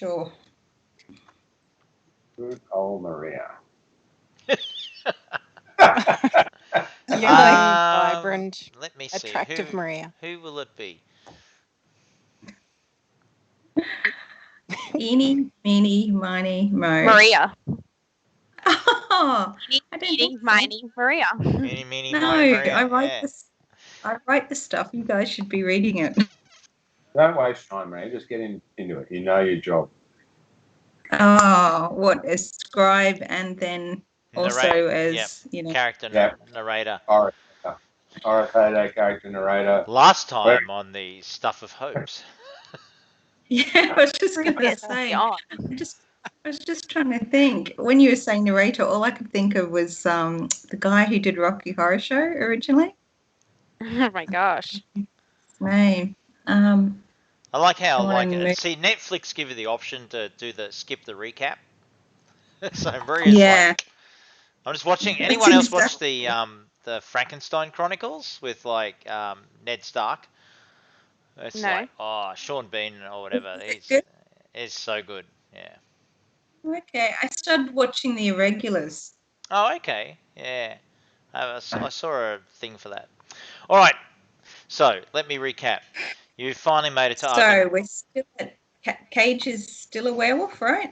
Sure. Good old Maria. Young, vibrant, Let me see. attractive Maria. Who will it be? eeny, meeny, miny, mo. Maria. Oh, Eeny, I don't meeny, think so. miny, Maria. Meeny, meeny, No, miny, Maria. I write Yeah. this. I write the stuff. You guys should be reading it. Don't waste time, Maria. Just get into it. You know your job. Oh, what as scribe and then also as character narrator. Orator, character narrator. Last time on the Stuff of Hopes. Yeah, I was just going to say. I was just trying to think. When you were saying narrator, all I could think of was the guy who did Rocky Horror Show originally. Oh my gosh. His name. I like how see Netflix give you the option to do skip the recap. So Maria's like, I'm just watching. Anyone else watch the Frankenstein Chronicles with like Ned Stark? It's like Sean Bean or whatever. He's so good. Yeah. Okay, I started watching The Irregulars. Oh, okay. Yeah. I saw a thing for that. All right. So let me recap. You finally made it to So we're still at Cage is still a werewolf, right?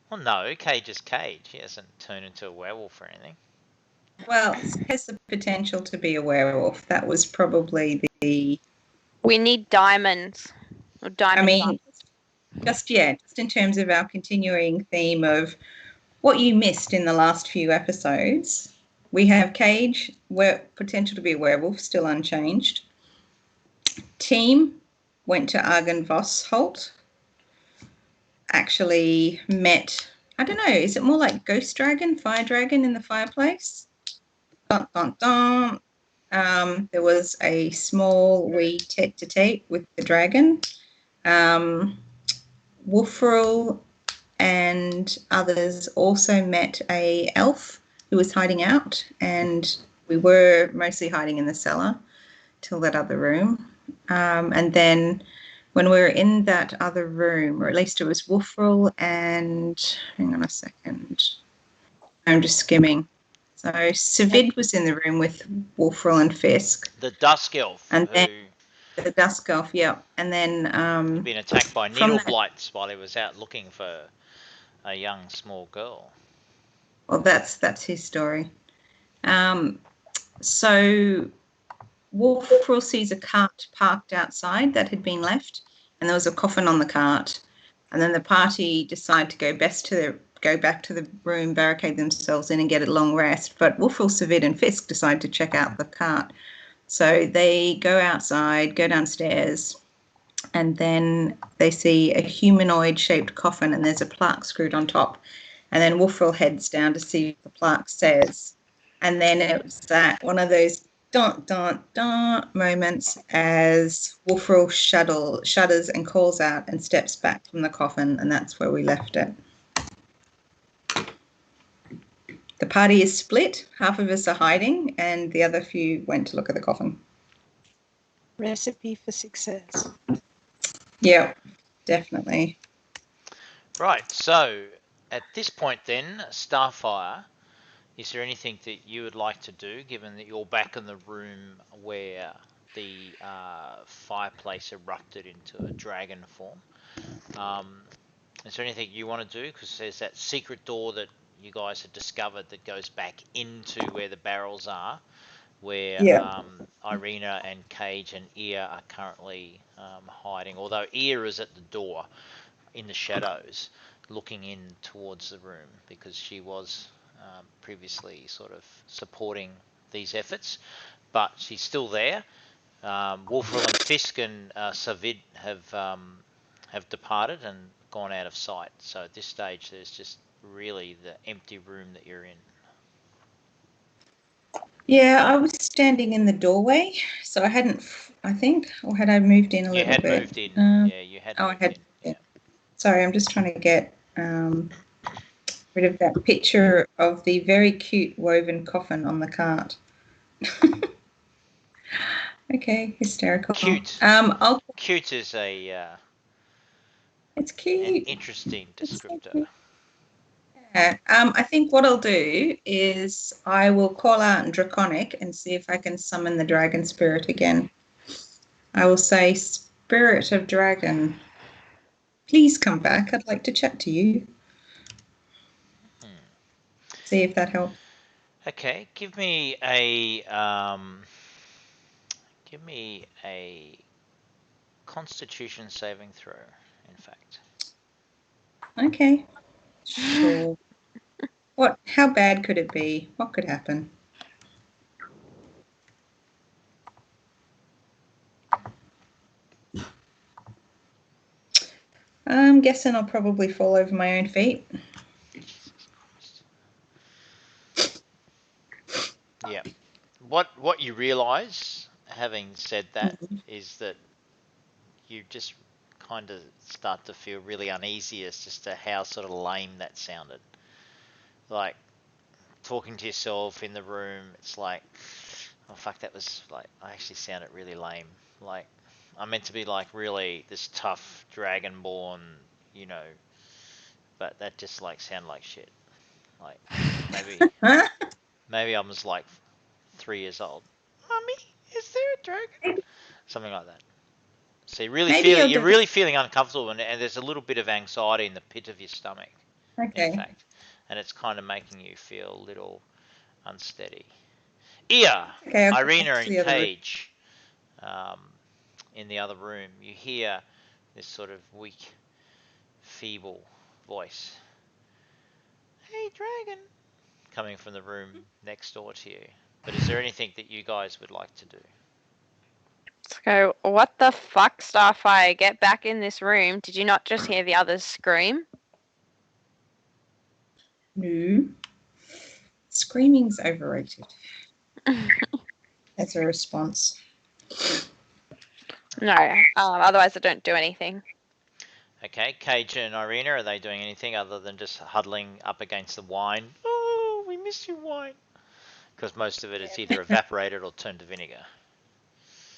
Well, no, Cage is Cage. He hasn't turned into a werewolf or anything. Well, it has the potential to be a werewolf. That was probably the... We need diamonds. Or diamonds. Just in terms of our continuing theme of what you missed in the last few episodes. We have Cage, potential to be a werewolf, still unchanged. Team went to Argynvosholt. Actually met, I don't know, is it more like Ghost Dragon, Fire Dragon in the fireplace? Dun, dun, dun. There was a small wee tete-a-tete with the dragon. Wolfril and others also met a elf who was hiding out, and we were mostly hiding in the cellar till that other room. And then when we were in that other room, or at least it was Wolfril and, hang on a second, I'm just skimming. So Savid was in the room with Wolfril and Fisk. The Dusk Elf. And then the Dusk Elf, yeah. And then... he'd been attacked by needle blights while he was out looking for a young, small girl. Well, that's his story. So Wolfril sees a cart parked outside that had been left, and there was a coffin on the cart. And then the party decide to go back to the room, barricade themselves in, and get a long rest. But Wolfril, Savid, and Fisk decide to check out the cart. So they go outside, go downstairs, and then they see a humanoid-shaped coffin, and there's a plaque screwed on top. And then Wolfril heads down to see what the plaque says. And then it was that one of those dun, dun, dun moments as Wolfril shudders and calls out and steps back from the coffin, and that's where we left it. The party is split. Half of us are hiding, and the other few went to look at the coffin. Recipe for success. Yeah, definitely. Right, so at this point then, Starfire, is there anything that you would like to do, given that you're back in the room where the fireplace erupted into a dragon form? Is there anything you want to do? Because there's that secret door that you guys had discovered that goes back into where the barrels are, where Irina and Cage and Ear are currently hiding, although Ear is at the door in the shadows looking in towards the room because she was previously sort of supporting these efforts, but she's still there. Wolfril and Fisk and Savid have departed and gone out of sight, so at this stage there's just really the empty room that you're in. Yeah, I was standing in the doorway, so I hadn't, I think, or had I moved in a little bit? You had moved in. Yeah, you had moved in. Yeah. Sorry, I'm just trying to get rid of that picture of the very cute woven coffin on the cart. Okay, hysterical. Cute. Cute is a It's An cute. interesting It's so descriptor. cute. Yeah. I think what I'll do is I will call out in Draconic and see if I can summon the dragon spirit again. I will say, Spirit of Dragon, please come back. I'd like to chat to you. See if that helps. Okay, give me a Constitution saving throw. In fact. Okay. Sure. How bad could it be? What could happen? I'm guessing I'll probably fall over my own feet. Jesus Christ. Yeah. What you realise, having said that, is that you just kind of start to feel really uneasy as just to how sort of lame that sounded. Like talking to yourself in the room, it's like, oh fuck, that was like, I actually sounded really lame. Like I'm meant to be like really this tough dragonborn, you know, but that just like sounded like shit. Like maybe I was like 3 years old. Mummy, is there a dragon? Something like that. So you're really feeling uncomfortable, and there's a little bit of anxiety in the pit of your stomach, in fact, and it's kind of making you feel a little unsteady. Irina and Cage, in the other room, you hear this sort of weak, feeble voice. Hey, dragon, coming from the room next door to you. But is there anything that you guys would like to do? Let's go. What the fuck, Starfire? Get back in this room. Did you not just hear the others scream? No. Screaming's overrated. As a response. No. Otherwise, I don't do anything. Okay, Cage and Irina, are they doing anything other than just huddling up against the wine? Oh, we miss you, wine. Because most of it is either evaporated or turned to vinegar.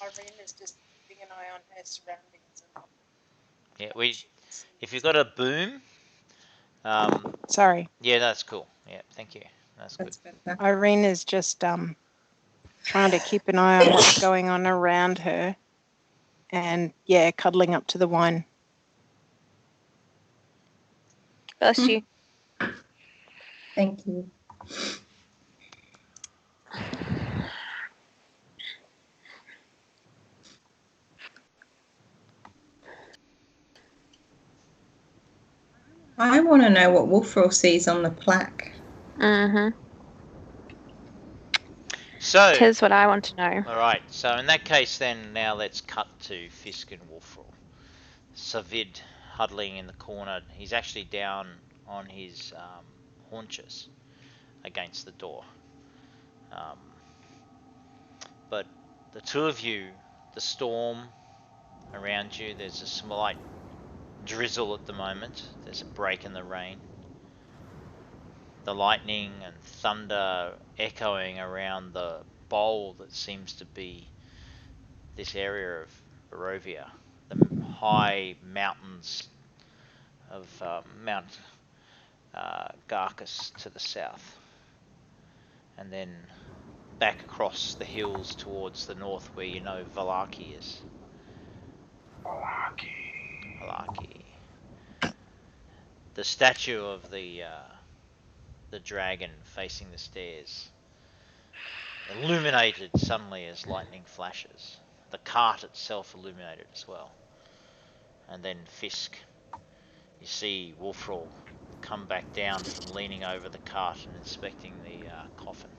Irina's just keeping an eye on her surroundings. Yeah, if you've got a boom, Sorry. yeah, that's cool. Yeah, thank you. That's good. Better. Irina's just trying to keep an eye on what's going on around her, and yeah, cuddling up to the wine. Bless you. Thank you. I want to know what Wolfrel sees on the plaque. Mm-hmm. So, Tis what I want to know. all right. So in that case, then now let's cut to Fisk and Wolfrel. Savid huddling in the corner. He's actually down on his haunches against the door. But the two of you, the storm around you, there's a slight drizzle at the moment. There's a break in the rain. The lightning and thunder echoing around the bowl that seems to be this area of Barovia. The high mountains of Mount Garcus to the south. And then back across the hills towards the north where you know Valaki is. Valaki. The statue of the dragon facing the stairs, illuminated suddenly as lightning flashes. The cart itself illuminated as well. And then Fisk, you see Wolfrel come back down from leaning over the cart and inspecting the coffin.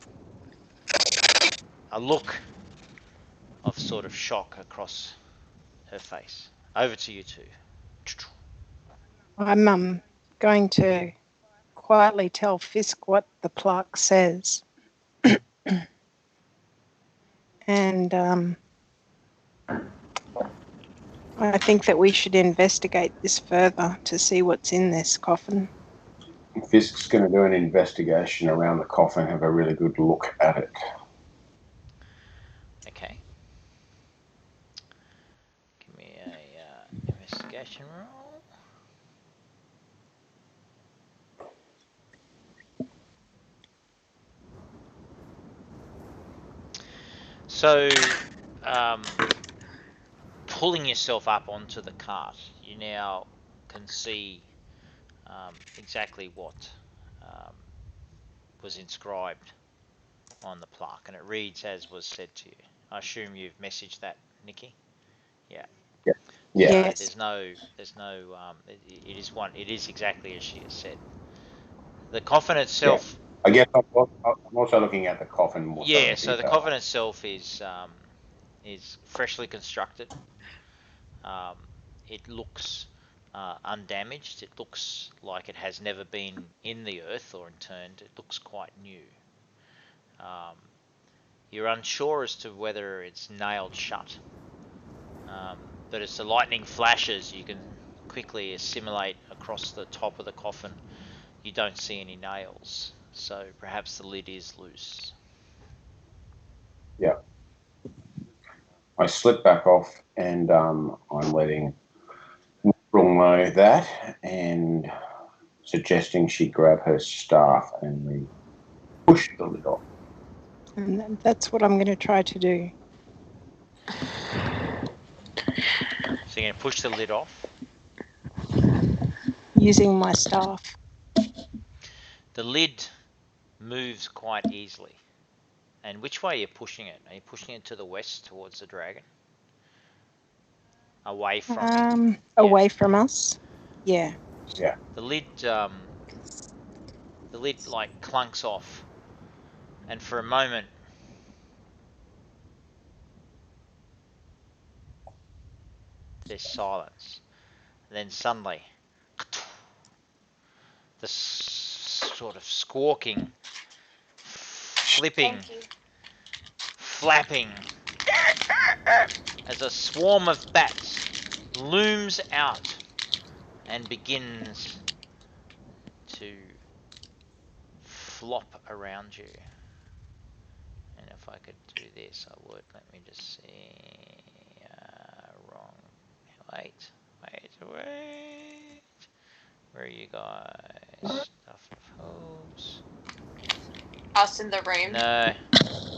A look of sort of shock across her face. Over to you two. I'm going to quietly tell Fisk what the plaque says. And I think that we should investigate this further to see what's in this coffin. Fisk's going to do an investigation around the coffin, have a really good look at it. Okay. Give me a investigation roll. So, pulling yourself up onto the cart, you now can see exactly what was inscribed on the plaque, and it reads as was said to you. I assume you've messaged that, Nikki. Yeah. Yeah. So Yes. there's no. It is exactly as she has said. The coffin itself. I guess I'm also looking at the coffin more so in Yeah. So the detail. coffin itself is freshly constructed. It looks undamaged. It looks like it has never been in the earth or interned. It looks quite new. You're unsure as to whether it's nailed shut. But as the lightning flashes, you can quickly assimilate across the top of the coffin. You don't see any nails, so perhaps the lid is loose. Yeah. I slip back off, and I'm letting Will know that, and suggesting she grab her staff and we push the lid off. And that's what I'm going to try to do. So you're going to push the lid off. Using my staff. The lid moves quite easily. And which way are you pushing it? Are you pushing it to the west towards the dragon? Away from you? Away from us. Yeah. Yeah. The lid like clunks off, and for a moment there's silence. And then suddenly the sort of squawking, flipping, flapping as a swarm of bats looms out and begins to flop around you. And if I could do this, I would. Let me just see. Wrong. Wait. Where are you guys? Stuff of hopes. Us in the room. No.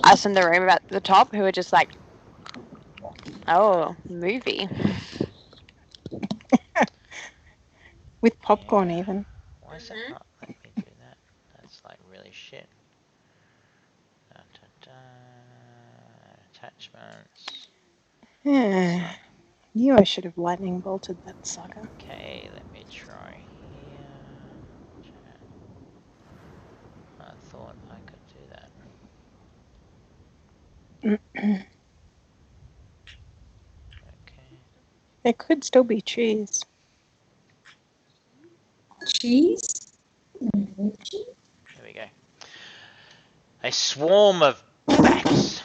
Us in the room at the top who are just like, oh, movie. With popcorn Yeah. even. Why is that not let me do that? That's like really shit. Attachments. Yeah. Knew I should have lightning bolted that sucker. Okay, let me try here. Chat. I thought I could do that. Okay. There could still be cheese. Cheese? There we go. A swarm of bats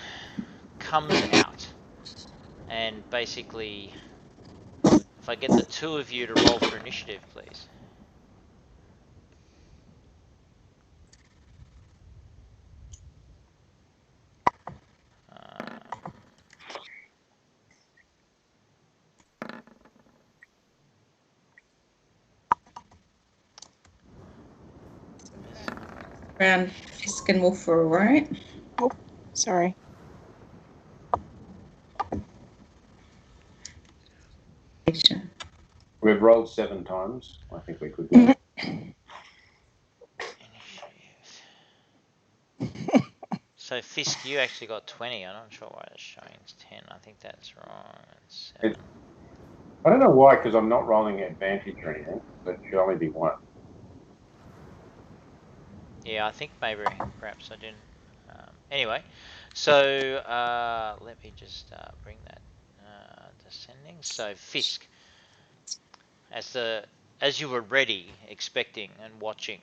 comes out, and basically, if I get the two of you to roll for initiative, please. Around Fisk and Wolf are all right. Oh, sorry. We've rolled 7 times. I think we could do it. So Fisk, you actually got 20. I'm not sure why it's showing 10. I think that's wrong. It's 7. I don't know why, because I'm not rolling advantage or anything, but it should only be 1. Yeah, I think maybe perhaps I didn't. Anyway, so let me just bring that descending. So Fisk, as you were ready, expecting and watching,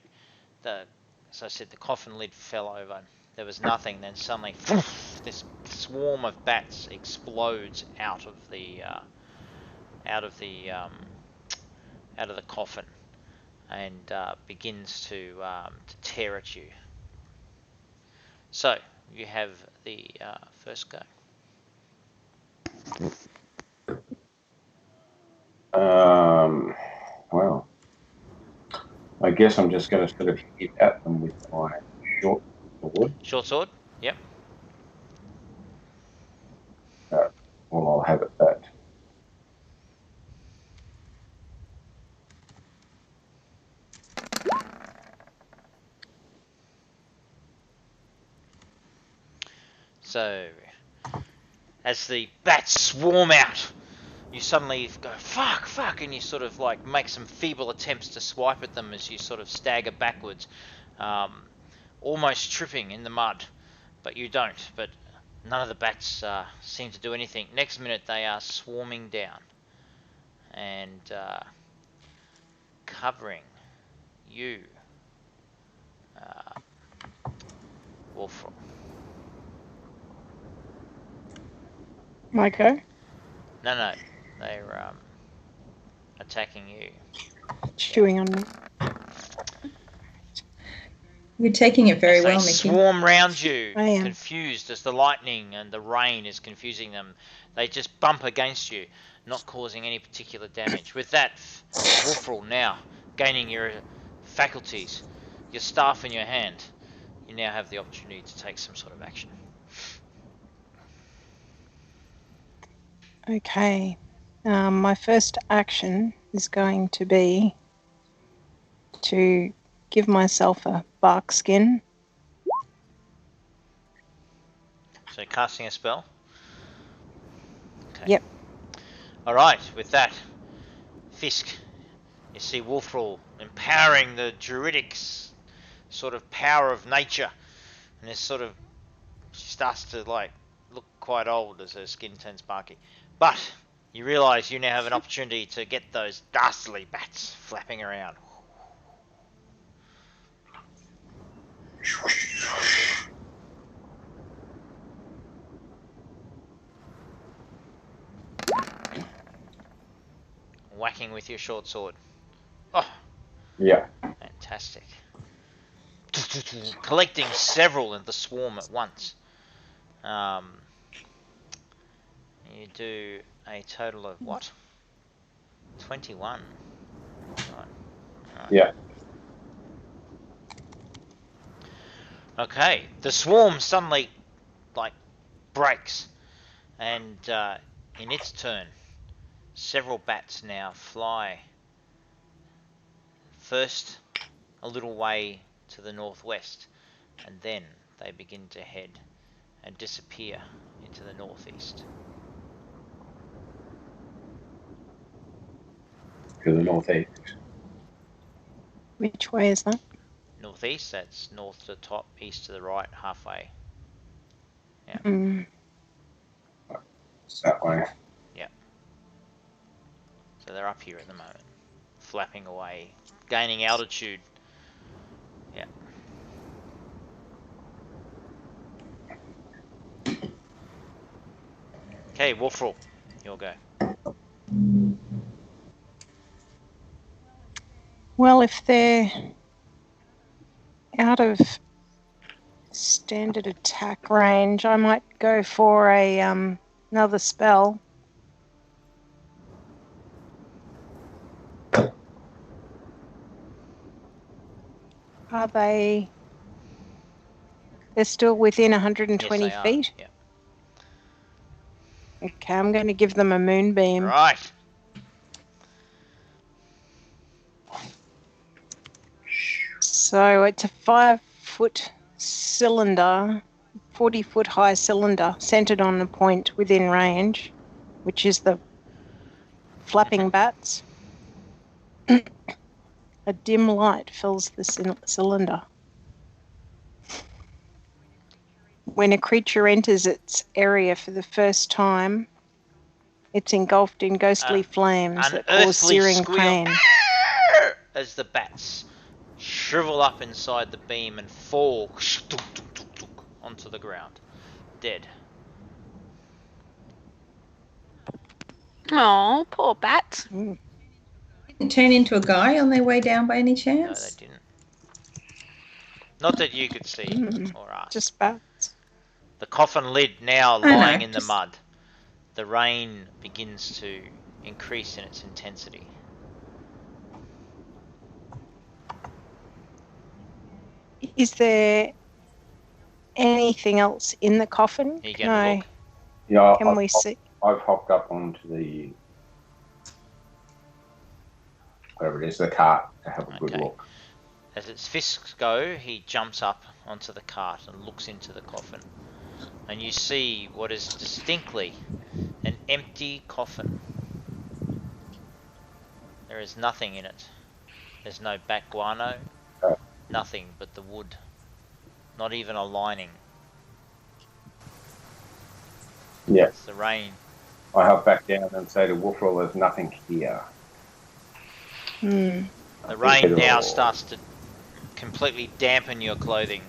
as I said, the coffin lid fell over. There was nothing. Then suddenly, this swarm of bats explodes out of the coffin and begins to tear at you. So you have the first go. Well, I guess I'm just going to sort of hit at them with my short sword. Short sword. Yep. Well, I'll have it that. So, as the bats swarm out, you suddenly go, fuck, fuck, and you sort of like make some feeble attempts to swipe at them as you sort of stagger backwards, almost tripping in the mud, but you don't. But none of the bats seem to do anything. Next minute, they are swarming down and covering you, Wolfram. My go? No, they're attacking you. Chewing on me. You're taking it very As well, they Mickey. swarm round you, I am. confused as the lightning and the rain is confusing them. They just bump against you, not causing any particular damage. With that, Wolfrel now gaining your faculties, your staff in your hand, you now have the opportunity to take some sort of action. Okay. My first action is going to be to give myself a bark skin. So casting a spell? Okay. Yep. Alright, with that, Fisk, you see Wolfrel empowering the druidic sort of power of nature, and this sort of, she starts to like look quite old as her skin turns barky. But you realise you now have an opportunity to get those dastardly bats flapping around. Whacking with your short sword. Oh, Yeah. fantastic. Collecting several in the swarm at once. You do a total of what? 21. Right. Yeah. Okay, the swarm suddenly like breaks, and in its turn, several bats now fly first a little way to the northwest, and then they begin to head and disappear into the northeast. To the northeast. Which way is that? Northeast, that's north to the top, east to the right, halfway. Yeah. It's that way. Yeah. So they're up here at the moment, flapping away, gaining altitude. Yeah. Okay, Wolfrel, you'll go. Well, if they're out of standard attack range, I might go for a another spell. Are they? They're still within 120 Yes, they feet? are. Yeah. Okay, I'm going to give them a moonbeam. Right. So it's a 5-foot cylinder, 40-foot high cylinder, centered on the point within range, which is the flapping bats. A dim light fills the cylinder. When a creature enters its area for the first time, it's engulfed in ghostly flames that cause searing pain. As the bats shrivel up inside the beam and fall onto the ground, dead. Oh, poor bats. Didn't turn into a guy on their way down by any No, they chance? didn't. Not that you could see or ask. Just bats. The coffin lid now I know, lying in the just- mud. The rain begins to increase in its intensity. Is there anything else in the coffin? Are you going to look? Yeah. Can we see? I've hopped up onto the whatever it is, the cart to have a good Okay. look. As its fists go, he jumps up onto the cart and looks into the coffin. And you see what is distinctly an empty coffin. There is nothing in it. There's no back guano, nothing but the wood. Not even a lining. Yeah. It's the rain. I hop back down and say to Wolfrel, there's nothing here. Hmm. The rain now starts to completely dampen your clothing.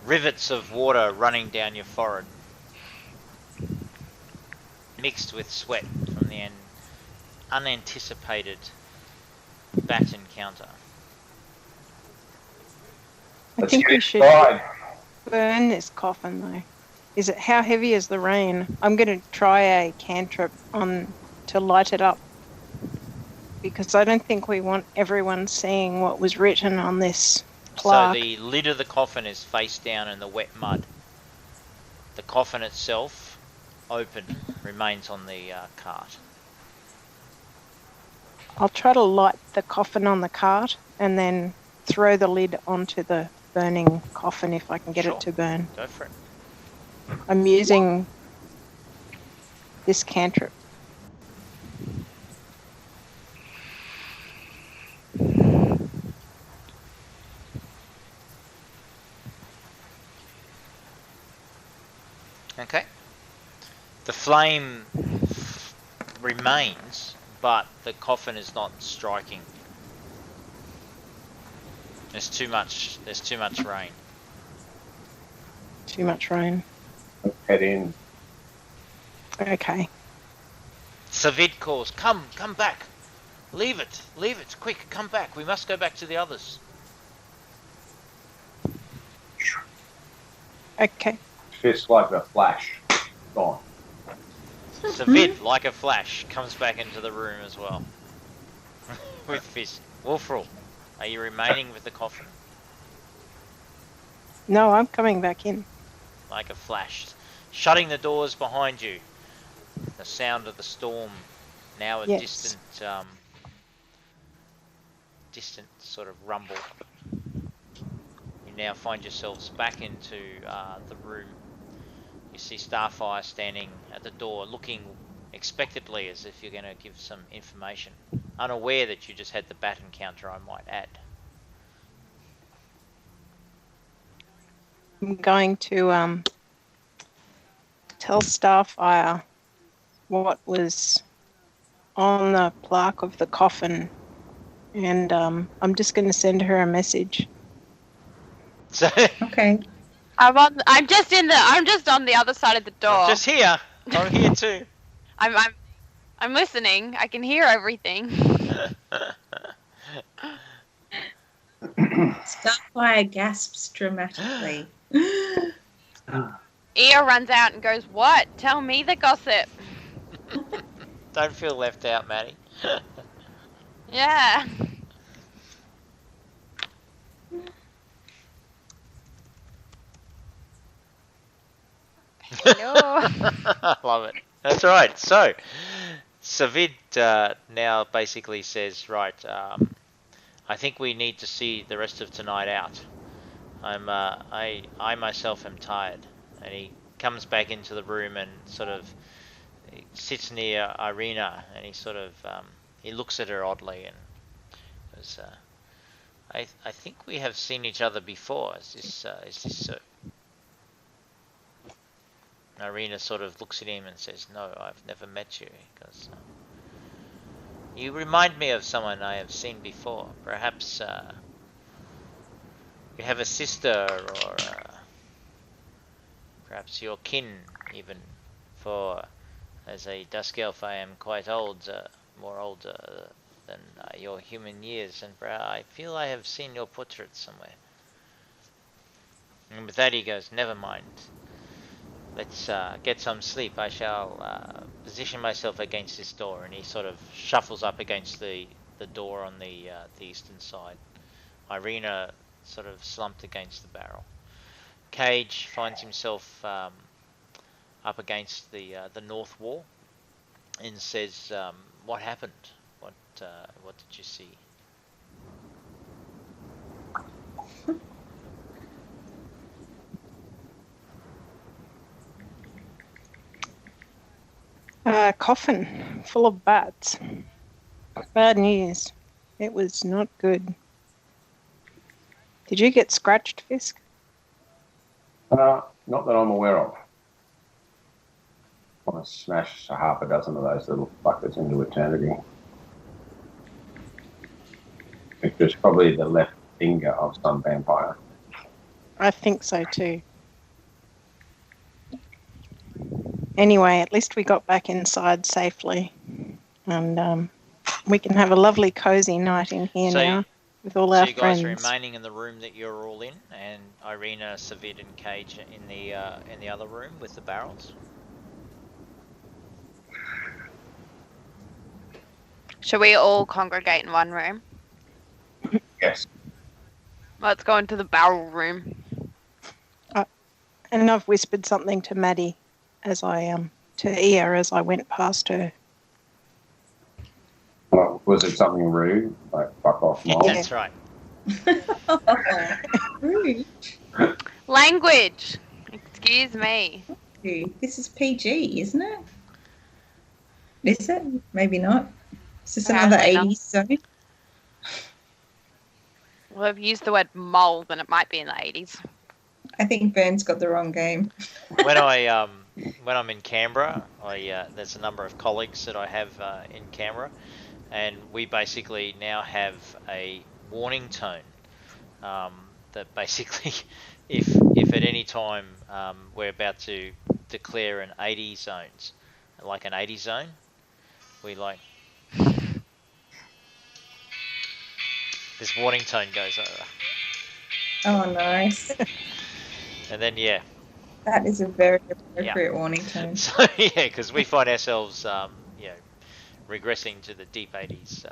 Rivets of water running down your forehead. Mixed with sweat from the unanticipated bat encounter. I think we should burn this coffin, though. Is it how heavy is the rain? I'm going to try a cantrip on to light it up, because I don't think we want everyone seeing what was written on this plaque. So the lid of the coffin is face down in the wet mud. The coffin itself, open, remains on the cart. I'll try to light the coffin on the cart and then throw the lid onto the burning coffin if I can get it to burn. Go for it. I'm using this cantrip. Okay. The flame remains, but the coffin is not striking. There's too much rain. Too much rain. Head in. Okay. Savid calls, come back. Leave it, quick, come back. We must go back to the others. Okay. Fist like a flash. Gone. Savid, like a flash, comes back into the room as well. With fist. Wolfrel, are you remaining with the coffin? No, I'm coming back in. Like a flash. Shutting the doors behind you. The sound of the storm, now a Yes. distant sort of rumble. You now find yourselves back into the room. You see Starfire standing at the door, looking expectantly as if you're going to give some information. Unaware that you just had the bat encounter, I might add. I'm going to tell Starfire what was on the plaque of the coffin, and I'm just going to send her a message. So Okay. I'm just on the other side of the door. just here. I'm here too. I'm listening. I can hear everything. Starfire gasps dramatically. Ea runs out and goes, "What? Tell me the gossip." Don't feel left out, Maddie. Yeah. Hello. I love it. That's right. So, Savid now basically says, right, I think we need to see the rest of tonight out. I myself am tired. And he comes back into the room and sort of he sits near Irina, and he sort of he looks at her oddly and goes, I think we have seen each other before. Is this so? Irina sort of looks at him and says, "No, I've never met you." He goes, "You remind me of someone I have seen before. Perhaps you have a sister, or perhaps your kin, even. For as a dusk elf, I am quite old, more older than your human years, and I feel I have seen your portrait somewhere." And with that, he goes, "Never mind. Let's get some sleep. I shall position myself against this door." And he sort of shuffles up against the door on the eastern side. Irina sort of slumped against the barrel. Cage finds himself up against the north wall, and says, "What happened? What did you see?" A coffin full of bats. Bad news. It was not good. Did you get scratched, Fisk? Not that I'm aware of. I want to smash a half a dozen of those little fuckers into eternity. It was probably the left finger of some vampire. I think so too. Anyway, at least we got back inside safely. And we can have a lovely cozy night in here now with all our So you guys friends. are remaining in the room that you're all in, and Irina, Savid, and Cage in the other room with the barrels. Shall we all congregate in one room? Yes. Let's go into the barrel room. And I've whispered something to Maddie as I to Ia as I went past her. Well, was it something rude? Like, fuck off, Mom? Yeah. That's right. Rude. Language! Excuse me. This is PG, isn't it? Is it? Maybe not. Is this Apparently another not. 80s zone? Well, I've used the word mole, then it might be in the 80s. I think Vern's got the wrong game. When I'm in Canberra, there's a number of colleagues that I have in Canberra, and we basically now have a warning tone that basically, if at any time we're about to declare an 80 zones, like an 80 zone, we like this warning tone goes over, Oh, nice. and then yeah. That is a very appropriate warning tone. So yeah, because we find ourselves, regressing to the deep 80s.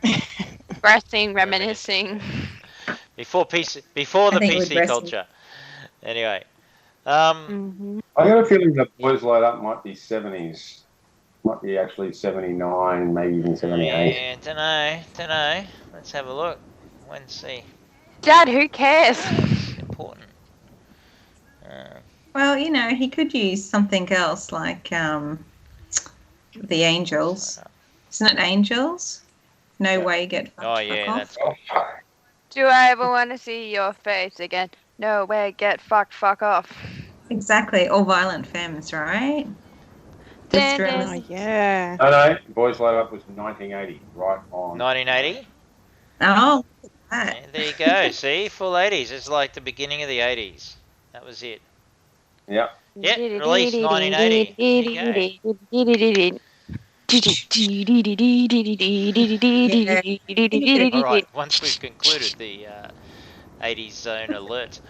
Regressing, reminiscing. Before the I think PC regressing. culture. Anyway, Mm-hmm. I got a feeling the boys light up might be 70s. Might be actually 79, maybe even 78. yeah, don't know. Let's have a look. Let's see. Dad, who cares? It's important. Well, you know, he could use something else like the angels. Isn't it angels? No Yeah. way get fucked. Oh fuck yeah, off. that's Do I ever want to see your face again? No way, get fucked, fuck off. Exactly. All violent femmes, right? Dun, Just dun. Oh, yeah. No, boys light up was 1980, right on. 1980. Oh, look at that. Yeah, there you go. See, full 80s. It's like the beginning of the 80s. That was it. Yeah. Yeah, released 1980. There you go. All right. Once we've concluded the 80s zone alert,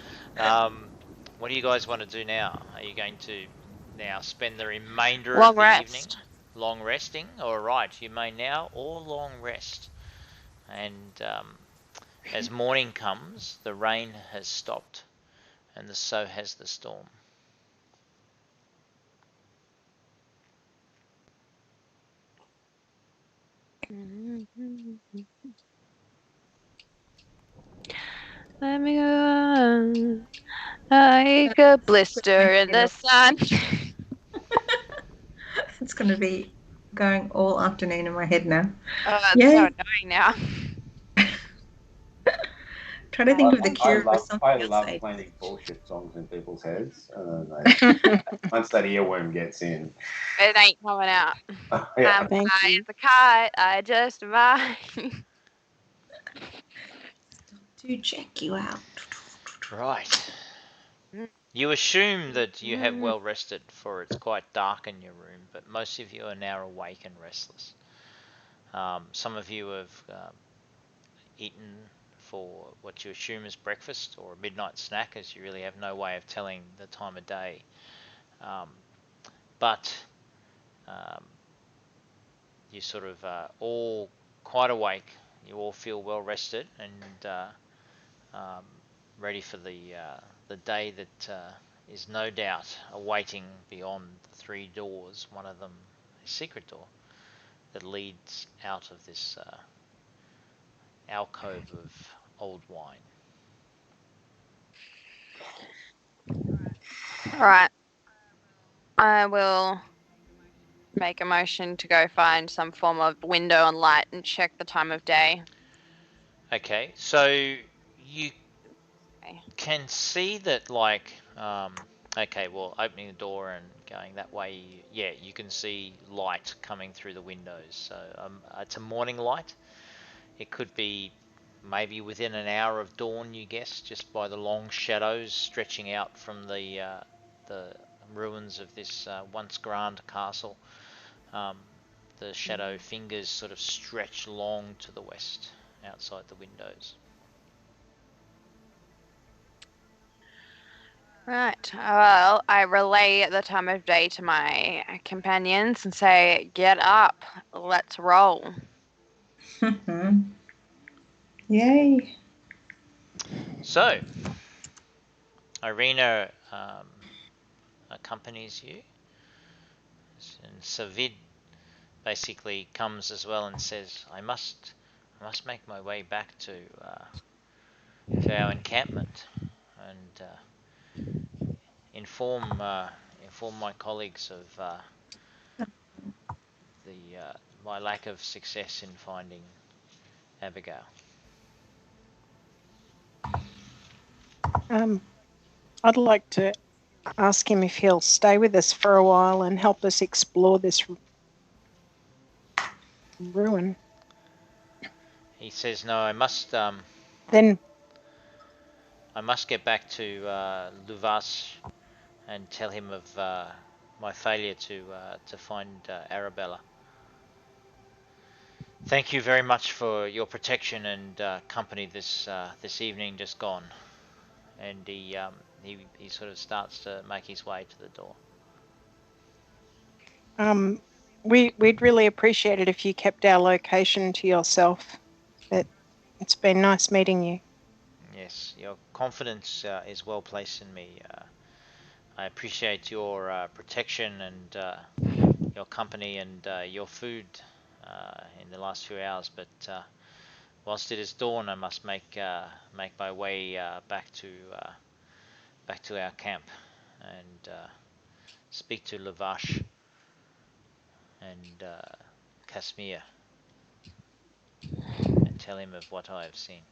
what do you guys want to do now? Are you going to now spend the remainder Long of the rest. evening long resting? All right, you may now all long rest. And as morning comes, the rain has stopped, and so has the storm. Let me go on like a blister in the sun. It's going to be going all afternoon in my head now. Oh, that's Yay. so annoying now. Try to think of the cure for something I else. love Aiden. planting bullshit songs in people's heads. Once that earworm gets in. It ain't coming out. Yeah. I'm Thank high you. as a kite. I just might. To check you out. Right. You assume that you have well rested, for it's quite dark in your room, but most of you are now awake and restless. Some of you have eaten for what you assume is breakfast or a midnight snack, as you really have no way of telling the time of day. But you sort of all quite awake. You all feel well rested and ready for the day that is no doubt awaiting beyond the 3 doors, one of them a secret door that leads out of this alcove of old wine. Alright. I will make a motion to go find some form of window and light and check the time of day. Okay, so you can see that, like, okay, well, opening the door and going that way, yeah, you can see light coming through the windows. So it's a morning light. It could be maybe within an hour of dawn, you guess, just by the long shadows stretching out from the ruins of this once grand castle. The shadow fingers sort of stretch long to the west outside the windows. Right. Well, I relay the time of day to my companions and say, "Get up, let's roll." Yay. So, Irina accompanies you, and Savid basically comes as well and says, "I must make my way back to our encampment and inform my colleagues of my lack of success in finding Abigail." I'd like to ask him if he'll stay with us for a while and help us explore this ruin. He says, "No, I must Then get back to Luvas and tell him of my failure to find Arabella. Thank you very much for your protection and company this evening just gone." And he sort of starts to make his way to the door. we'd really appreciate it if you kept our location to yourself. It's been nice meeting you. Yes, your confidence is well placed in me. I appreciate your protection and your company and your food in the last few hours. But whilst it is dawn, I must make my way back to our camp and speak to Lavash and Casimir and tell him of what I have seen.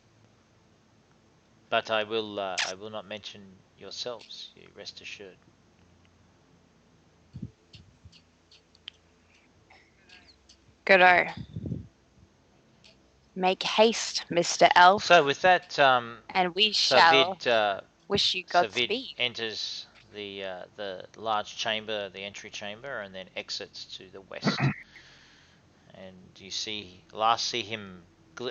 But I will not mention yourselves, you rest assured. Goodo. Make haste, Mr. Elf. So with that, and we shall Savid wish you Savid Godspeed. enters the large chamber, the entry chamber, and then exits to the west. And you see him,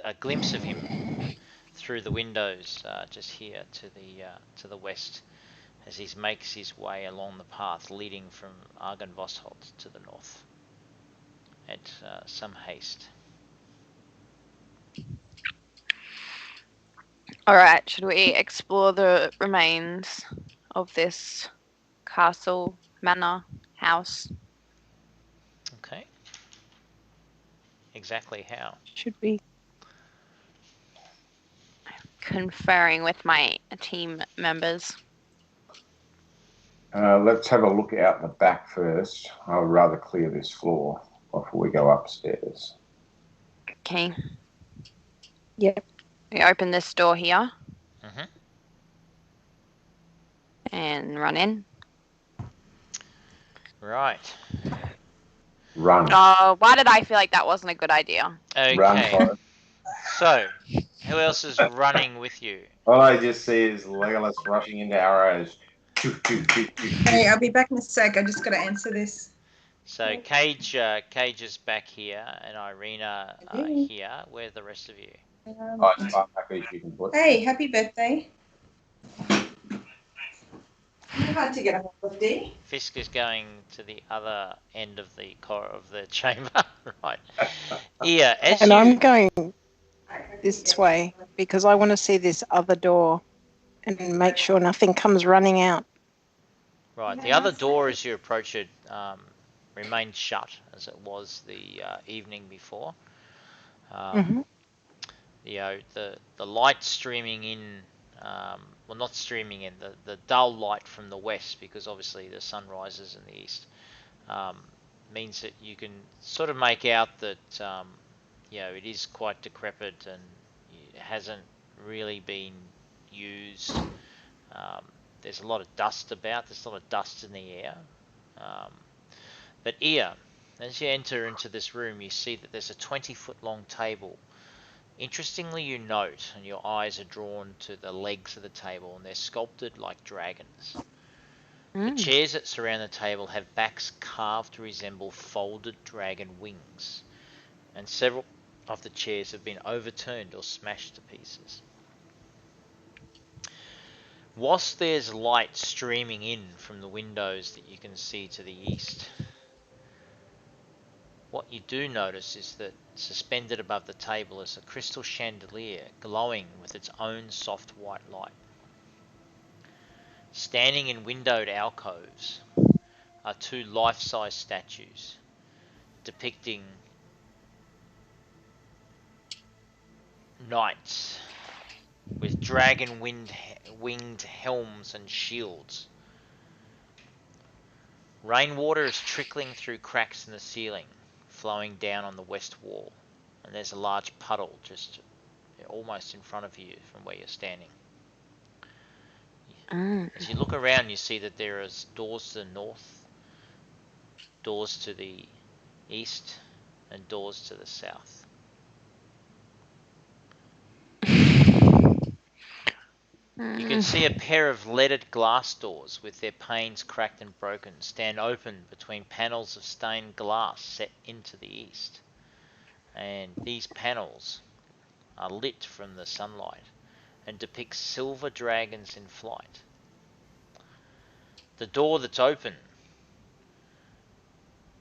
a glimpse of him through the windows, just here to the west, as he makes his way along the path leading from Argenvosholt to the north at some haste. Alright, should we explore the remains of this castle, manor, house? Okay. Exactly how? Should we? Conferring with my team members. Let's have a look out the back first. I would rather clear this floor before we go upstairs. Okay. Yep. We open this door here. Mm-hmm. And run in. Right. Run. Oh, why did I feel like that wasn't a good idea? Okay. Run, So, who else is running with you? All I just see is Legolas rushing into arrows. Hey, I'll be back in a sec. I just got to answer this. So Cage is back here, and Irina here. Where's the rest of you? Hey, happy birthday. Hard to get a hold of, D. Fisk is going to the other end of the chamber, right? Yeah, I'm going this way because I want to see this other door and make sure nothing comes running out. Right. The other door, as you approach it, remained shut as it was the evening before. Mhm. You know, the light streaming in, well, not streaming in, the dull light from the west, because obviously the sun rises in the east, means that you can sort of make out that, you know, it is quite decrepit and it hasn't really been used. There's a lot of dust about. There's a lot of dust in the air. But here, as you enter into this room, you see that there's a 20-foot long table. Interestingly, you note, and your eyes are drawn to the legs of the table, and they're sculpted like dragons. The chairs that surround the table have backs carved to resemble folded dragon wings, and several of the chairs have been overturned or smashed to pieces. Whilst there's light streaming in from the windows that you can see to the east, what you do notice is that suspended above the table is a crystal chandelier glowing with its own soft white light. Standing in windowed alcoves are two life-size statues depicting knights with dragon winged helms and shields. Rainwater is trickling through cracks in the ceiling, flowing down on the west wall, and there's a large puddle just almost in front of you from where you're standing. As you look around, you see that there are doors to the north, doors to the east, and doors to the south. You can see a pair of leaded glass doors with their panes cracked and broken stand open between panels of stained glass set into the east. And these panels are lit from the sunlight and depict silver dragons in flight. The door that's open,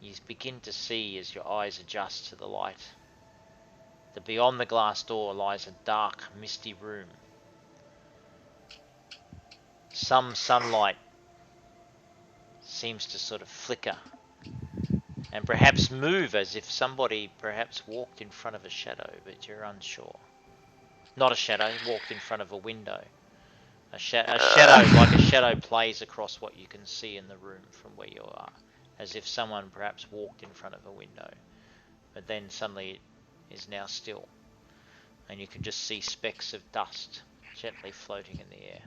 you begin to see as your eyes adjust to the light, that beyond the glass door lies a dark, misty room. Some sunlight seems to sort of flicker and perhaps move as if somebody perhaps walked in front of a shadow, but you're unsure. Not a shadow, walked in front of a window. A shadow, like a shadow plays across what you can see in the room from where you are, as if someone perhaps walked in front of a window, but then suddenly it is now still, and you can just see specks of dust gently floating in the air.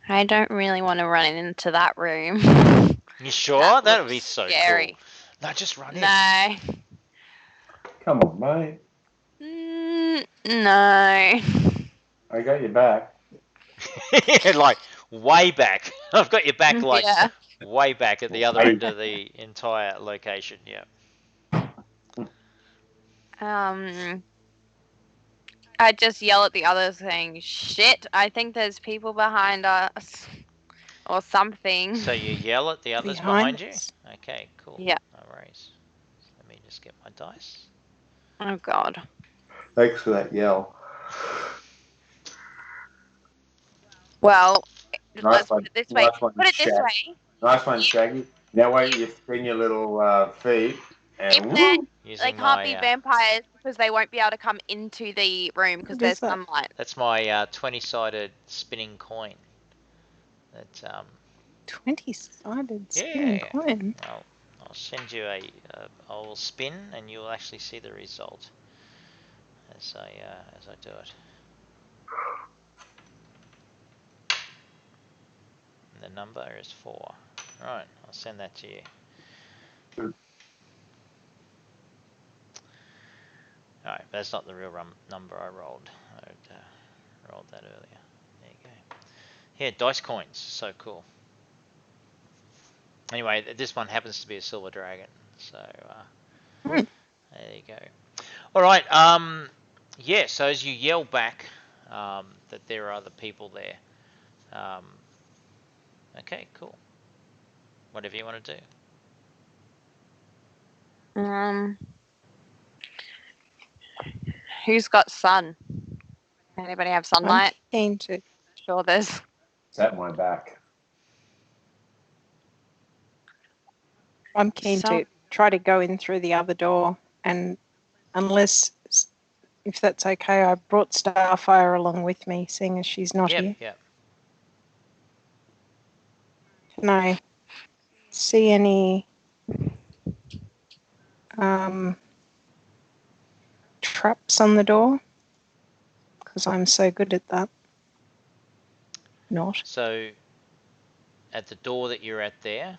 I don't really want to run into that room. You sure? That would be looks so scary. cool. No, just run in. No. Come on, mate. No. I got your back. Like way back. I've got your back, like Yeah. way back at the other end of the entire location. Yeah. I just yell at the others saying, "Shit, I think there's people behind us." Or something. So you yell at the others Behind behind you? us. Okay, cool. Yeah. No worries. Let me just get my dice. Oh god. Thanks for that yell. Well, Nice let's one. put it this way. Nice one, Put it this Shag. way. Nice one, Shaggy. Now wait, you spin your little feet and If they Using can't be my vampires because they won't be able to come into the room because What there's is that? sunlight. that's my 20-sided spinning coin. That 20-sided spinning yeah. coin. I'll send you I'll spin and you'll actually see the result as I do it. And the number is 4. Right, I'll send that to you. Alright, that's not the real number I rolled. I rolled that earlier. There you go. Yeah, dice coins. So cool. Anyway, this one happens to be a silver dragon. So, there you go. Alright, yeah, so as you yell back that there are other people there. Okay, cool. Whatever you want to do. Who's got sun? Anybody have I'm sunlight? keen to. Sure, there's. It's at my back. I'm keen So- to try to go in through the other door, and unless, if that's okay, I brought Starfire along with me, seeing as she's not here. Yep. Can I see any traps on the door? Because I'm so good at that. Not. So, at the door that you're at there,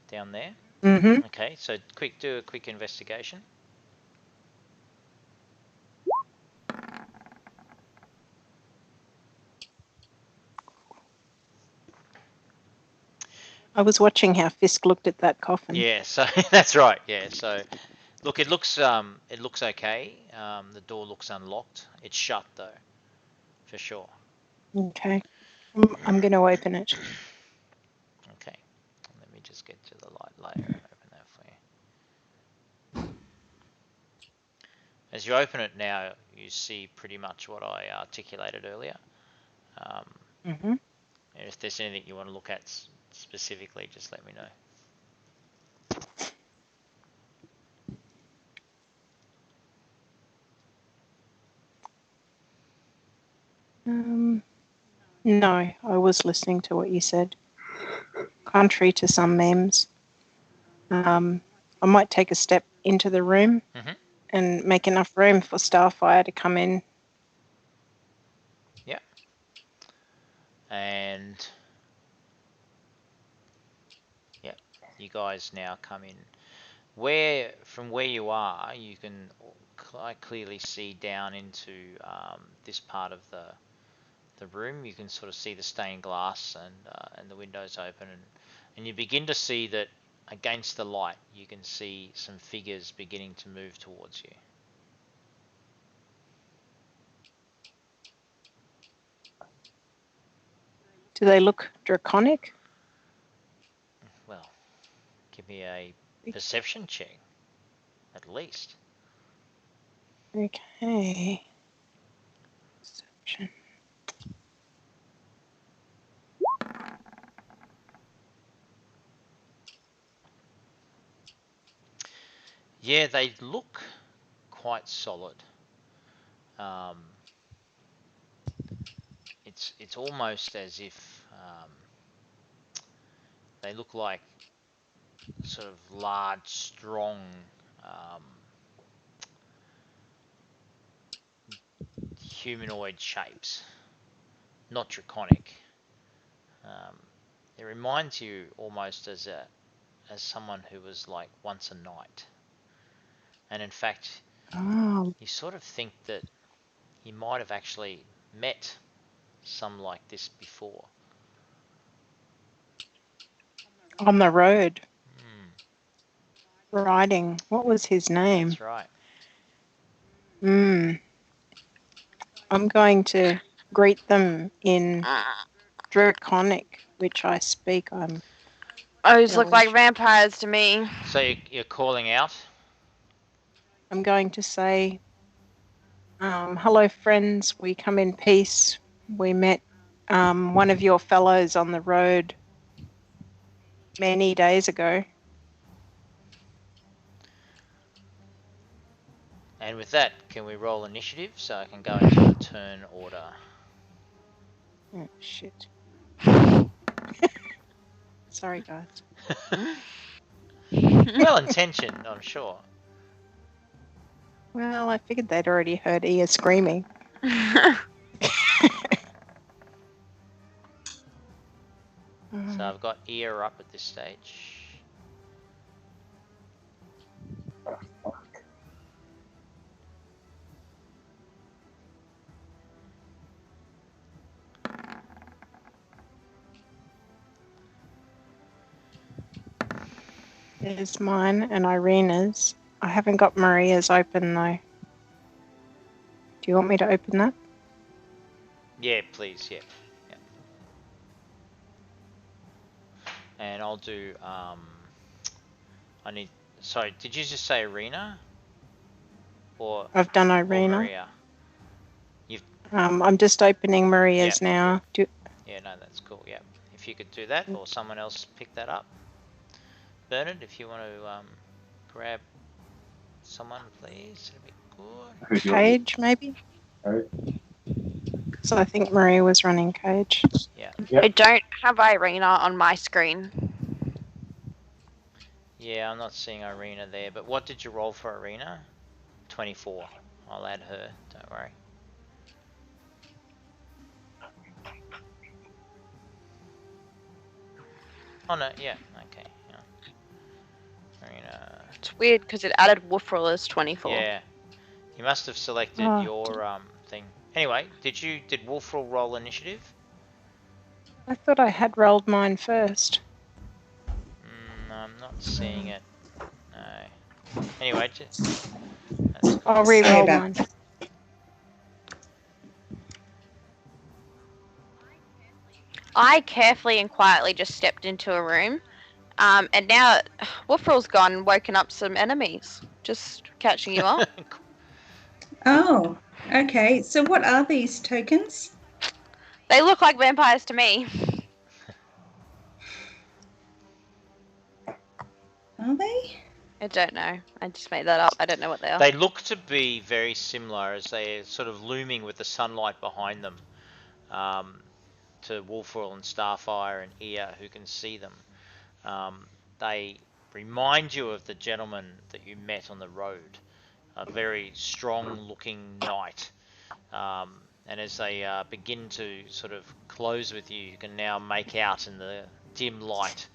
down there. Mm-hmm. Okay, so do a quick investigation. I was watching how Fisk looked at that coffin. Yeah, so that's right. Yeah, so look, it looks okay. The door looks unlocked. It's shut though, for sure. Okay. I'm going to open it. Okay, let me just get to the light layer and open that for you. As you open it now, you see pretty much what I articulated earlier. Mm-hmm. And if there's anything you want to look at specifically, just let me know. No, I was listening to what you said. Contrary to some memes, I might take a step into the room and make enough room for Starfire to come in. Yeah. And yeah, you guys now come in. From where you are, you can quite clearly see down into this part of the room. You can sort of see the stained glass and the windows open, and you begin to see that against the light, you can see some figures beginning to move towards you. Do they look draconic? Well, give me a perception check, at least. Okay. Perception. Yeah, they look quite solid. It's almost as if they look like sort of large, strong humanoid shapes, not draconic. It reminds you almost as someone who was like once a knight, and in fact, you sort of think that he might have actually met some like this before. On the road. Riding. What was his name? That's right. I'm going to greet them in Draconic, which I speak. Those look like vampires to me. So you're calling out? I'm going to say, hello, friends. We come in peace. We met one of your fellows on the road many days ago. And with that, can we roll initiative so I can go into the turn order? Oh, shit. Sorry, guys. Well intentioned, I'm sure. Well, I figured they'd already heard Ia screaming. So I've got ear up at this stage. There's mine and Irina's. I haven't got Maria's open though. Do you want me to open that? Yeah, please, yeah. And I'll do, I need sorry, did you just say Arena? Or I've done or Irina. Maria? I'm just opening Maria's Yep. now. Yeah, no, that's cool. Yeah, if you could do that, or someone else pick that up. Bernard, if you want to grab someone, please, that'd be good. Who's your Cage, maybe? Cage? So I think Maria was running Cage. Yeah. Yep. I don't have Irina on my screen. Yeah, I'm not seeing Irina there, but what did you roll for Irina? 24. I'll add her, don't worry. Oh no, yeah, okay. Yeah. Irina. It's weird because it added Wolfroll as 24. Yeah. You must have selected your thing. Anyway, did Wolfroll roll initiative? I thought I had rolled mine first. I'm not seeing it. No. Anyway, that's cool. I'll Sorry re-roll about mine. that. I carefully and quietly just stepped into a room, and now Wolfroll's gone and woken up some enemies. Just catching you up. Oh, okay. So what are these tokens? They look like vampires to me. Are they? I don't know. I just made that up. I don't know what they are. They look to be very similar as they're sort of looming with the sunlight behind them to Wolfroll and Starfire and Ear, who can see them. They remind you of the gentleman that you met on the road, a very strong-looking knight. And as they begin to sort of close with you, you can now make out in the dim light.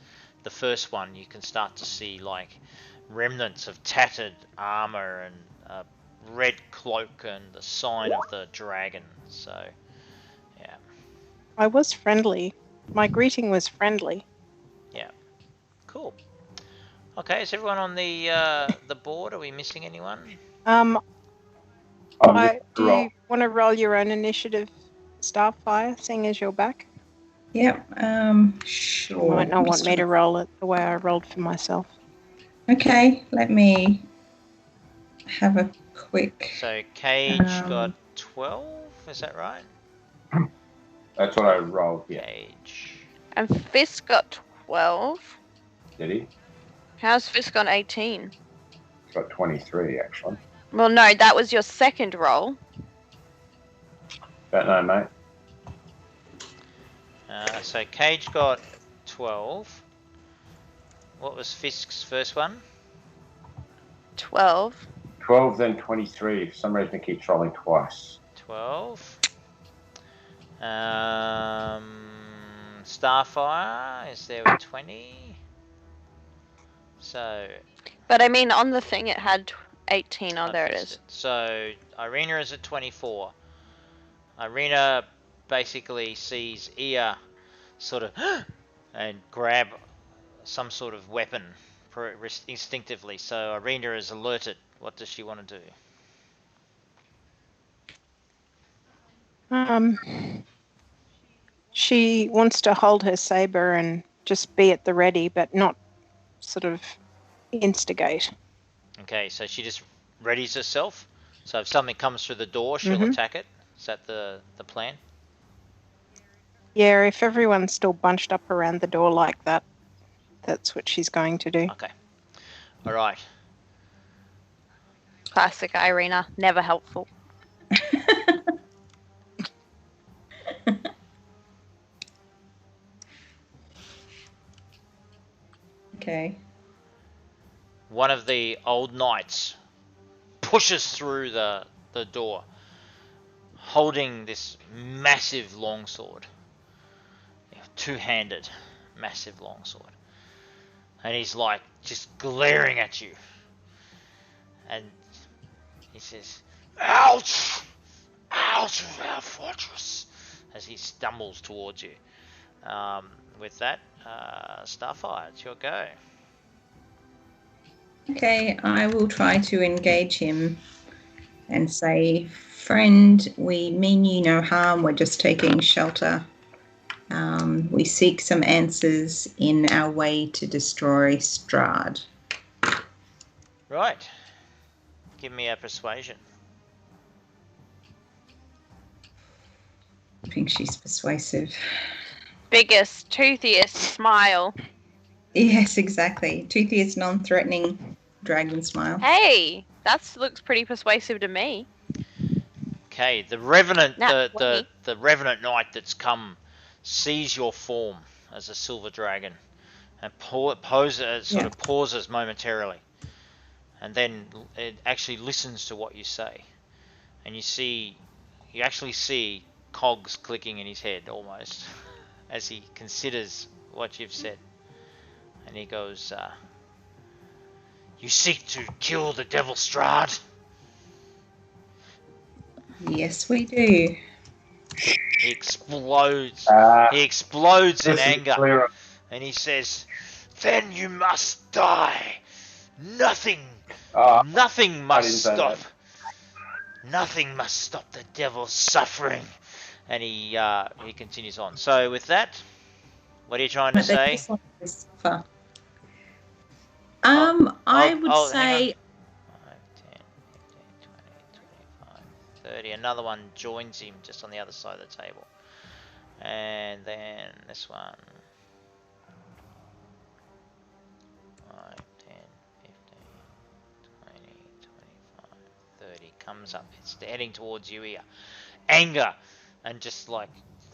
The first one, you can start to see like remnants of tattered armor and a red cloak and the sign of the dragon. So, yeah. I was friendly. My greeting was friendly. Yeah. Cool. Okay, is everyone on the board? Are we missing anyone? Do roll. you want to roll your own initiative, Starfire, seeing as you're back? Yep. Sure. You might not want me to roll it the way I rolled for myself. Okay, let me have a quick. So Cage got 12, is that right? That's what I rolled, yeah. Cage. And Fisk got 12. Did he? How's Fisk on 18? He's got 23, actually. Well, no, that was your second roll. Don't know, mate. So Cage got 12. What was Fisk's first one? 12. 12, then 23. For some reason, it keeps rolling twice. 12. Starfire is there with 20. So. But I mean, on the thing it had 18. Oh, there it is. So Irina is at 24. Irina basically sees Ear sort of and grab some sort of weapon instinctively. So Irina is alerted. What does she want to do? She wants to hold her saber and just be at the ready, but not sort of instigate. Okay, so she just readies herself. So if something comes through the door, she'll attack it. Is that the plan? Yeah, if everyone's still bunched up around the door like that, that's what she's going to do. Okay. All right. Classic Irina, never helpful. Okay. One of the old knights pushes through the door, holding this massive longsword. Two-handed, massive longsword. And he's like just glaring at you. And he says, "Out! Out of our fortress!" as he stumbles towards you. With that, Starfire, it's your go. Okay, I will try to engage him and say, "Friend, we mean you no harm. We're just taking shelter. We seek some answers in our way to destroy Strahd." Right. Give me a persuasion. I think she's persuasive. Biggest, toothiest smile. Yes, exactly. Toothiest, non-threatening dragon smile. Hey, that looks pretty persuasive to me. Okay, the Revenant, Nat the Revenant Knight that's come sees your form as a silver dragon and sort of pauses momentarily, and then it actually listens to what you say, and you actually see cogs clicking in his head almost as he considers what you've said, and he goes, "You seek to kill the devil Strahd?" Yes, we do. He explodes. He explodes in anger, and he says, "Then you must die. Nothing must stop. Nothing must stop the devil's suffering." And he continues on. So with that, what are you trying to say? I would hang say on. 5, 10, 15, 20, 25, 30. Another one joins him just on the other side of the table. And then this one. 5, 10, 15, 20, 25, 30. Comes up. It's heading towards you here. Anger. And just like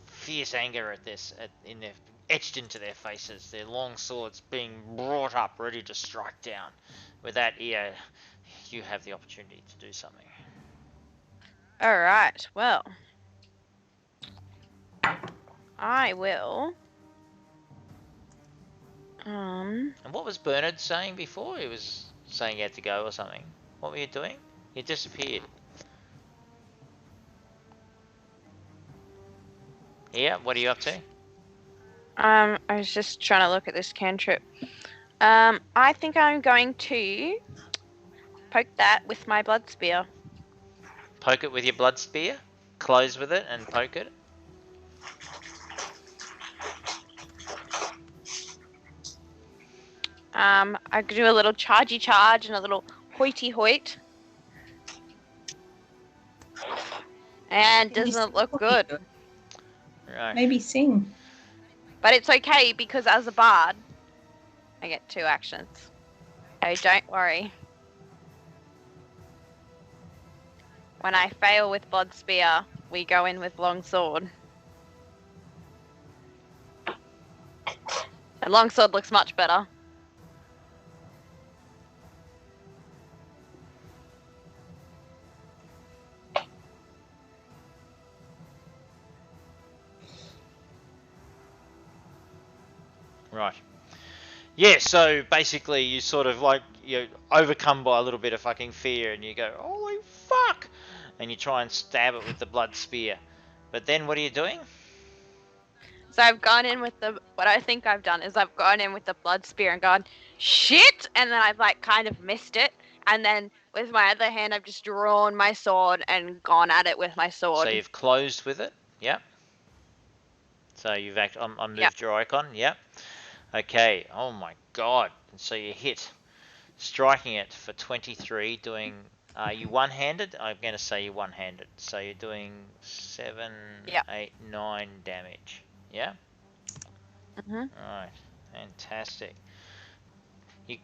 fierce anger at this, etched into their faces. Their long swords being brought up, ready to strike down. With that ear, you have the opportunity to do something. Alright, well. I will. And what was Bernard saying before? He was saying he had to go or something. What were you doing? You disappeared. Yeah, what are you up to? I was just trying to look at this cantrip. I think I'm going to poke that with my blood spear. Poke it with your blood spear? Close with it and poke it? I could do a little chargy charge and a little hoity hoit. And doesn't look good. Right. maybe sing. But it's okay because as a bard, I get 2 actions. So don't worry. When I fail with blood spear, we go in with long sword. And long sword looks much better. Right. Yeah, so basically you sort of like, you're overcome by a little bit of fucking fear and you go, holy fuck! And you try and stab it with the blood spear. But then what are you doing? So I've gone in with what I think I've done is I've gone in with the blood spear and gone, shit! And then I've like kind of missed it. And then with my other hand, I've just drawn my sword and gone at it with my sword. So you've closed with it, yep. So you've I moved your icon, yep. Okay, oh my god. And so you hit, striking it for 23, doing, you one-handed? I'm going to say you're one-handed. So you're doing 7, 8, 9 damage, yeah? Alright, fantastic. You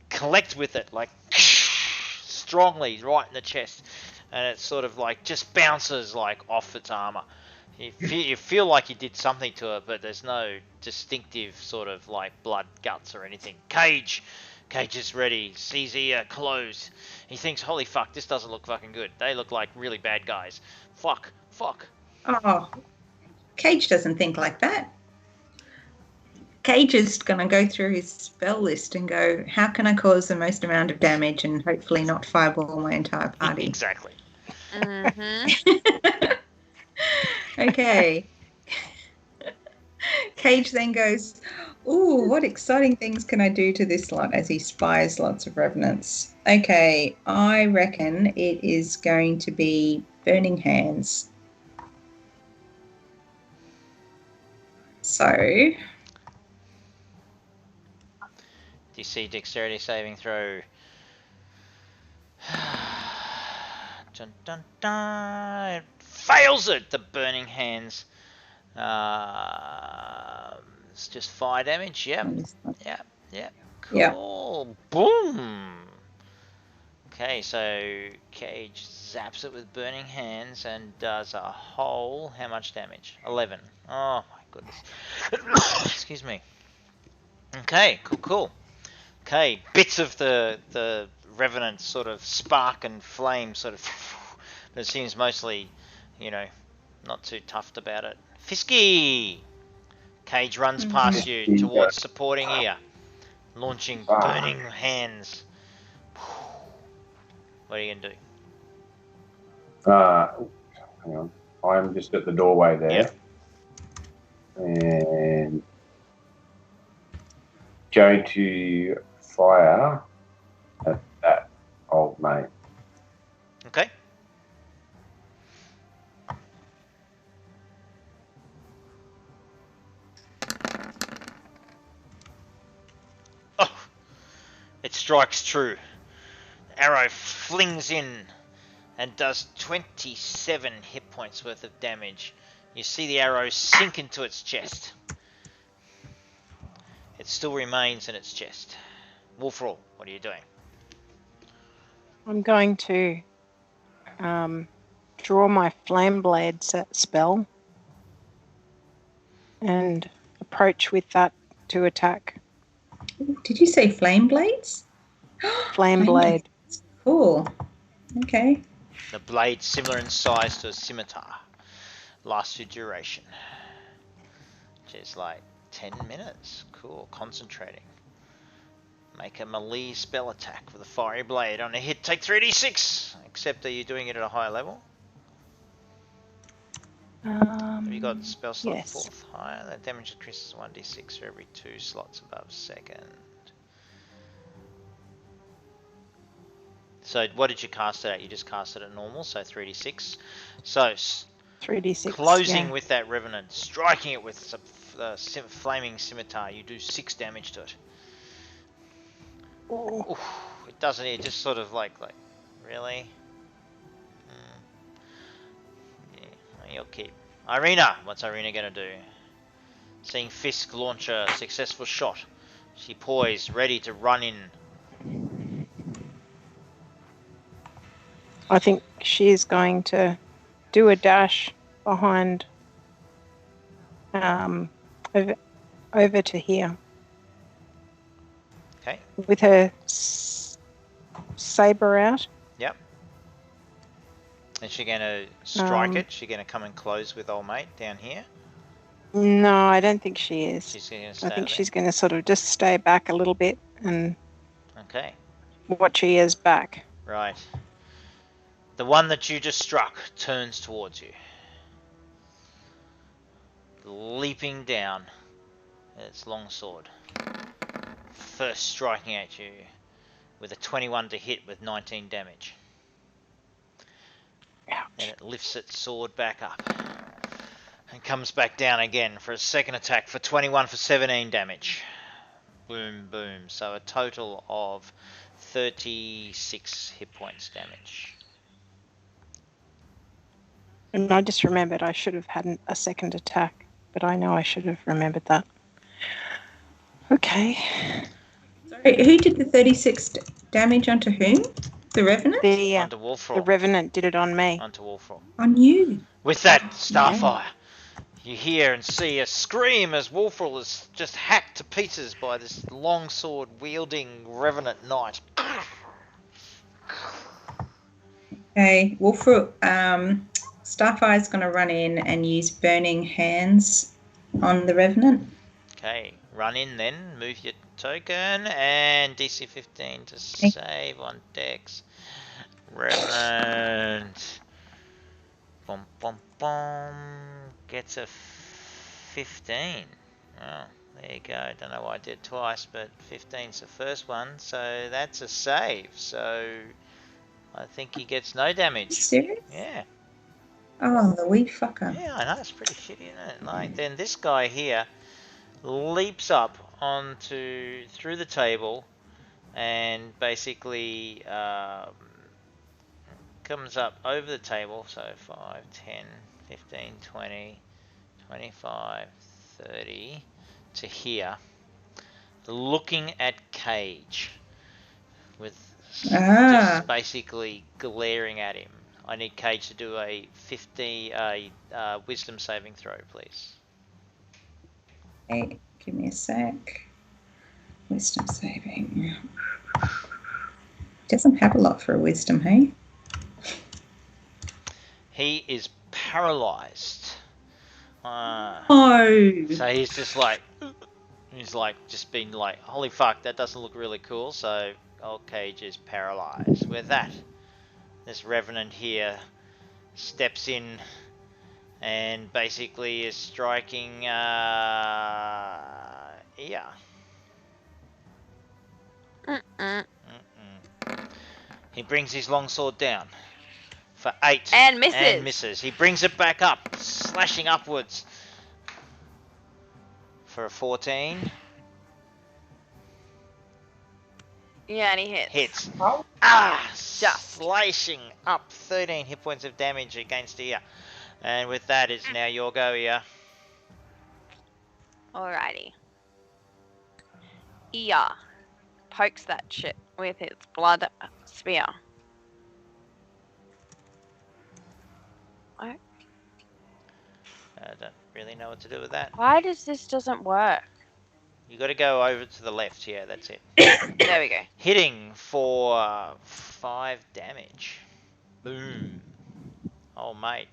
collect with it, like, strongly right in the chest, and it sort of like just bounces like off its armor. You feel like you did something to it, but there's no distinctive sort of like blood, guts, or anything. Cage is ready. Sees ear closed. He thinks, holy fuck, this doesn't look fucking good. They look like really bad guys. Fuck. Oh, Cage doesn't think like that. Cage is going to go through his spell list and go, how can I cause the most amount of damage and hopefully not fireball my entire party? Exactly. Okay. Cage then goes, ooh, what exciting things can I do to this lot, as he spies lots of revenants. Okay, I reckon it is going to be Burning Hands. So, DC dexterity saving throw. dun, dun, dun. It fails it. The burning hands. It's just fire damage. Yep. Yep. Yep. Cool. Boom. Okay, so Cage zaps it with burning hands and does a whole, how much damage? 11. Oh my goodness. Excuse me. Okay, cool. Okay, bits of the Revenant sort of spark and flame sort of, but it seems mostly, not too toughed about it. Fisky! Cage runs past you towards supporting ear, launching burning hands. What are you going to do? Hang on. I'm just at the doorway there. Yep. And going to fire at that old mate. Okay. Oh! It strikes true. Arrow flings in and does 27 hit points worth of damage. You see the arrow sink into its chest. It still remains in its chest. Wolfroll, what are you doing? I'm going to draw my flame blade spell and approach with that to attack. Did you say flame blades? Flame blade. Cool. Okay. The blade similar in size to a scimitar. Lasts your duration. Which is like 10 minutes. Cool. Concentrating. Make a melee spell attack with a fiery blade. On a hit, take 3d6. Except, are you doing it at a higher level? Have you got the spell slot yes. 4th higher? That damage increases 1d6 for every 2 slots above second. So what did you cast it at? You just cast it at normal, so 3d6. So 3d6. Closing with that Revenant, striking it with some flaming scimitar, you do 6 damage to it. Oof, it doesn't. It just sort of like really. Yeah, you'll keep. Irina, what's Irina gonna do? Seeing Fisk launch a successful shot, she poised, ready to run in. I think she's going to do a dash behind, over to here. Okay. With her saber out. Yep. Is she going to strike it? Is she going to come and close with old mate down here? No, I don't think she is. She's going to stay I think there? she's going to sort of just stay back a little bit and watch her ears back. Right. The one that you just struck turns towards you. Leaping down its long sword. First striking at you with a 21 to hit with 19 damage. Ouch. Then it lifts its sword back up and comes back down again for a second attack for 21 for 17 damage. Boom, boom. So a total of 36 hit points damage. And I just remembered I should have had a second attack, but I know I should have remembered that. Okay. Sorry, who did the 36 damage onto whom? The Revenant? Onto Wolfroll. The Revenant did it on me. Onto Wolfroll. On you. With that starfire, you hear and see a scream as Wolfroll is just hacked to pieces by this longsword wielding Revenant knight. Okay, Wolfroll, Starfire's going to run in and use Burning Hands on the Revenant. Okay, run in then, move your token, and DC 15 to save on Dex. Revenant. Bum, bum, bum. Gets a 15. Well, there you go. Don't know why I did it twice, but 15's the first one, so that's a save. So I think he gets no damage. Are you serious? Yeah. Oh, the wee fucker. Yeah, I know, it's pretty shitty, isn't it? Like, then this guy here leaps up through the table and basically comes up over the table, so 5, 10, 15, 20, 25, 30 to here, looking at Cage with just basically glaring at him. I need Cage to do a wisdom saving throw, please. Okay, give me a sec. Wisdom saving. Doesn't have a lot for a wisdom, hey? He is paralyzed. Oh. So he's just like, just been like, holy fuck, that doesn't look really cool. So old Cage is paralyzed. With that, this Revenant here steps in and basically is striking yeah. He brings his longsword down for 8 And misses. And misses. He brings it back up, slashing upwards for a 14. Yeah, and he hits. Hits. Oh. Slashing up 13 hit points of damage against Ia. And with that, it's now your go, Ia. Alrighty. Ia pokes that shit with his blood spear. I don't really know what to do with that. Why does this doesn't work? You got to go over to the left. Yeah, that's it. There we go. Hitting for 5 damage. Boom. Oh, mate.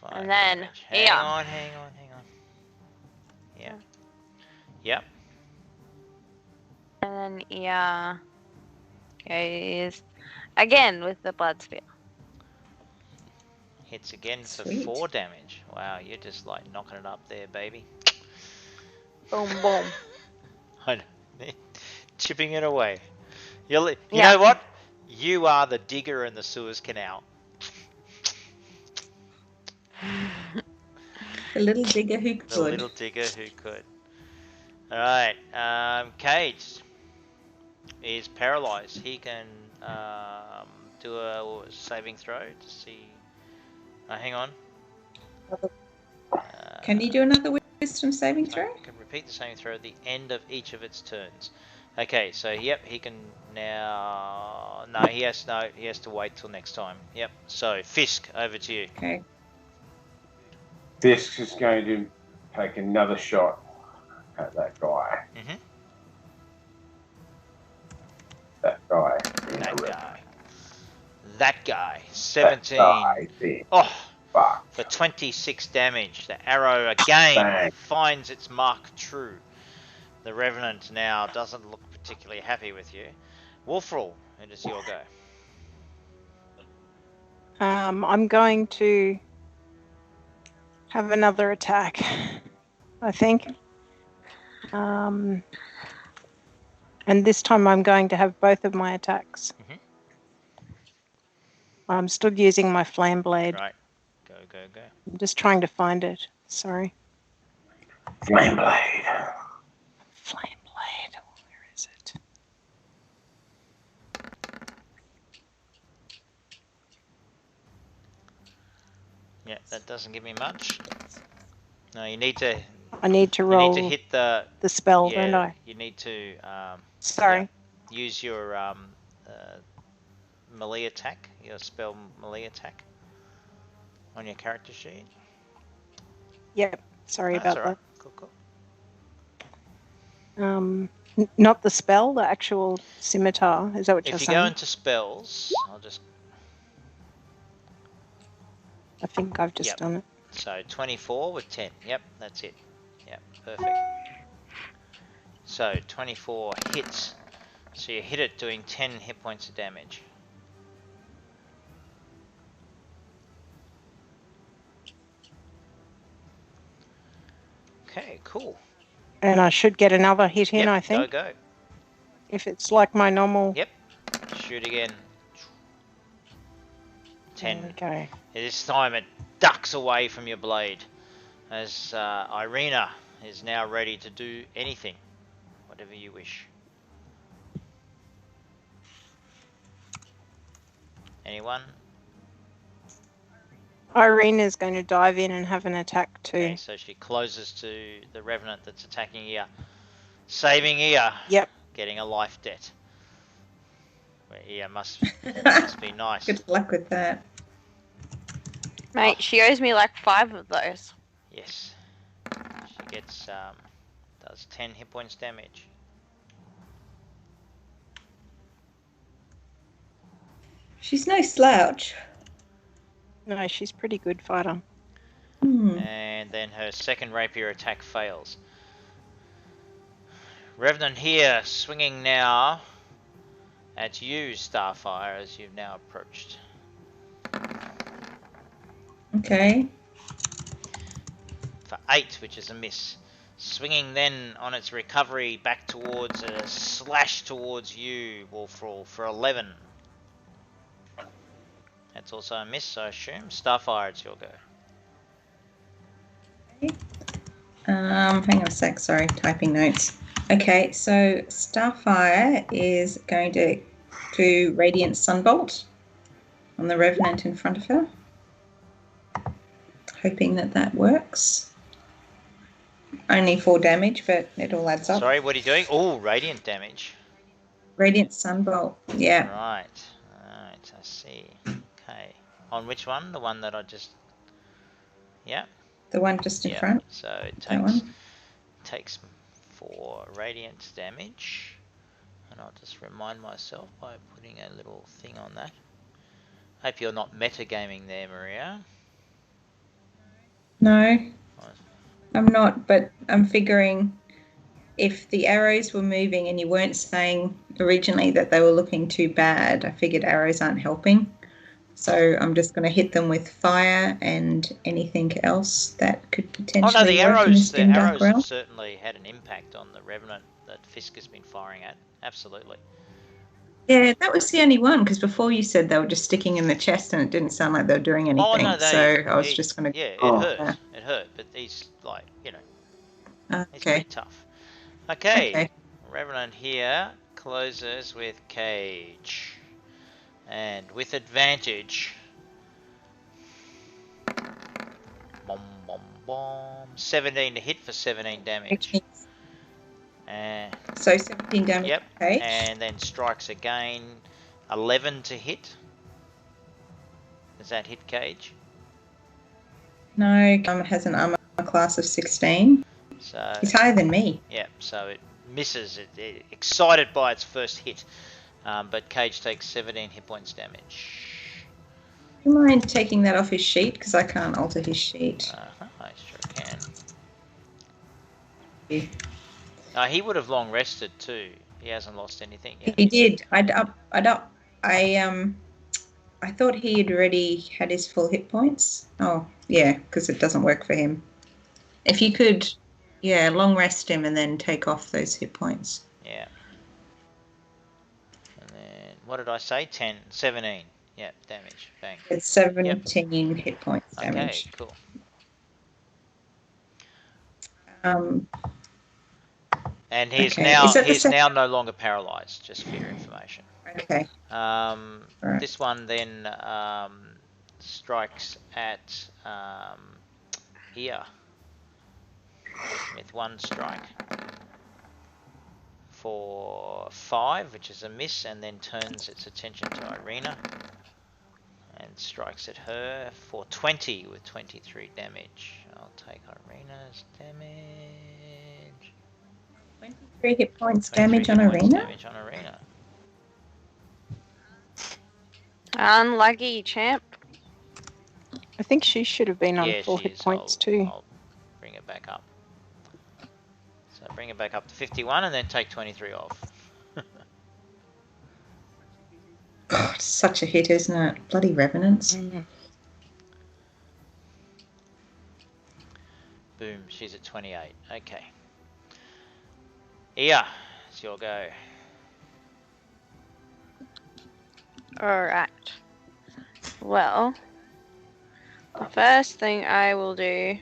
5 And then, damage. Hang on. Yeah. Yep. And then Ia goes again with the blood spear. Hits again for Sweet. 4 damage. Wow, you're just like knocking it up there, baby. Boom, boom. I know. Chipping it away. You know what? You are the digger in the Suez Canal. The little digger who could. The little digger who could. Alright, Cage is paralyzed. He can do a saving throw to see. Hang on. Can you do another wisdom saving throw? I can repeat the saving throw at the end of each of its turns. Okay, so yep, he can now. No, he has to wait till next time. Yep. So Fisk, over to you. Okay. Fisk is going to take another shot at that guy. Mm-hmm. That guy. 17. That guy, oh, fuck. for 26 damage. The arrow again Bang. finds its mark true. The Revenant now doesn't look particularly happy with you. Wolfrall, it is your go. I'm going to have another attack, I think. And this time I'm going to have both of my attacks. Mm-hmm. I'm still using my flame blade. Right. Go. I'm just trying to find it. Sorry. Flame blade. Flame blade. Where is it? Yeah, that doesn't give me much. No, you need to. I need to roll You need to hit the spell, don't I? You need to. Sorry. Yeah, use your melee attack, your spell melee attack on your character sheet. Yep. Sorry That's about all right. that. Cool. Not the spell, the actual scimitar. Is that what you're saying? If you go into spells, I'll just. I think I've just done it. So 24 with 10. Yep, that's it. Yep, perfect. So 24 hits. So you hit it doing 10 hit points of damage. Okay, cool. And I should get another hit in, Yep, I think. Go. If it's like my normal. Yep. Shoot again. 10. Okay. This time it ducks away from your blade as Irina is now ready to do anything, whatever you wish. Anyone? Irena's going to dive in and have an attack too. Okay, so she closes to the Revenant that's attacking Ia. Saving Ia. Yep. Getting a life debt. Where Ia must be nice. Good luck with that. Mate, she owes me like 5 of those. Yes. She gets, does 10 hit points damage. She's no slouch. No, she's pretty good fighter. And then her second rapier attack fails. Revenant here, swinging now at you, Starfire, as you've now approached. Okay. For 8, which is a miss. Swinging then on its recovery back towards a slash towards you, Wolfroll, for 11. That's also a miss, I assume. Starfire, it's your go. Hang on a sec, sorry, typing notes. Okay, so Starfire is going to do Radiant Sunbolt on the Revenant in front of her. Hoping that works. Only 4 damage, but it all adds up. Sorry, what are you doing? Oh, radiant damage. Radiant Sunbolt, yeah. Right, I see. Okay. On which one? The one that I just... Yeah. The one just in front. So it That takes 4 radiant damage. And I'll just remind myself by putting a little thing on that. Hope you're not metagaming there, Maria. No, I'm not, but I'm figuring if the arrows were moving and you weren't saying originally that they were looking too bad, I figured arrows aren't helping. So I'm just going to hit them with fire and anything else that could potentially Oh no, the work in this arrows dim dark realm. have certainly had an impact on the Revenant that Fisk has been firing at. Absolutely. Yeah, that was the only one, because before you said they were just sticking in the chest and it didn't sound like they were doing anything. Oh no, so I was just going to... Yeah, it hurt. It hurt, but he's like, you know, he's pretty tough. Okay. Revenant here closes with Cage. And with advantage... Bom, bom, bom. 17 to hit for 17 damage. So 17 damage. Yep. Cage. And then strikes again. 11 to hit. Does that hit Cage? No, has an armor class of 16. So he's higher than me. Yeah, so it misses. It excited by its first hit. But Cage takes 17 hit points damage. Do you mind taking that off his sheet? Because I can't alter his sheet. I sure can. Yeah. He would have long rested too. He hasn't lost anything yet. He did. I thought he had already had his full hit points. Oh, yeah, because it doesn't work for him. If you could, yeah, long rest him and then take off those hit points. Yeah. And then, what did I say? 17. Yeah, damage. Bang. It's 17 hit points damage. Okay, cool. And he's now no longer paralyzed, just for your information. Okay. Right. This one then strikes at here with 1 strike for 5, which is a miss, and then turns its attention to Irina and strikes at her for 20 with 23 damage. I'll take Irina's damage. 23 hit points damage on Irina? Unlucky, champ. I think she should have been on full hit points too. I'll bring it back up. So bring it back up to 51 and then take 23 off. God, it's such a hit, isn't it? Bloody Revenants. Boom, she's at 28. Okay. Ia, it's your go. Alright. Well, the first thing I will do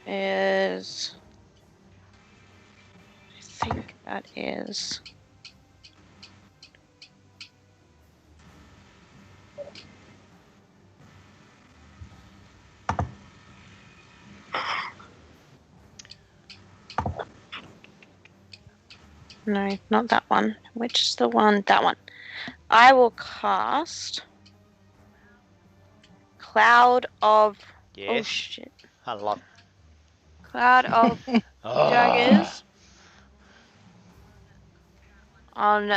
is... I think that is... No, not that one. Which is the one? That one. I will cast Cloud of... Yes. Oh, shit. I love. Cloud of Daggers on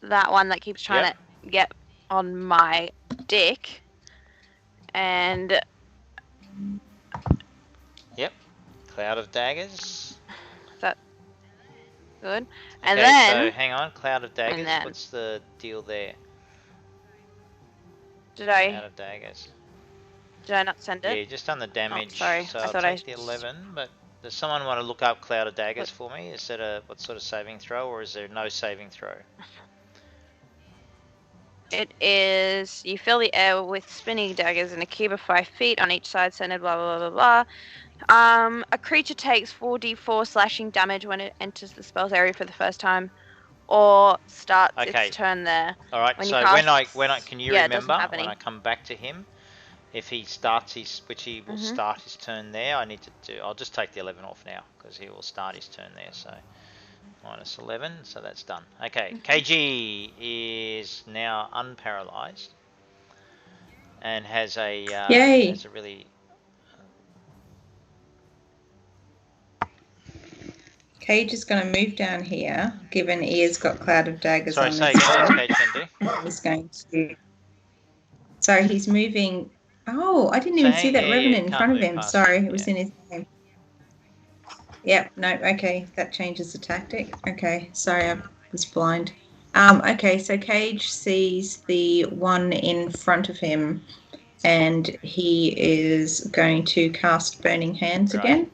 that one that keeps trying to get on my dick. And... Yep. Cloud of daggers. Is that good? And Okay, then... so hang on. Cloud of daggers. then- What's the deal there? Did Cloud I of daggers. not send it? Yeah, just done the damage. sorry. So I I'll thought take the 11. But does someone want to look up Cloud of daggers for me? Is that a what sort of saving throw, or is there no saving throw? It is, you fill the air with spinning daggers in a cube of 5 feet on each side, centered, blah, blah, blah, blah, blah. A creature takes 4d4 slashing damage when it enters the spell's area for the first time, or starts its turn there. All right. When So you when cast- I can you yeah, it doesn't remember have when any. I come back to him, if he starts his, which he will start his turn there, I need to do. I'll just take the 11 off now because he will start his turn there. So minus 11, so that's done. Okay, KG is now unparalyzed and has a Yay. has a really Cage is going to move down here, given Ear's got Cloud of Daggers sorry. on Say his again, phone. Cage can do. He's going to... So he's moving... Oh, I didn't So even see that yeah, Revenant in can't front of move him. past Sorry, him, it was yeah. in his name. Yep, no, okay, that changes the tactic. Okay, sorry, I was blind. Okay, so Cage sees the one in front of him, and he is going to cast Burning Hands Right. again.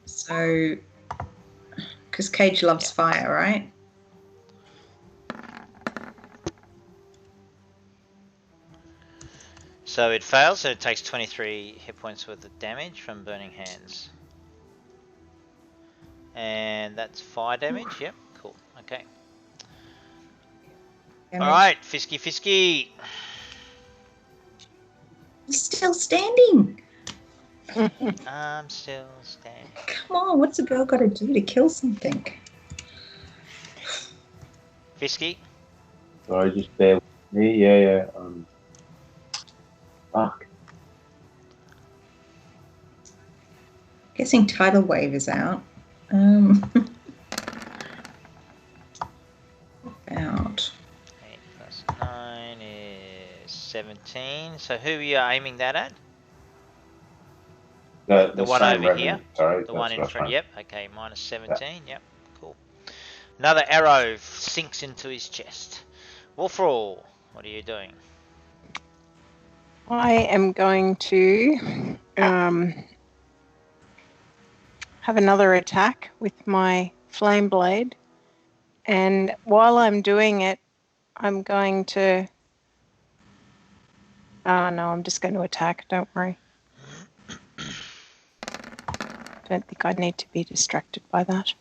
So, because Cage loves fire, right? So it fails, so it takes 23 hit points worth of damage from Burning Hands. And that's fire damage, yep, cool, okay. Alright, Fisky. He's still standing. I'm still standing. Come on, what's a girl got to do to kill something? Fisky? Sorry, just bear with me. Yeah. Fuck. Guessing Tidal Wave is out. Out. 8 plus 9 is 17. So who are you aiming that at? The one same over Revenant. here? Sorry, The one in that's front, right. yep, okay, minus 17, yep, cool. Another arrow sinks into his chest. Wolfroll, what are you doing? I am going to have another attack with my flame blade, and while I'm doing it, I'm going to... Oh no, I'm just going to attack, don't worry. Don't think I need to be distracted by that.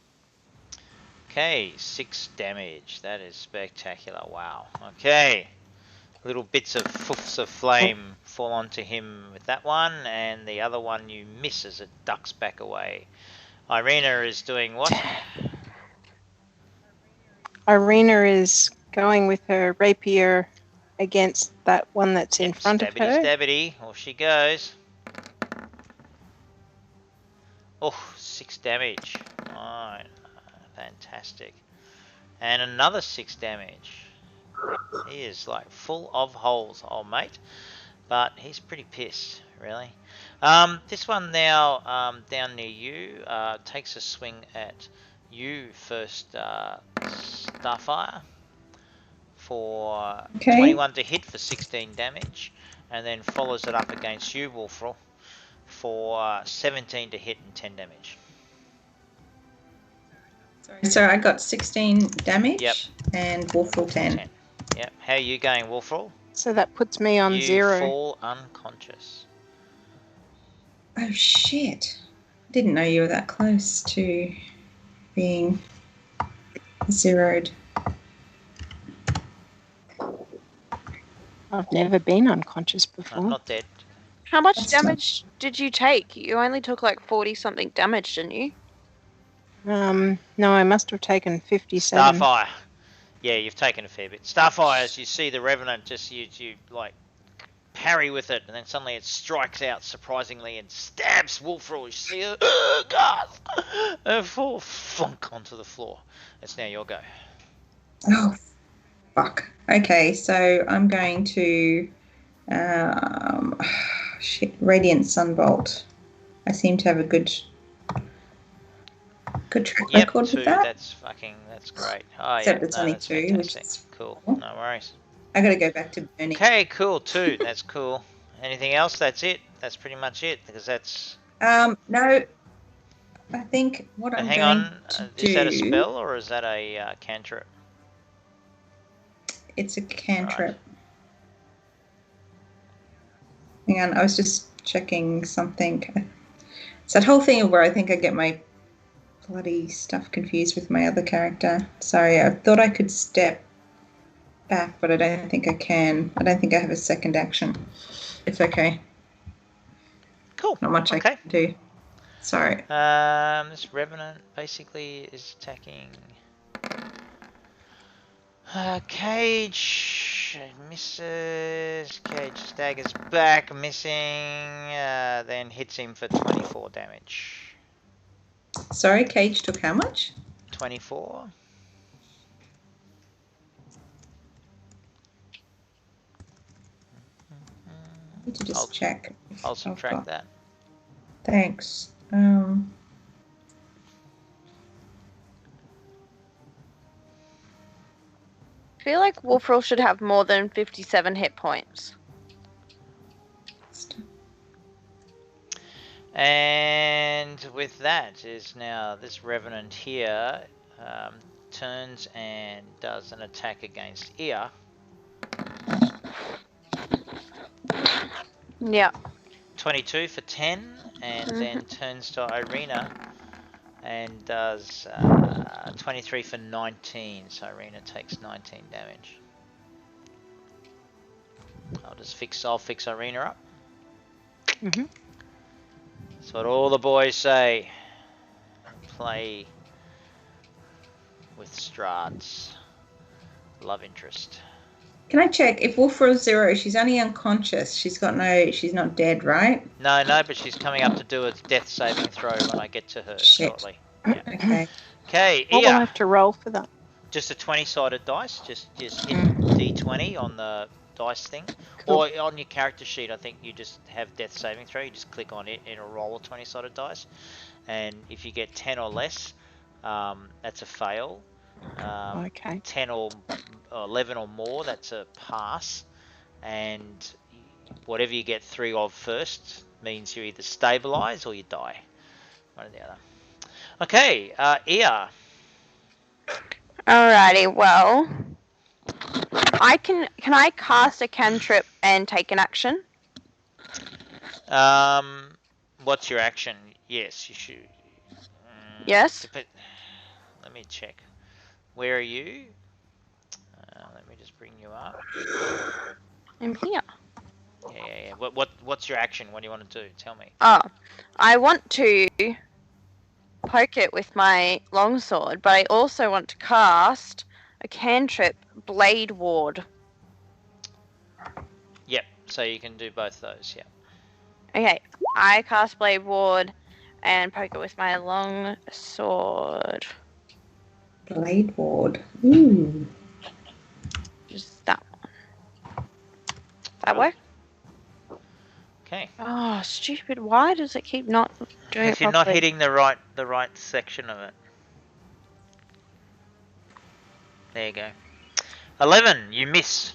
Okay, 6 damage, that is spectacular, wow. Okay, little bits of foofs of flame fall onto him with that one, and the other one you miss as it ducks back away. Irina is doing what? Irina is going with her rapier against that one that's in front of her. Stabbity, off she goes. Oh, 6 damage. Oh, fantastic. And another 6 damage. He is like full of holes, old mate. But he's pretty pissed, really. This one now, down near you, takes a swing at you first, Starfire, for 21 to hit for 16 damage, and then follows it up against you, Wolfroll, for 17 to hit and 10 damage. So I got 16 damage, Yep. And Wolfroll 10. Yep. How are you going, Wolfroll? So that puts me on 0. You fall unconscious. Oh shit. I didn't know you were that close to being zeroed. I've never been unconscious before. I'm not dead. How much That's damage did you take? You only took like 40 something damage, didn't you? No, I must have taken 57. Starfire. Yeah, you've taken a fair bit. Starfire, as you see the Revenant, just you like parry with it, and then suddenly it strikes out surprisingly and stabs Wolfrul. You see her gasp, and fall flunk onto the floor. It's now your go. Oh, fuck. Okay, so I'm going to Radiant Sunbolt. I seem to have a good track record with that. That's great. Oh, Except it's only that's 2, fantastic. which is cool. cool. No worries. I got to go back to burning. Okay, cool. 2. That's cool. Anything else? That's it. That's pretty much it. Because that's. No. I think what I'm hang going on. to do. Is that a spell or is that a cantrip? It's a cantrip. Right. Hang on, I was just checking something. It's that whole thing where I think I get my bloody stuff confused with my other character. Sorry, I thought I could step back, but I don't think I can. I don't think I have a second action. It's okay. Cool. Not much I can do. Sorry. This Revenant basically is attacking Cage. Misses. Cage staggers back, missing. Then hits him for 24 damage. Sorry, Cage took how much? 24. I need to just check. I'll subtract that. Thanks. I feel like Wolfrul should have more than 57 hit points. And with that is now this Revenant here turns and does an attack against Ear. Yeah. 22 for 10, and then turns to Irina and does 23 for 19, so Irina takes 19 damage. I'll fix Irina up. That's what all the boys say. Play with Strahd's love interest. Can I check if Wolfrul's 0? She's only unconscious. She's not dead, right? No, but she's coming up to do a death saving throw when I get to her shortly. Yeah. Okay. Okay, What will I have to roll for that? Just a 20-sided dice. Just hit D20 on the dice thing. Cool. Or on your character sheet, I think you just have death saving throw. You just click on it, it'll roll a 20-sided dice. And if you get 10 or less, that's a fail. 10 or 11 or more, that's a pass. And whatever you get 3 of first means you either stabilize or you die. One or the other. Okay, Ia. Alrighty, well, can I cast a cantrip and take an action? What's your action? Yes, you should. Yes. Let me check. Where are you? Let me just bring you up. I'm here. Yeah. What's your action? What do you want to do? Tell me. Oh, I want to poke it with my longsword, but I also want to cast a cantrip, Blade Ward. Yep. So you can do both those. Yeah. Okay, I cast Blade Ward and poke it with my long sword. Blade Ward. Ooh. Just that one. That work? Okay. Oh, stupid! Why does it keep not doing it If you're properly? not hitting the right section of it. There you go. 11. You miss.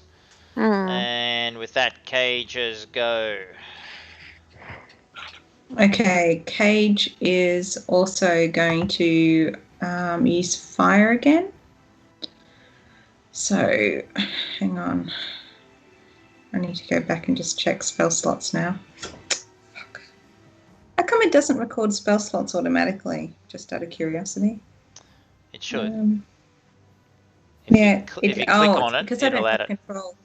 And with that, Cages go. Okay, Cage is also going to use fire again. So, hang on. I need to go back and just check spell slots now. Fuck. How come it doesn't record spell slots automatically? Just out of curiosity. It should. If you click on it, it'll add it. Control.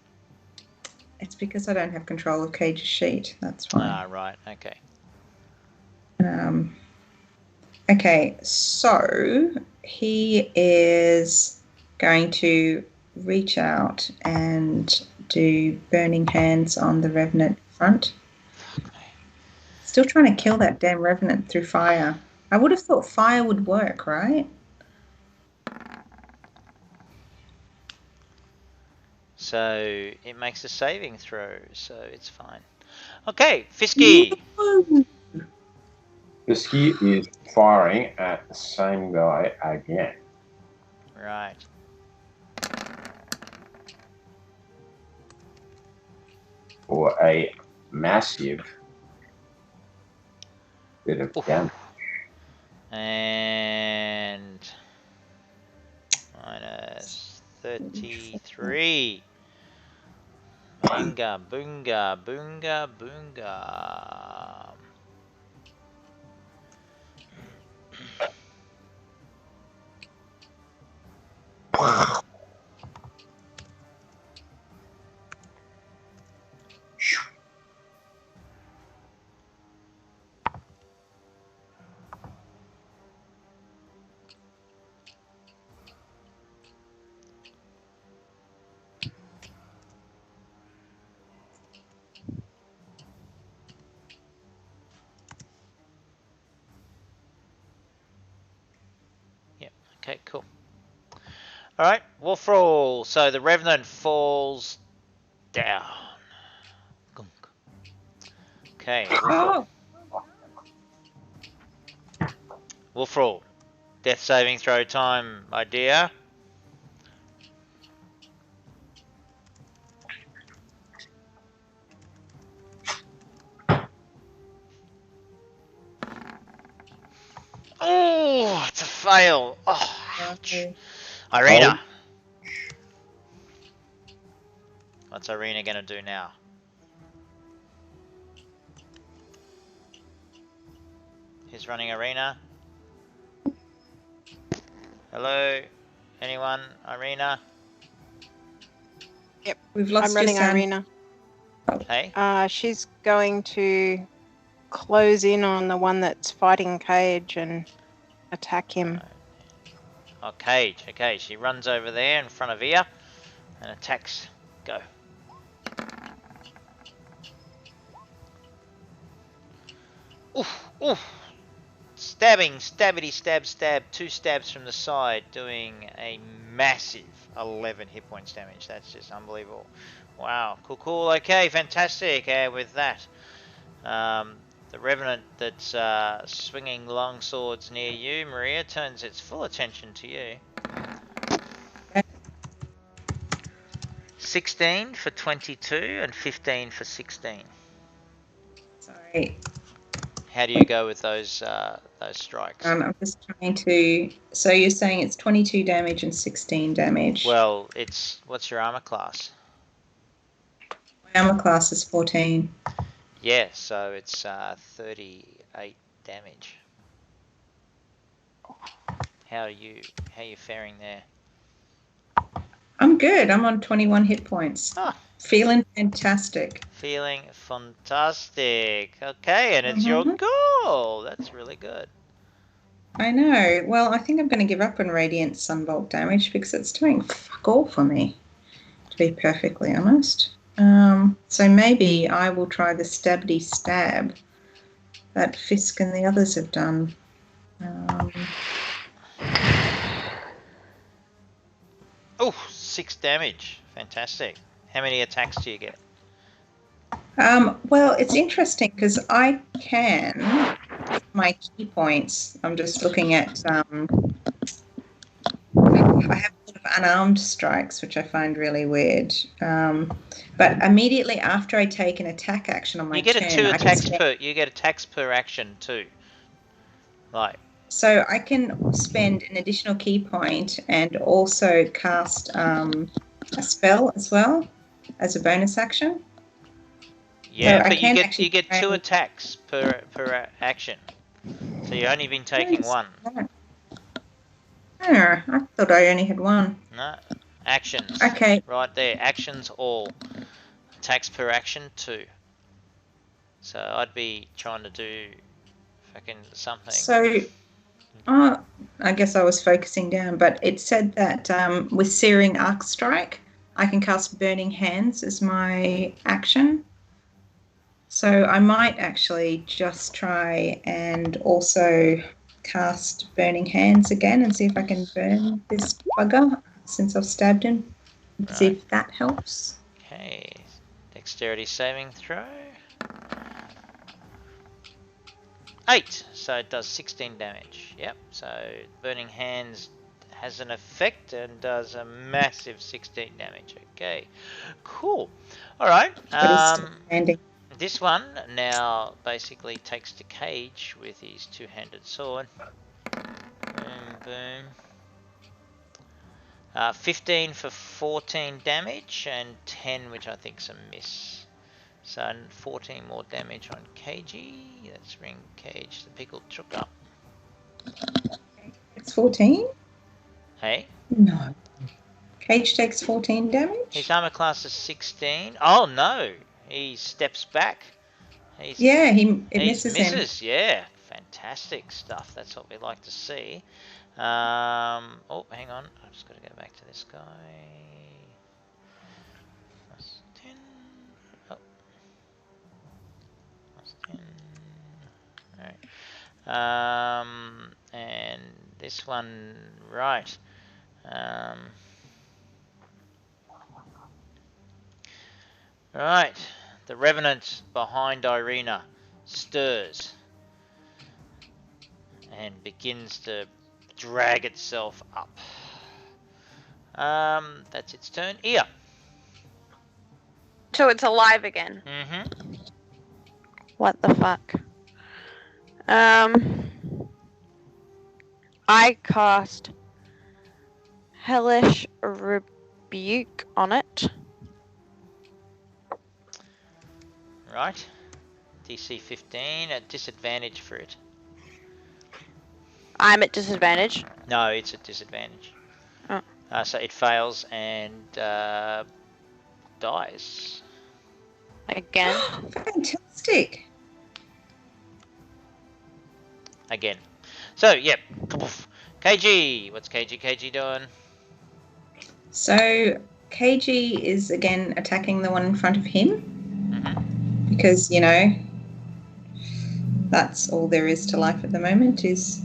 It's because I don't have control of Cage's sheet. That's why. Right. Okay. Okay, so he is going to reach out and do burning hands on the Revenant front. Fuck me. Still trying to kill that damn Revenant through fire. I would have thought fire would work, right? So it makes a saving throw, so it's fine. Okay, Fisky. Woo! Fisky is firing at the same guy again. Right. For a massive bit of Oof. damage. And minus 33. Boonga, boonga, boonga, boonga. Okay, cool. All right, wolf roll. So the Revenant falls down. Gunk. Okay, wolf roll. Oh, Wolf roll. Death saving throw time, my dear. Oh, it's a fail. Oh, ouch. okay. Irina. What's Irina gonna do now? Who's running Irina? Hello? Anyone? Irina? We've lost I'm running your sound. Irina. Hey? She's going to close in on the one that's fighting Cage and attack him. Oh, Cage. Okay, she runs over there in front of Ia and attacks. Go. Oof, oof. Stabbing, stabbity, stab, stab. 2 stabs from the side, doing a massive 11 hit points damage. That's just unbelievable. Wow, cool, cool. Okay, fantastic. With that, the Revenant that's swinging long swords near you, Maria, turns its full attention to you. 16 for 22 and 15 for 16. Sorry. How do you go with those strikes? I'm just trying to. So you're saying it's 22 damage and 16 damage. Well, it's what's your armor class? My armor class is 14. Yeah, so it's 38 damage. How are you faring there? I'm good. I'm on 21 hit points. Ah, Feeling fantastic. feeling fantastic. Okay, and it's your goal. That's really good. I know. Well, I think I'm going to give up on Radiant Sunbolt damage because it's doing fuck all for me, to be perfectly honest. So maybe I will try the stabbity stab that Fisk and the others have done. Oh, 6 damage. Fantastic. How many attacks do you get? Well, it's interesting because I can my key points. I'm just looking at. I have a lot of unarmed strikes, which I find really weird. But immediately after I take an attack action on my You get turn, a 2 I can attacks spend, per. You get attacks per action too. Like. so I can spend an additional key point and also cast a spell as well as a bonus action. Yeah, So but you get 2 attacks per action. So you've only been taking 1. I thought I only had 1. No, actions. Okay. Right there, actions all. Attacks per action 2. So I'd be trying to do fucking something. So Oh, I guess I was focusing down, but it said that with Searing Arc Strike, I can cast Burning Hands as my action. So I might actually just try and also cast Burning Hands again and see if I can burn this bugger since I've stabbed him. See Right. if that helps. Okay. Dexterity saving throw. 8, so it does 16 damage. Yep, so Burning Hands has an effect and does a massive 16 damage. Okay, cool. Alright, But he's still standing. this one now basically takes the cage with his two-handed sword. Boom, boom. 15 for 14 damage and 10, which I think's a miss. So 14 more damage on KG. Let's bring Cage the Pickled Chook up. It's 14? Hey? No. Cage takes 14 damage? His armor class is 16. Oh no! He steps back. Yeah, it misses him. Yeah. Fantastic stuff. That's what we like to see. Oh, hang on. I've just got to go back to this guy. Plus 10. Oh. Plus 10. Alright. And this one, right. Right. The Revenant behind Irina stirs and begins to drag itself up. That's its turn. Ear. So it's alive again. Mm-hmm. What the fuck? I cast Hellish Rebuke on it. Right. DC 15 at disadvantage for it. I'm at disadvantage. No, it's at disadvantage. Oh. So it fails and dies. Again. Fantastic. Again. So, yep. KG. What's KG doing? So KG is again attacking the one in front of him. Mm-hmm. Because, that's all there is to life at the moment is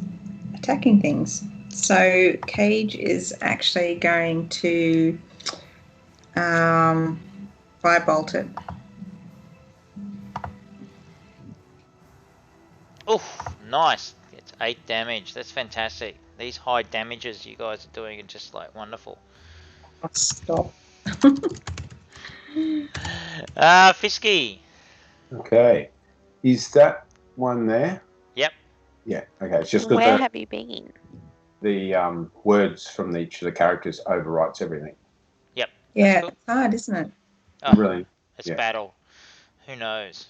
attacking things. So Cage is actually going to firebolt it. Oh, nice. It's 8 damage. That's fantastic. These high damages you guys are doing are just like wonderful. Oh, stop. Fisky. Okay. Is that one there? Yep. Yeah. Okay. It's just Where because have you been? the words from each of the characters overwrites everything. Yep. Yeah, Cool. it's hard, isn't it? Oh, Really? it's Yeah. battle. Who knows?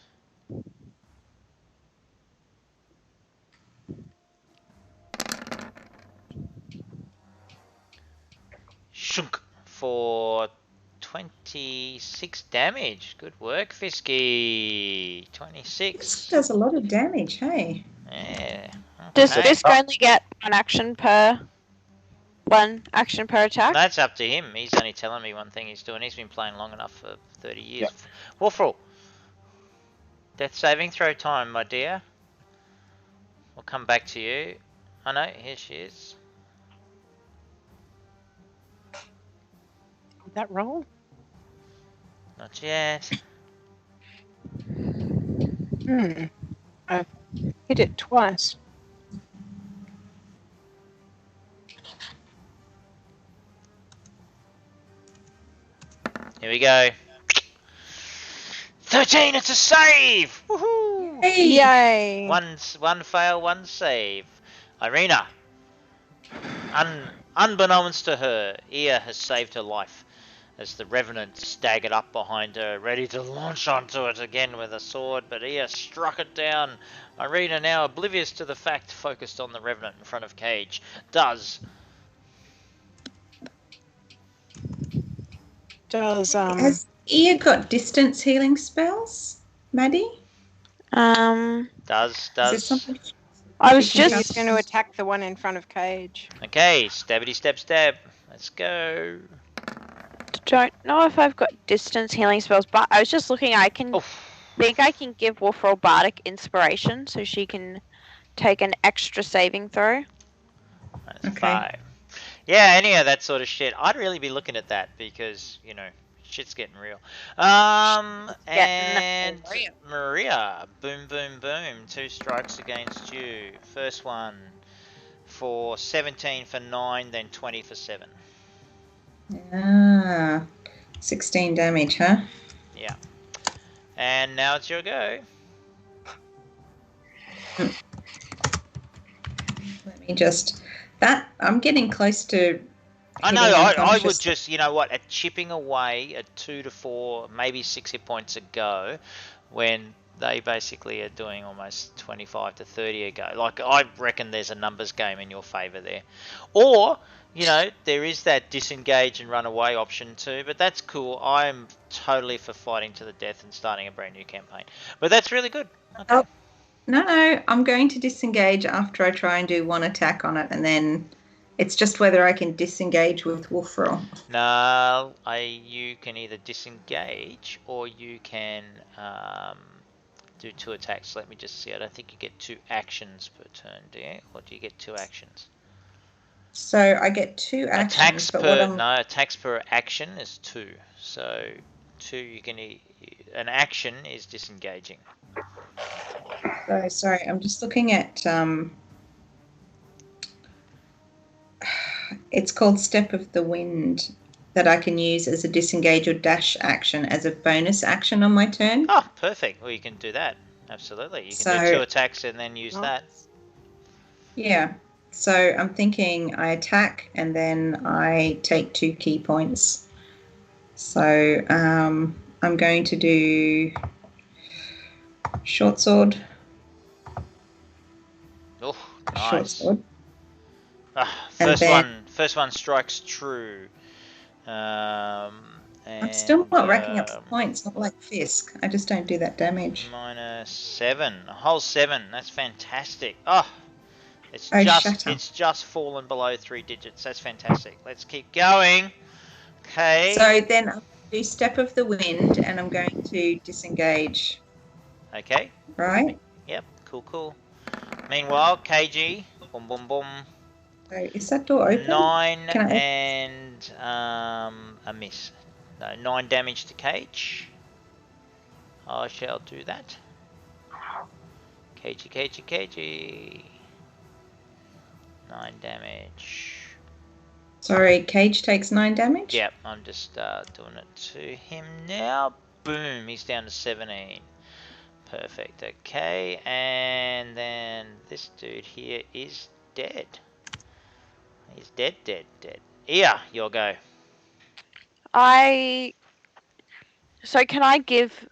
Shunk for 26 damage. Good work, Fisky. 26. This does a lot of damage, hey? Yeah. Does Okay. Fisk only get one action per attack? That's up to him. He's only telling me one thing he's doing. He's been playing long enough for 30 years. Yep. Wolfrel. Death saving throw time, my dear. We'll come back to you. Oh no, here she is. Did that roll? Not yet. I've hit it twice. Here we go. 13, it's a save! Woohoo! Hey! Yay! One fail, one save. Irina. Unbeknownst to her, Ea has saved her life as the Revenant staggered up behind her, ready to launch onto it again with a sword, but Ea struck it down. Irina, now oblivious to the fact, focused on the Revenant in front of Cage, does... Has Ea got distance healing spells, Maddie? Does. Is there something? I was She can just do- going to attack the one in front of Cage. Okay, stabbity stab stab. Let's go. Don't know if I've got distance healing spells, but I was just looking. I can think I can give Wolfroll Bardic inspiration, so she can take an extra saving throw. That's Okay. 5. Yeah, any of that sort of shit. I'd really be looking at that because, you know, shit's getting real. And real. Maria, boom, boom, boom. 2 strikes against you. First one for 17 for 9, then 20 for 7. 16 damage, huh? Yeah. And now it's your go. Let me just... I'm getting close to I know, hitting I unconscious. would just, you know what, at chipping away at 2 to 4, maybe 6 hit points a go, when they basically are doing almost 25 to 30 a go. Like, I reckon there's a numbers game in your favour there. Or, you know, there is that disengage and run away option too, but that's cool. I'm totally for fighting to the death and starting a brand new campaign. But that's really good. Okay. Oh, no, I'm going to disengage after I try and do one attack on it, and then it's just whether I can disengage with Wolfroll. No, you can either disengage or you can do 2 attacks. Let me just see. I don't think you get 2 actions per turn, do you? Or do you get 2 actions? So I get 2 actions, attacks per action is 2. So 2 you can an action is disengaging. So sorry, I'm just looking at it's called Step of the Wind, that I can use as a disengage or dash action as a bonus action on my turn. Oh, perfect. Well, you can do that. Absolutely. You can do 2 attacks and then use that. Yeah. So I'm thinking I attack and then I take 2 key points. So I'm going to do short sword. Oh, nice. Short sword. First one strikes true. I'm still not racking up points, not like Fisk. I just don't do that damage. -7. A whole 7. That's fantastic. Oh, it's just fallen below 3 digits. That's fantastic. Let's keep going. Okay. So then I'll do Step of the Wind and I'm going to disengage. Okay. Right? Yep. Cool. Meanwhile, KG. Boom, boom, boom. So is that door open? 9 and a miss. No, 9 damage to Cage. I shall do that. KG. 9 damage. Sorry, Cage takes 9 damage? Yep, I'm just doing it to him now. Boom, he's down to 17. Perfect, okay. And then this dude here is dead. He's dead. Ia, your go. So can I give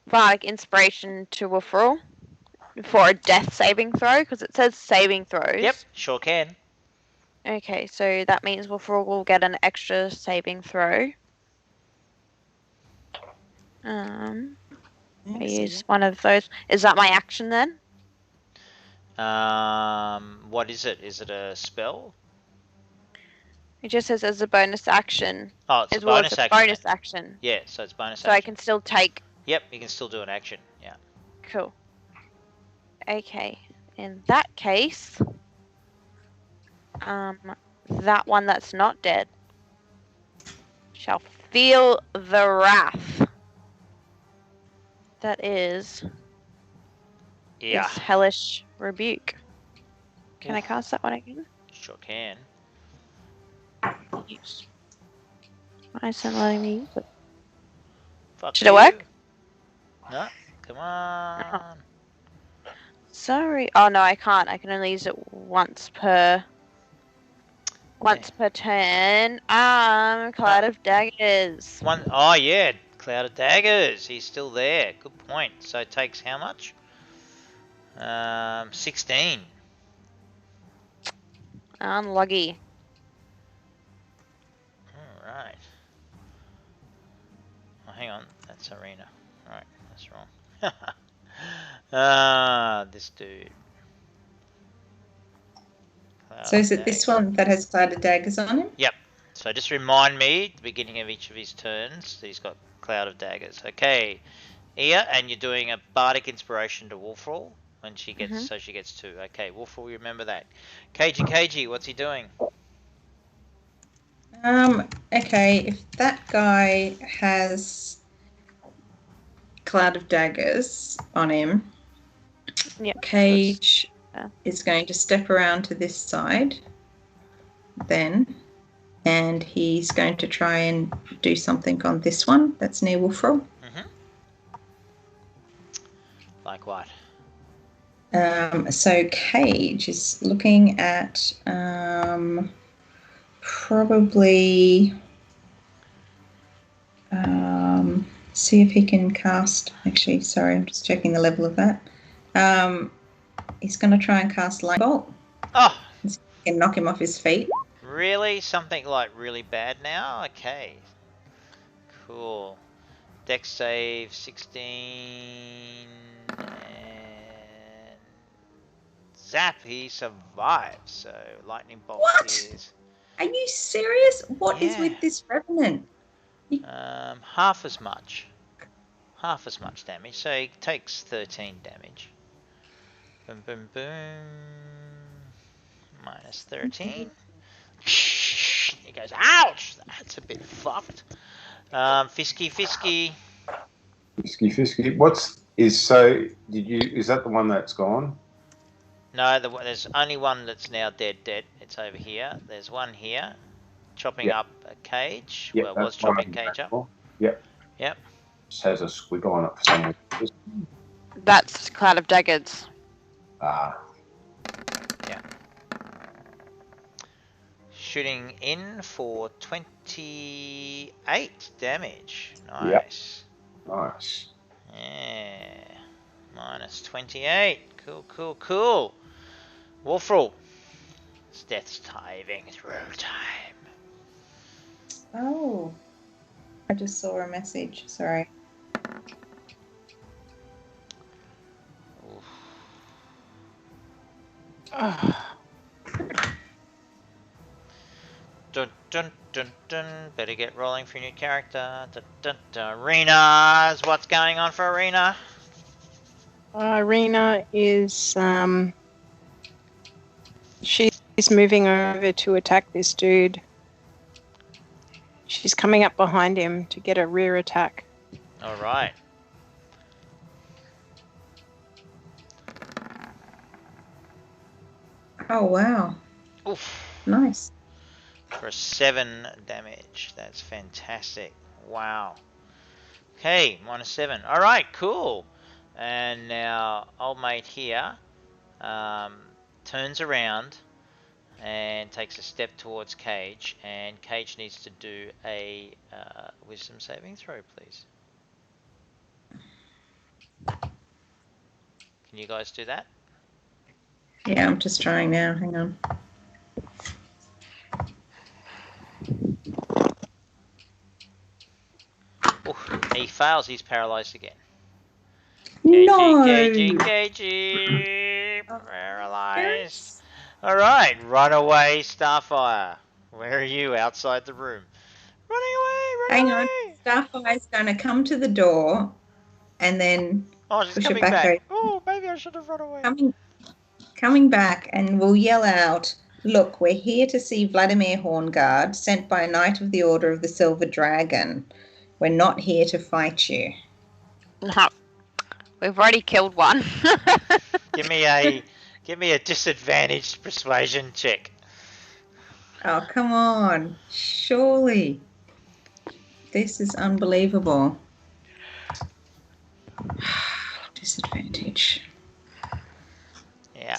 Bardic inspiration to Wolfroll for a death saving throw? Because it says saving throws. Yep, sure can. Okay, so that means Wolfroll will get an extra saving throw. I use one of those. Is that my action then? What is it? Is it a spell? It just says as a bonus action. Oh, it's a bonus action. Bonus action. Yeah, so it's bonus action. So I can still take. Yep, you can still do an action. Yeah. Cool. Okay. In that case, that one that's not dead shall feel the wrath. That is. Yeah. Its hellish rebuke. Can I cast that one again? Sure can. Use. Why isn't letting me use it? Should it work? No. Come on. Sorry. Oh no, I can't. I can only use it once per turn. Cloud of Daggers. Oh yeah, Cloud of Daggers. He's still there. Good point. So it takes how much? 16. Unlucky. Alright. Oh, hang on. That's Arena. Right, that's wrong. This dude. So is it this one that has clouded daggers on him? Yep. So just remind me at the beginning of each of his turns, he's got cloud of daggers. Okay, Ia, and you're doing a bardic inspiration to Wolfrall when she gets, so she gets 2. Okay, Wolfrall, remember that. KG, what's he doing? Okay, if that guy has cloud of daggers on him, Cage is going to step around to this side then, and he's going to try and do something on this one that's near Wolfrall. Like what? So Cage is looking at probably see if he can cast. Actually, sorry, I'm just checking the level of that. He's going to try and cast Light Bolt. Oh! And knock him off his feet. Really? Something like really bad now? Okay. Cool. Dex save 16. And zap, he survives. So lightning bolt is. Are you serious? What is with this Revenant? Half as much. Half as much damage. So he takes 13 damage. Boom, boom, boom. Minus 13. He goes, ouch! That's a bit fucked. Fisky. Fisky. Is that the one that's gone? No, there's only one that's now dead. It's over here. There's one here, chopping up a cage. Yep, well, it was chopping cage up. Yep. Just has a squiggle on it for some reason. That's Cloud of Daggers. Ah. Yeah. Shooting in for 28 damage. Nice. Yep. Nice. Yeah. Minus 28. Cool. Wolfrall. It's death saving through time. Oh. I just saw a message. Sorry. Dun. Better get rolling for your new character. Arenas. What's going on for Arena? Arena is she's moving over to attack this dude. She's coming up behind him to get a rear attack. All right. Oh wow. Oof. Nice. For 7 damage. That's fantastic. Wow. Okay, minus 7. All right, cool. And now old mate here turns around and takes a step towards Cage, and Cage needs to do a wisdom saving throw, please. Can you guys do that? Yeah, I'm just trying now. Hang on. Oh, he fails. He's paralyzed again. No. KG, paralyzed. All right, run away, Starfire. Where are you? Outside the room. Running away. Hang on. Starfire's going to come to the door and then she's coming back. Oh, maybe I should have run away. Coming back, and we'll yell out, "Look, we're here to see Vladimir Hornguard, sent by a Knight of the Order of the Silver Dragon. We're not here to fight you." No. We've already killed one. Give me a disadvantaged persuasion check. Oh, come on. Surely. This is unbelievable. Disadvantage. Yeah.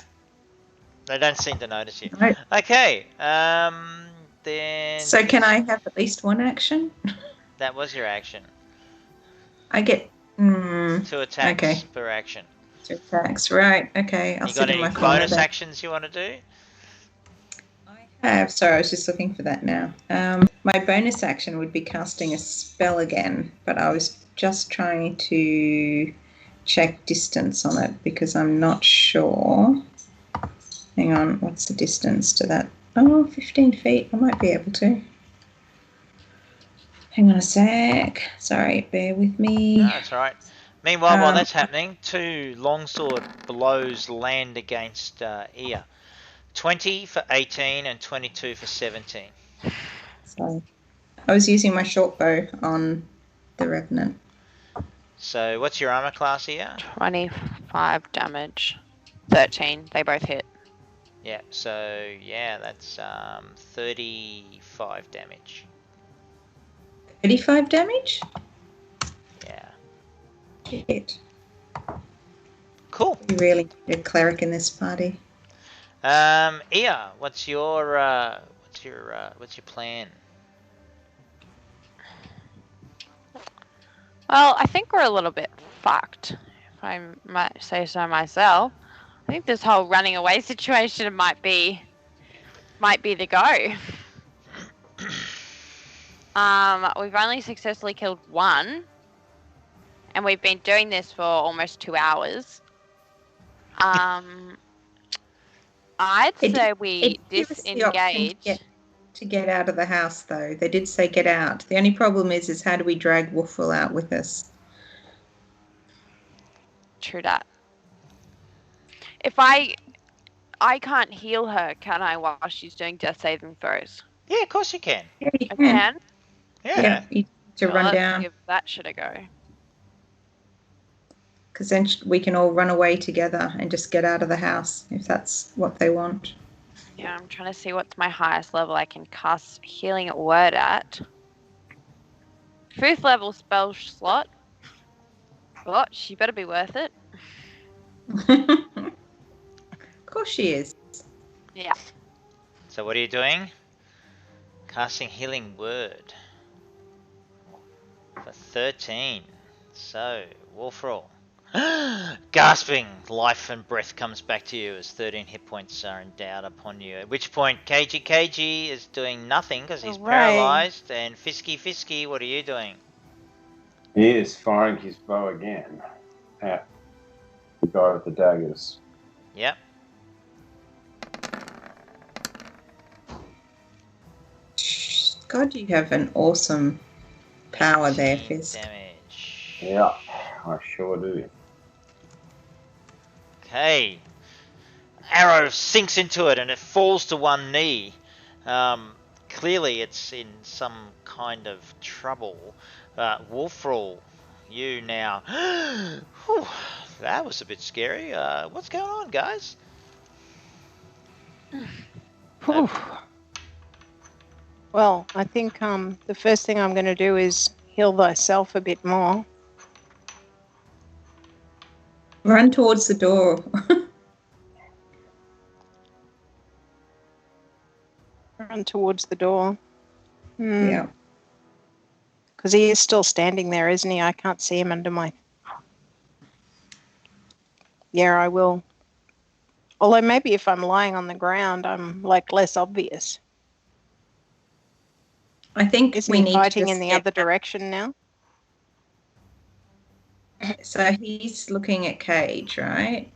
They don't seem to notice you. Right. Okay. Then. So can I have at least one action? That was your action. I get 2 attacks per action. 2 attacks, right? Okay. I'll you got any bonus actions you want to do? I have. Sorry, I was just looking for that now. My bonus action would be casting a spell again, but I was just trying to check distance on it because I'm not sure. Hang on, what's the distance to that? Oh, 15 feet. I might be able to. Hang on a sec. Sorry, bear with me. No, that's all right. Meanwhile, while that's happening, 2 longsword blows land against Ia. 20 for 18 and 22 for 17. Sorry. I was using my short bow on the Revenant. So what's your armor class here? 25 damage. 13. They both hit. Yeah, so yeah, that's 35 damage. 35 damage? Yeah. Shit. Cool. We really need a cleric in this party. Ia, what's your plan? Well, I think we're a little bit fucked, if I might say so myself. I think this whole running away situation might be the go. We've only successfully killed one, and we've been doing this for almost 2 hours. I'd say we disengage. To get out of the house, though. They did say get out. The only problem is how do we drag Wolfrill out with us? True that. If I can't heal her, can I, while she's doing death saving throws? Yeah, of course you can. Yeah, you I can. can? Yeah. You need to run let's down. give that shit a go. Because then we can all run away together and just get out of the house, if that's what they want. Yeah, I'm trying to see what's my highest level I can cast Healing Word at. 5th level spell slot. Oh, she better be worth it. Of course she is. Yeah. So what are you doing? Casting Healing Word. For 13. So, Wolfrill. Gasping, life and breath comes back to you as 13 hit points are endowed upon you. At which point, KG is doing nothing because he's paralyzed. And Fisky, what are you doing? He is firing his bow again at the guy with the daggers. Yep. God, you have an awesome power there, Fisk. Damage. Yeah, I sure do. Okay. Arrow sinks into it and it falls to one knee. Clearly it's in some kind of trouble. Wolfrill, you now... Whew, that was a bit scary. What's going on, guys? Well, I think the first thing I'm going to do is heal thyself a bit more. Run towards the door. Run towards the door. Yeah. Because he is still standing there, isn't he? I can't see him under my... Yeah, I will. Although maybe if I'm lying on the ground, I'm like less obvious. I think Isn't we he need fighting to in the other direction now? So he's looking at Cage, right?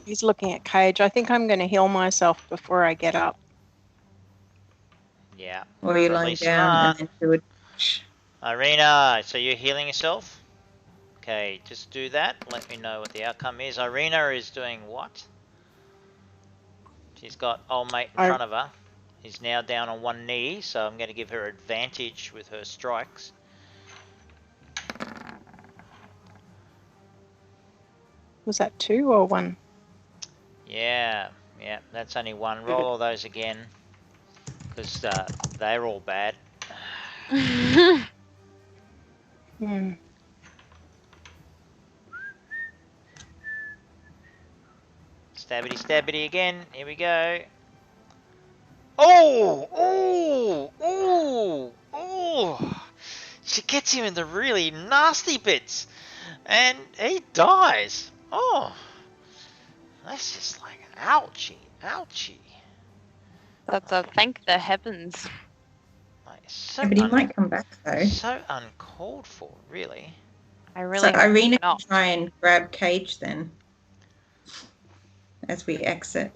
He's looking at Cage. I think I'm going to heal myself before I get up. Yeah. Or you're lying down and then do it. Irina, so you're healing yourself? Okay, just do that. Let me know what the outcome is. Irina is doing what? She's got old mate in front of her. He's now down on one knee, so I'm going to give her advantage with her strikes. Was that 2 or 1? Yeah, that's only 1. Roll all those again, because they're all bad. Stabbity again. Here we go. Oh! She gets him in the really nasty bits, and he dies. Oh, that's just like ouchie. That's a thank the heavens. Like, so But he might come back though. So uncalled for, really. I really so Irina can not. try and grab Cage then as we exit.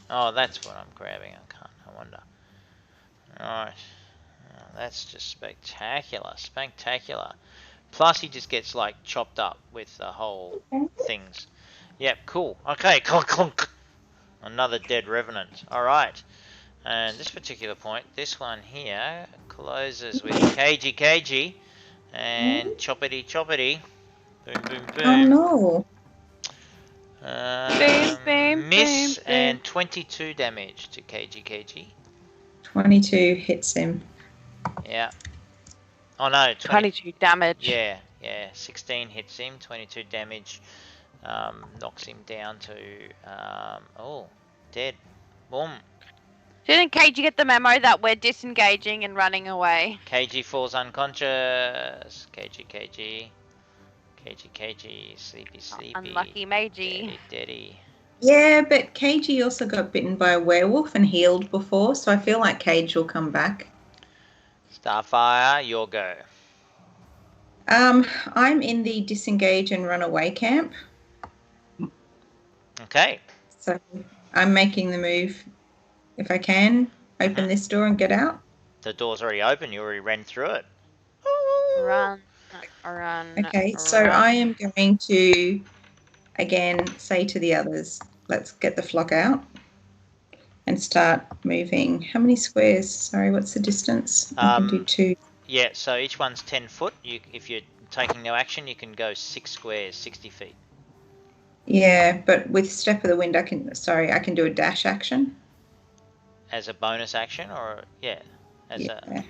Oh, that's what I'm grabbing. I wonder. Alright. Oh, that's just spectacular. Spectacular. Plus he just gets like chopped up with the whole things. Yep, cool. Okay, clunk clunk. Another dead revenant. Alright. And this particular point, this one here closes with KG and choppity choppity. Boom boom Oh boom. no. Miss boom, and boom. 22 damage to KG. 22 hits him. Yeah. Oh no, 22 damage. Yeah. 16 hits him, 22 damage. Knocks him down to dead. Boom. Didn't KG get the memo that we're disengaging and running away? KG falls unconscious. KG, sleepy. Unlucky Meiji. Daddy. Yeah, but KG also got bitten by a werewolf and healed before, so I feel like Cage will come back. Starfire, your go. I'm in the disengage and run away camp, Okay. so I'm making the move if I can. Open this door and get out. The door's already open. You already ran through it. Run. Okay, so I am going to again say to the others, let's get the flock out and start moving. How many squares? Sorry, what's the distance? I can do 2. Yeah, so each one's 10 foot. If you're taking no action, you can go 6 squares, 60 feet. Yeah, but with step of the wind, I can do a dash action. As a bonus action, or as a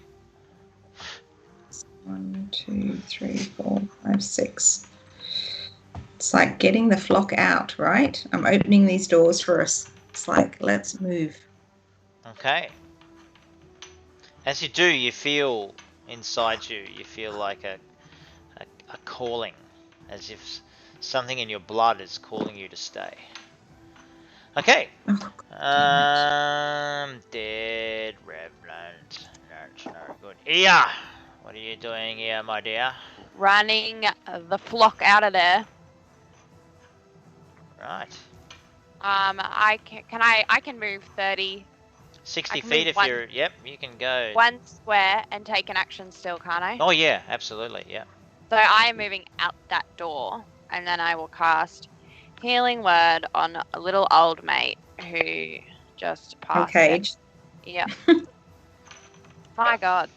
1, 2, 3, 4, 5, 6. It's like getting the flock out, right? I'm opening these doors for us. It's like, let's move. Okay. As you do, you feel inside you feel like a calling, as if something in your blood is calling you to stay. Okay. Dead revenant. That's no good. Ia! What are you doing here, my dear? Running the flock out of there. Right. I can move 30. 60 feet if you're... Yep, you can go. 1 square and take an action still, can't I? Oh, yeah, absolutely, yeah. So I am moving out that door, and then I will cast Healing Word on a little old mate who just passed. Cage. Yeah. My God.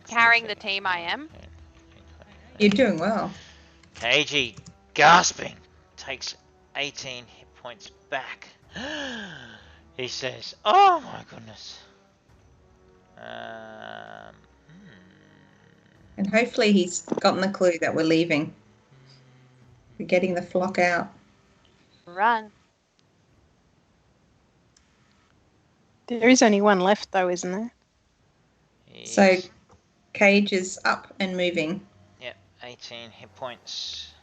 Carrying the team I am. You're doing well. KG, gasping, takes 18 hit points back. He says, oh my goodness. And hopefully he's gotten the clue that we're leaving. We're getting the flock out. Run. There is only one left, though, isn't there? So Cage is up and moving. Yep, 18 hit points.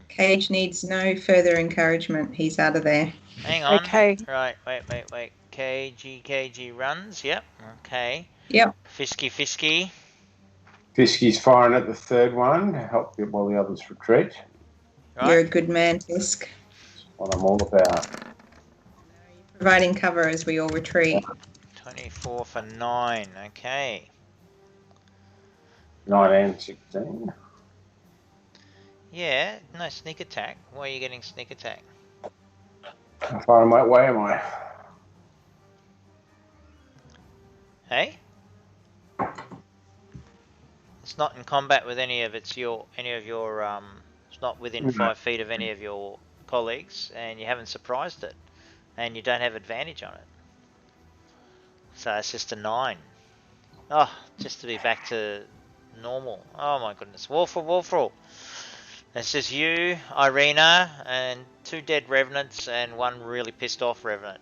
Cage needs no further encouragement. He's out of there. Hang on. Okay. Right, wait. KG runs. Yep. Okay. Yep. Fisky. Fisky's firing at the third one to help you while the others retreat. Right. You're a good man, Fisk. That's what I'm all about. Providing cover as we all retreat. 24 for 9. Okay. 9 and 16. Yeah, no sneak attack. Why are you getting sneak attack? How far away am I? Hey? It's not in combat with any of it's not within 5 feet of any of your colleagues, and you haven't surprised it, and you don't have advantage on it. So it's just a 9. Oh, just to be back to normal. Oh my goodness. Wolfrel. It's just you, Irina, and 2 dead revenants and 1 really pissed off revenant.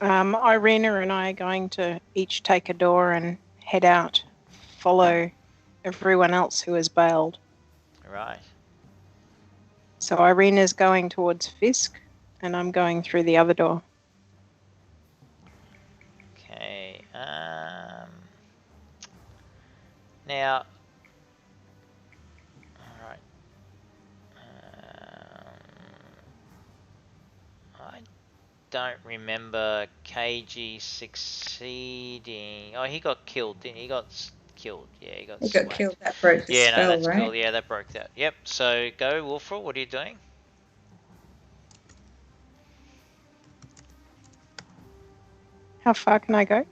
Irina and I are going to each take a door and head out, follow everyone else who has bailed. Right. So Irina's going towards Fisk, and I'm going through the other door. Okay. Now. Alright. don't remember KG succeeding. Oh, he got killed, didn't he? He got killed. Yeah, he got He got swacked. killed. That broke the Yeah, no, spell, that's right? cool. Yeah, that broke that. Yep. So go, Wolfrel. What are you doing? How far can I go?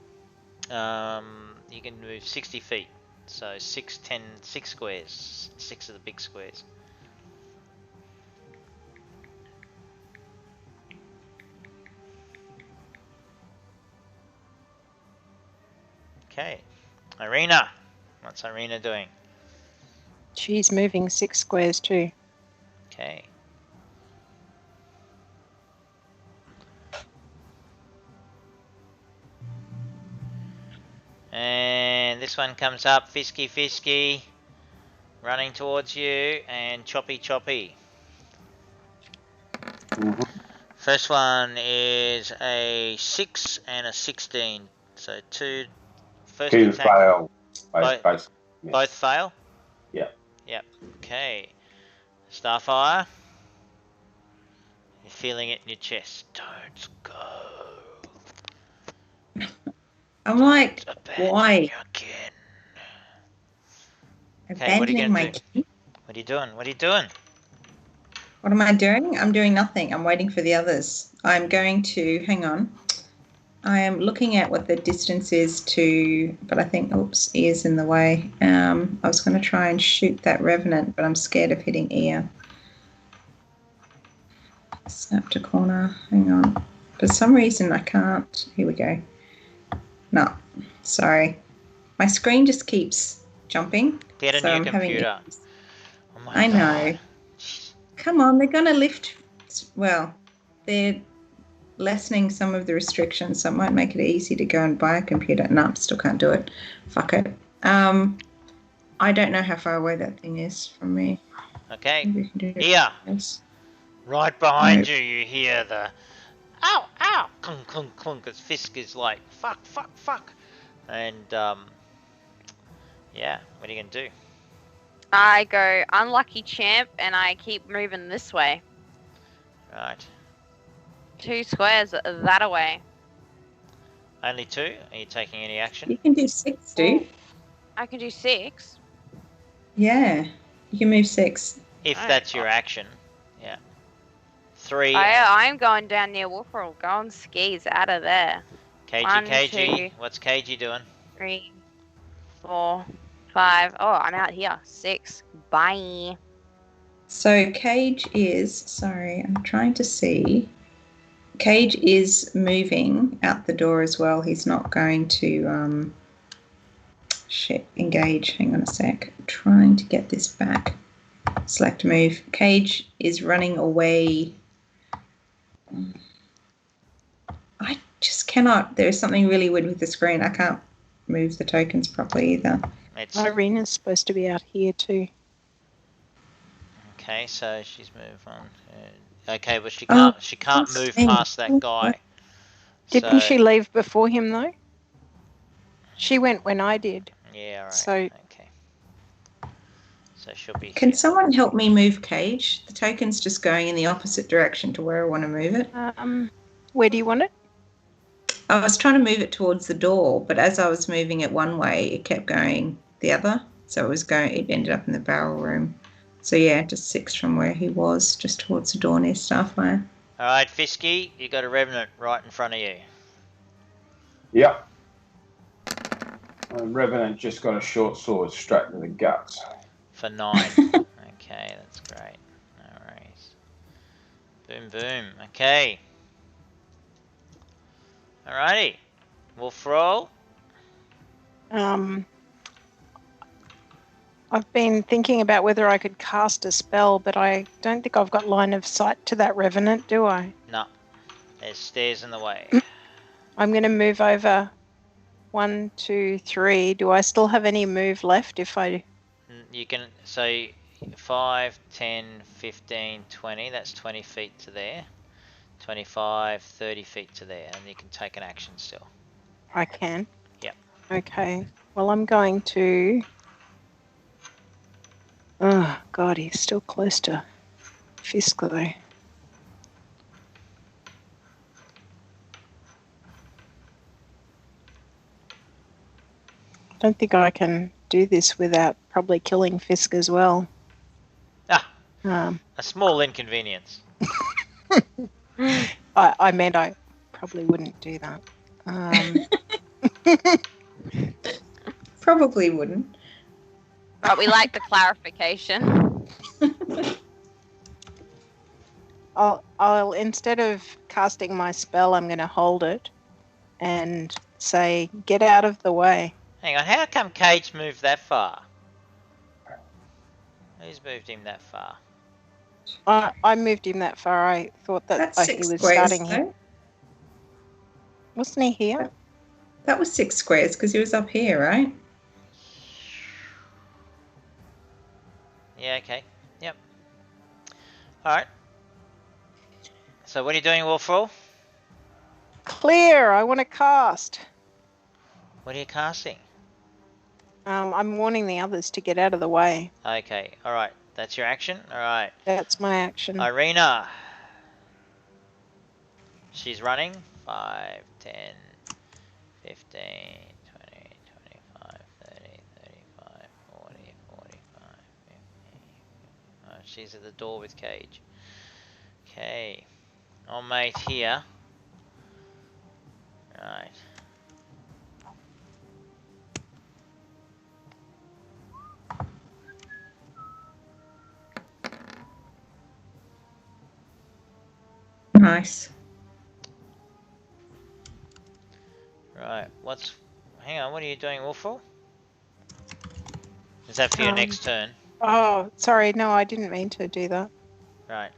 You can move 60 feet. So 6, 10, 6 squares. 6 of the big squares. Okay. Irina. What's Irina doing? She's moving 6 squares too. Okay. And this one comes up, Fisky, running towards you, and Choppy. Mhm. First one is a 6 and a 16. So 2 first Two attack. fail. Both- Both miss. Both fail? Yeah. Yep. Okay. Starfire. You're feeling it in your chest. Don't go. I'm like, Abandon why? your kin. Okay, what are you Abandoning gonna my do? kin? What are you doing? What are you doing? What am I doing? I'm doing nothing. I'm waiting for the others. I'm going to, hang on. I am looking at what the distance is to, but I think, oops, ear's in the way. I was going to try and shoot that Revenant, but I'm scared of hitting ear. Snap to corner. Hang on. For some reason, I can't. Here we go. No, sorry. My screen just keeps jumping. Get a so new I'm computer. having issues. Oh my I god. know. Come on, they're going to lift. Well, they're lessening some of the restrictions, so it might make it easy to go and buy a computer. No, still can't do it. Fuck it. I don't know how far away that thing is from me. Okay. Maybe we can do it. Here. Yes. Right behind Nope. you, you hear the ow, clunk, clunk, clunk, as Fisk is like, fuck. And, yeah, what are you gonna do? I go unlucky champ and I keep moving this way. Right. 2 squares that away. Only 2? Are you taking any action? You can do 6, dude. I can do 6. Yeah. You can move 6. If Oh, that's your God. action. Yeah. 3. I'm going down near Wolfrel. Going skis out of there. KG, 1, KG. 2, What's KG doing? 3, 4, 5. Oh, I'm out here. 6. Bye. So Cage is, sorry, I'm trying to see. Cage is moving out the door as well. He's not going to engage. Hang on a sec. I'm trying to get this back. Select move. Cage is running away. I just cannot. There's something really weird with the screen. I can't move the tokens properly either. It's Irina's supposed to be out here too. okay. So she's moved on. Okay, but she Oh, can't move past that guy. Didn't So, she leave before him though? She went when I did. Yeah. Right. So Okay. So she'll be. Can here. someone help me move Cage? The token's just going in the opposite direction to where I want to move it. where do you want it? I was trying to move it towards the door, but as I was moving it one way, it kept going the other. So it ended up in the barrel room. So yeah, just 6 from where he was, just towards the door near Starfire. All right, Fisky, you got a Revenant right in front of you. Yep. Revenant just got a short sword straight to the guts. For 9. Okay, that's great. No worries. Boom. Okay. Alrighty. Wolfrol. I've been thinking about whether I could cast a spell, but I don't think I've got line of sight to that Revenant, do I? No. There's stairs in the way. I'm going to move over 1, 2, 3. Do I still have any move left if I... You can, so 5, 10, 15, 20. That's 20 feet to there. 25, 30 feet to there. And you can take an action still. I can? Yep. Okay. Well, I'm going to... Oh, God, he's still close to Fisk, though. don't think I can do this without probably killing Fisk as well. Ah, Um, a small inconvenience. I meant I probably wouldn't do that. Probably wouldn't. But we like the clarification. I'll instead of casting my spell, I'm going to hold it and say, "Get out of the way." Hang on, how come Cage moved that far? Who's moved him that far? I moved him that far. I thought that That's he 6 was squares, starting here. though. Wasn't he here? That was 6 squares because he was up here, right? Yeah, okay. Yep. Alright. So what are you doing, Wolfroll? Clear. I want to cast. What are you casting? I'm warning the others to get out of the way. Okay, alright. That's your action? Alright. That's my action. Irina. She's running. 5, 10, 15, 20, 25, 30, 35, 40, 45, 50. Oh, she's at the door with Cage. Okay. Old mate here. Right. Nice. Right. Hang on, what are you doing, Wolfroll? Is that for your next turn? Oh, sorry. No, I didn't mean to do that. Right.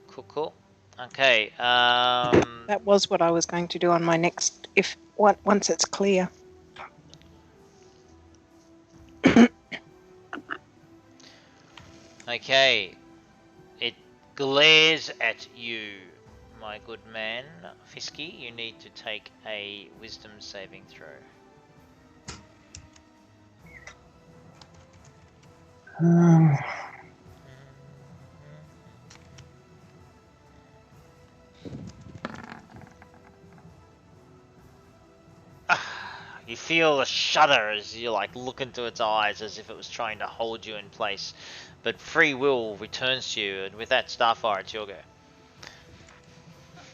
Cool. Okay. That was what I was going to do on my next, once it's clear. Okay. It glares at you, my good man. Fisky, you need to take a wisdom saving throw. You feel a shudder as you look into its eyes as if it was trying to hold you in place. But free will returns to you, and with that, Starfire, it's your go.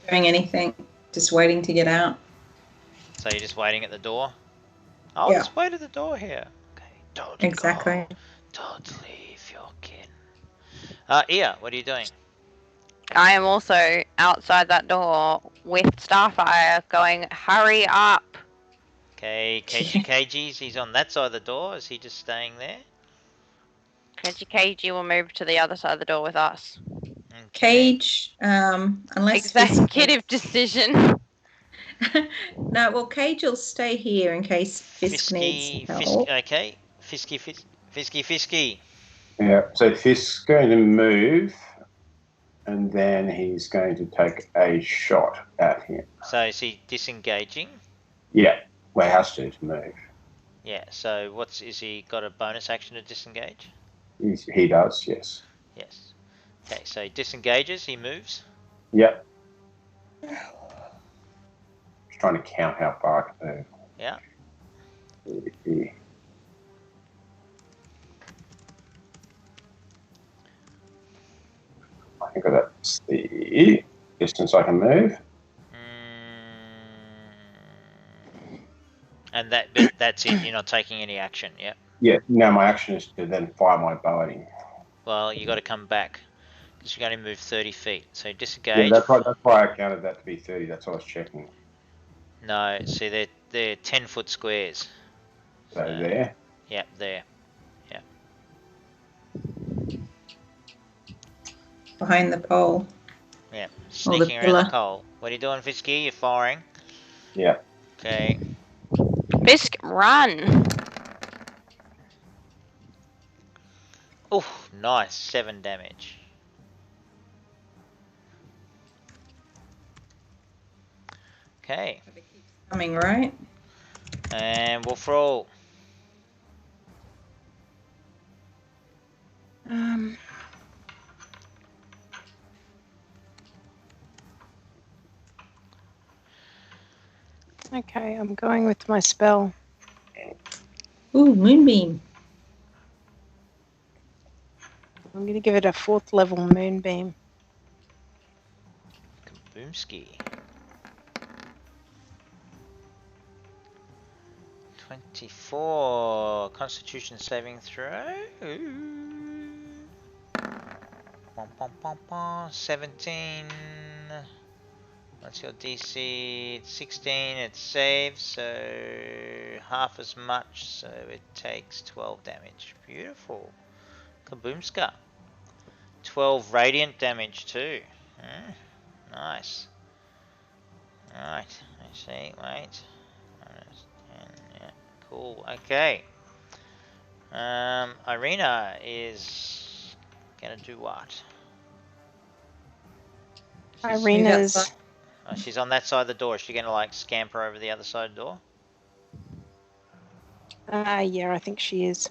Doing anything, just waiting to get out. So you're just waiting at the door? I'll just wait at the door here. Okay, don't Exactly. go. Don't leave your kin. Ia, what are you doing? I am also outside that door with Starfire going, hurry up. Okay, KG's, he's on that side of the door. Is he just staying there? KG will move to the other side of the door with us. Okay. Cage, unless Executive decision. No, well, Cage will stay here in case Fisk needs help. Okay. Fisky. Yeah, so Fisk's going to move, and then he's going to take a shot at him. So is he disengaging? Yeah, well, he has to move. Yeah, so is he got a bonus action to disengage? He does, yes. Yes. Okay, so he disengages, he moves? Yep. Just trying to count how far I can move. Yeah. Yeah. I think that's the distance I can move. And that's it, you're not taking any action, yeah? Yeah, now my action is to then fire my bow at him. Well, you got to come back, because you're going to move 30 feet. So disengage. Yeah, that's why I counted that to be 30, that's what I was checking. No, see, they're 10-foot squares. So there? Yep, there. Yeah. Behind the pole. Yeah, sneaking around the pole. What are you doing, Fisky? You're firing? Yeah. Okay. Fisk, run! Oh, nice. 7 damage. Okay. But it keeps coming, right? And Wolfroll. Okay, I'm going with my spell. Ooh, moonbeam. I'm going to give it a 4th level moonbeam. Kaboomski. 24. Constitution saving throw. Ooh. Bum, bum, bum, bum. 17. What's your DC? It's 16. It saves, so half as much. So it takes 12 damage. Beautiful. Kaboomska. 12 radiant damage too. Nice. Alright. I see. Wait. Yeah. Cool. Okay. Irina is gonna do what? Irina's. Oh, she's on that side of the door. Is she gonna like scamper over the other side of the door? Yeah, I think she is.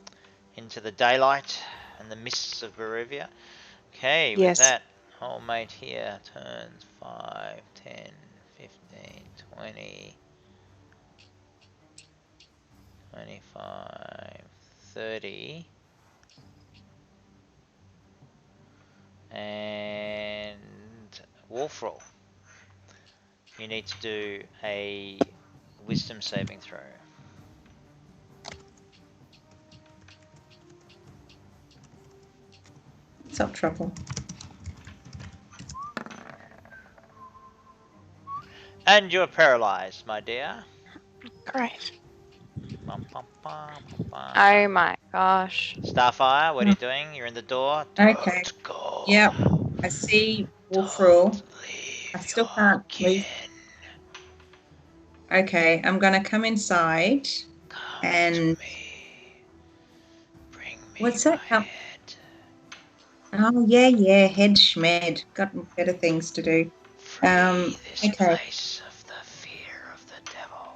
Into the daylight and the mists of Barovia. Okay, Yes. with that, old mate here turns 5, 10, 15, 20, 25, 30, and Wolfroll. You need to do a wisdom saving throw. It's not trouble. And you're paralyzed, my dear. Great. Bum, bum, bum, bum. Oh my gosh. Starfire, what are you doing? You're in the door. Okay. Don't go. Yep. I see Don't Wolfroll. leave I still your can't kin. move. Okay, I'm gonna come inside. Come And to me. Bring me what's my that? head. Oh yeah, head schmed. Got better things to do. Free this Okay. place of the fear of the devil.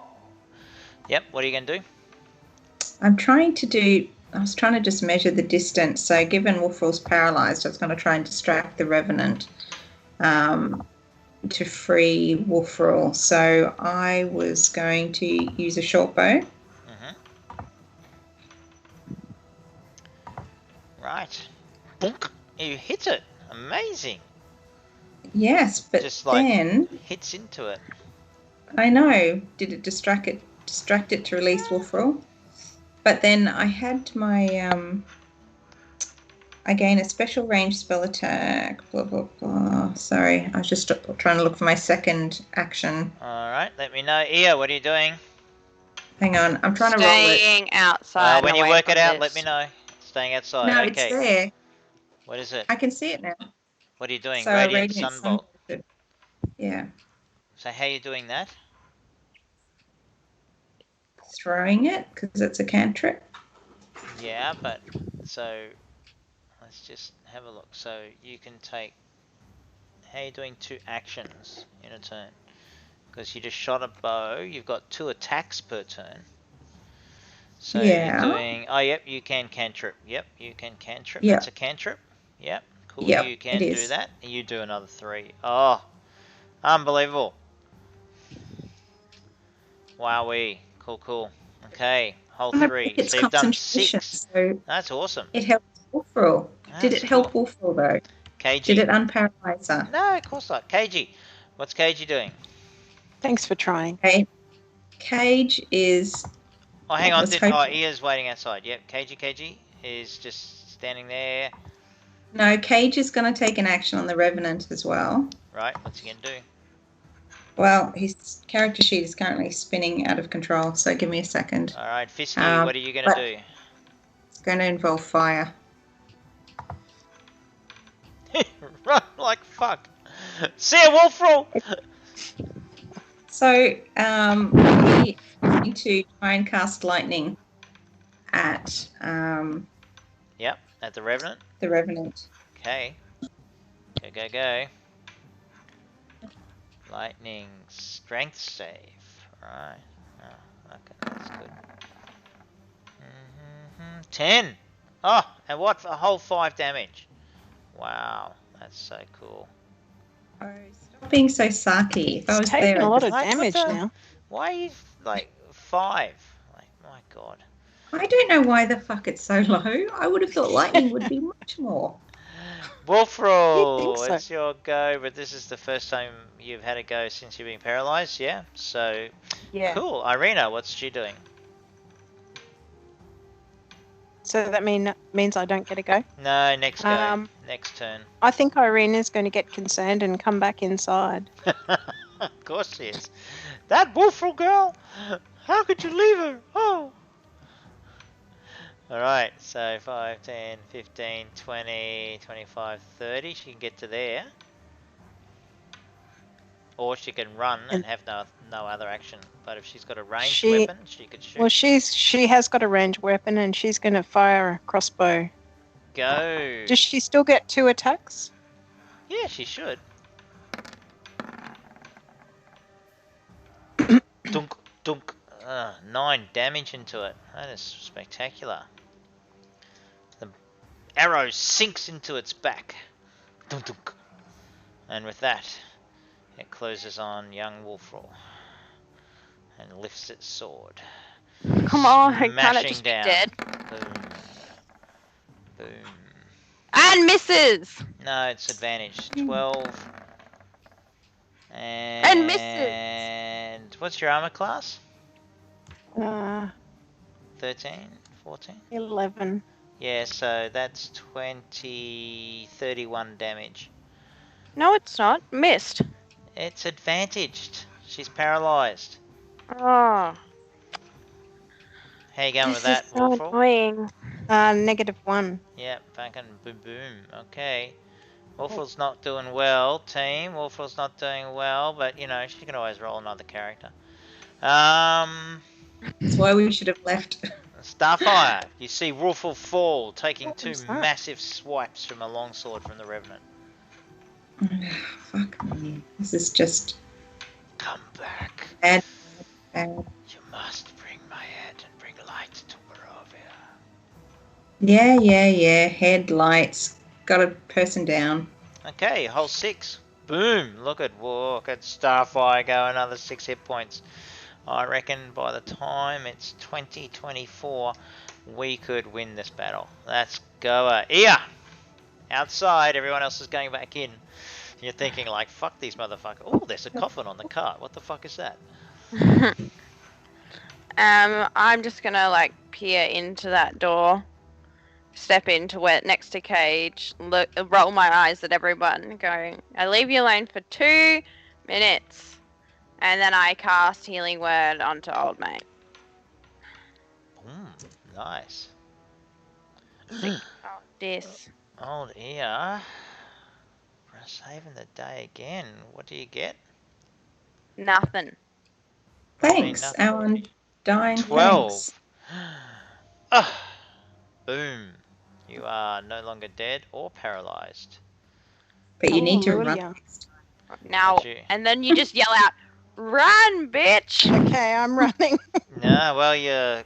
Yep, what are you going to do? I was trying to just measure the distance. So given Wolfroll's paralyzed, I was going to try and distract the Revenant to free Wolfroll. So I was going to use a short bow. Right. Bonk. You hit it. Amazing. Yes, but Just like then hits into it. I know. Did it distract it to release Wolfroll? But then I had my I gain a special range spell attack. Blah blah blah. Sorry, I was just trying to look for my second action. All right, let me know. Ia, what are you doing? Hang on, I'm trying to roll it. Staying outside. When and you away work from it out, this. let me know. Staying outside. No, Okay. it's there. What is it? I can see it now. What are you doing? So Radiant Radiant Sunbolt. Sunbolt. Yeah. So how are you doing that? Throwing it because it's a cantrip. Yeah, but so let's just have a look. So you can take. How are you doing 2 actions in a turn? Because you just shot a bow. You've got 2 attacks per turn. So Yeah. you're doing. Oh, yep, you can cantrip. Yep, you can cantrip. Yep. That's a cantrip. Yep, cool. Yep, You can it do is. that. And you do another 3. Oh, unbelievable. Wowee. Cool. Okay, whole 3. It's So you've done concentration, 6. so That's awesome. it helps Wolfroll. Did That's it help cool. Wolfroll though? KG. Did it unparalyze her? No, of course not. KG. What's KG doing? Thanks for trying. Okay. Cage is. Oh, hang on. was hoping- Ian's waiting outside. Yep, KG is just standing there. No, Cage is going to take an action on the Revenant as well. Right, what's he going to do? Well, his character sheet is currently spinning out of control, so give me a second. All right, Fisky, what are you going to do? It's going to involve fire. Run like fuck. See ya, Wolfroll! So, we need to try and cast lightning at Yep, at the Revenant. the Revenant. Okay. Go. Lightning strength save. Right. Oh, okay, that's good. 10! Oh, and what? A whole 5 damage. Wow, that's so cool. Oh, stop being so sarky. If I was It's taking there, a lot of Like, what damage the- now. Why are you, like, 5? Like, my god. I don't know why the fuck it's so low. I would have thought lightning would be much more. Wolfroll, so? it's your go, but this is the first time you've had a go since you've been paralyzed, yeah? So, Yeah. cool. Irina, what's she doing? So that means I don't get a go? No, next go. Next turn. I think Irina's going to get concerned and come back inside. Of course she is. That Wolfroll girl! How could you leave her? Oh! Alright, so 5, 10, 15, 20, 25, 30. She can get to there. Or she can run and have no other action. But if she's got a ranged weapon, she could shoot. Well, she has got a ranged weapon and she's going to fire a crossbow. Go! Does she still get 2 attacks? Yeah, she should. Dunk, dunk. 9 damage into it. That is spectacular. The arrow sinks into its back. Dunk, dunk. And with that, it closes on young Wolfroll and lifts its sword. Come on, I can't Smashing just be down. dead. Boom. Boom. And misses! No, it's advantage. 12. And misses! And what's your armor class? 13? 14? 11. Yeah, so that's 31 damage. No, it's not. Missed. It's advantaged. She's paralyzed. Oh, How you going with this that, is so Wolfroll? annoying. -1. Yep, fucking boom boom. Okay. Wolfroll's not doing well, team. Wolfroll's not doing well, but you know, she can always roll another character. That's why we should have left. Starfire. You see Wolfroll fall, taking What 2 was that? massive swipes from a longsword from the Revenant. Fuck me. This is just Come back. bad. You must bring my head and bring light to Barovia. Yeah. Headlights. Got a person down. Okay, hole 6. Boom. Look at Starfire go another 6 hit points. I reckon by the time it's 2024, we could win this battle. Let's go. Here! Outside, everyone else is going back in. You're thinking like, fuck these motherfuckers. Oh, there's a coffin on the cart. What the fuck is that? I'm just gonna like peer into that door, step into where next to Cage, look, roll my eyes at everyone, going, I leave you alone for 2 minutes, and then I cast Healing Word onto Old Mate. Nice. Oh, this. Old ear. We're saving the day again. What do you get? Nothing. Thanks, nothing. our undying 12. thanks. Boom. You are no longer dead or paralyzed. But you need to Hallelujah. run. Now, Got you. and then you just yell out, run, bitch! Okay, I'm running. No, well, you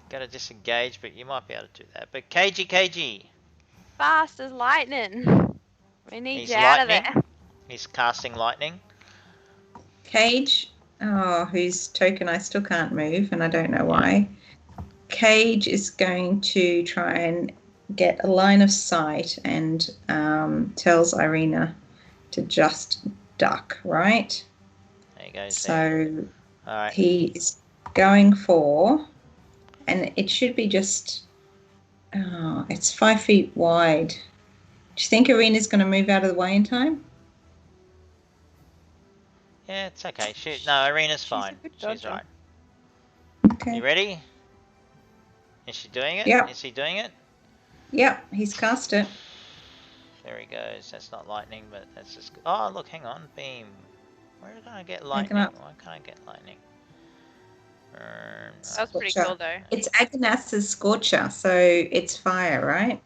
gotta disengage, but you might be able to do that. But KG. Fast as lightning. We need He's you out of lightning. there. He's casting lightning. Cage, whose token I still can't move, and I don't know why. Cage is going to try and get a line of sight and tells Irina to just duck, right? There you go. So Alright. he is going for, and it should be just, it's 5 feet wide. Do you think Irina's going to move out of the way in time? Yeah, it's okay. No, Irina's fine. a good She's dodger. right. Okay. You ready? Is she doing it? Yeah. Is he doing it? Yep, he's cast it. There he goes. That's not lightning, but that's just... Oh, look, hang on. Beam. Where can I get Hang lightning? up. Why can't I get lightning? That was pretty Scorcher. cool though. It's Agonas's Scorcher, so it's fire, right?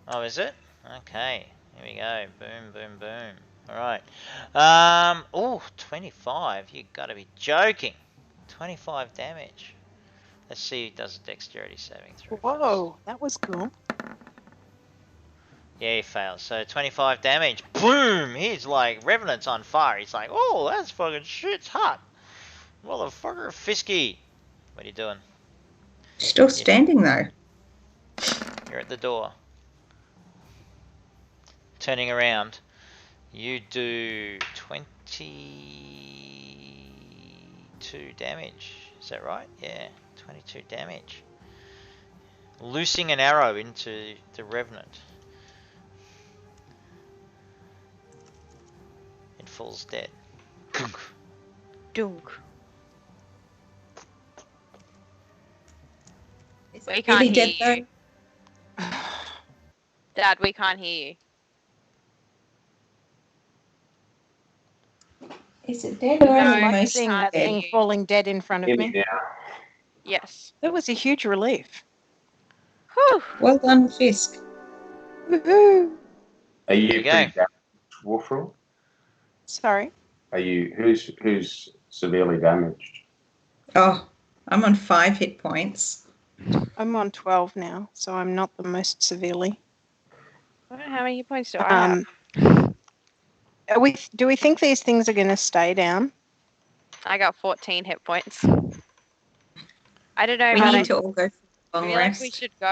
Oh, is it? Okay. Here we go. Boom, boom, boom. Alright. Oh, 25. You gotta be joking. 25 damage. Let's see who does a dexterity saving throw. Whoa, that was cool. Yeah, he fails. So 25 damage. Boom! He's like, Revenant's on fire. He's like, oh, that's fucking shit. It's hot. Motherfucker, Fisky. What are you doing? Still standing though. You're at the door. Turning around, you do 22 damage. Is that right? Yeah, 22 damage. Loosing an arrow into the Revenant. It falls dead. Dunk. Is We it can't really hear dead you. though? Dad, we can't hear you. Is it dead or No, only like most seeing can't that hear thing you. falling dead in front of Hear me me. now. Yes. That was a huge relief. Whew. Well done, Fisk. Woohoo! Are you There you go. pretty damaged, Wolfrel? Sorry. Are you who's severely damaged? Oh, I'm on 5 hit points. I'm on 12 now, so I'm not the most severely. How many points do I have? Do we think these things are going to stay down? I got 14 hit points. I don't know. We but need to all go for a I long feel like rest. we should go.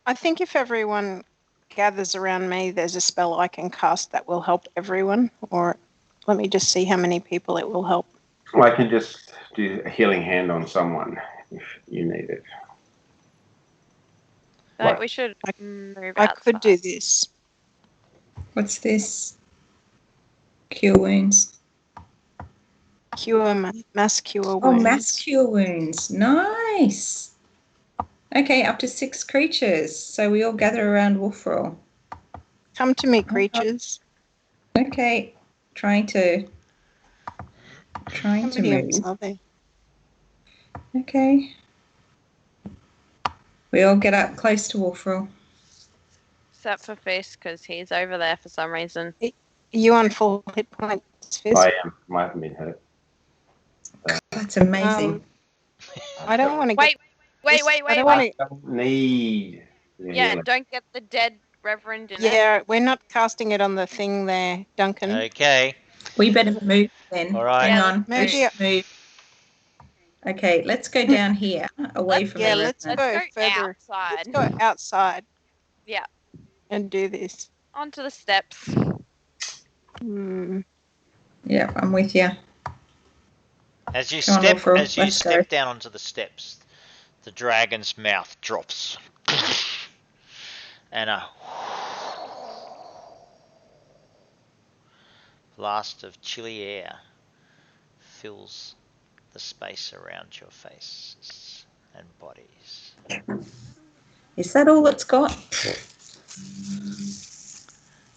I think if everyone gathers around me, there's a spell I can cast that will help everyone. Or let me just see how many people it will help. I can just do a healing hand on someone if you need it. Like, we should move I outside. could do this. What's this? Cure wounds. Mass cure Oh, wounds. mass cure wounds. Nice. Okay, up to 6 creatures. So we all gather around Wolfrel. Come to me, creatures. Okay, trying to How many of us move. are there? Okay. We all get up close to Wolfrel. Except for Fisk, because he's over there for some reason. Are you on full hit points, Fisk? I am. I haven't been hurt. That's amazing. I don't want to get. Wait. I don't want I don't need the Yeah, healing. don't get the dead Reverend in to. it. Yeah, we're not casting it on the thing there, Duncan. Okay. We better move then. All right. Hang Yeah, on. let's Let's move. Okay, let's go down here, away Let's from Yeah, the let's Revenant. go go further. outside. Let's go outside. Yeah. And do this. Onto the steps. Yeah, I'm with you. As you Come on, step Wolfrel, as you let's step go. down onto the steps, the dragon's mouth drops. And a blast of chilly air fills the space around your faces and bodies. Is that all it's got?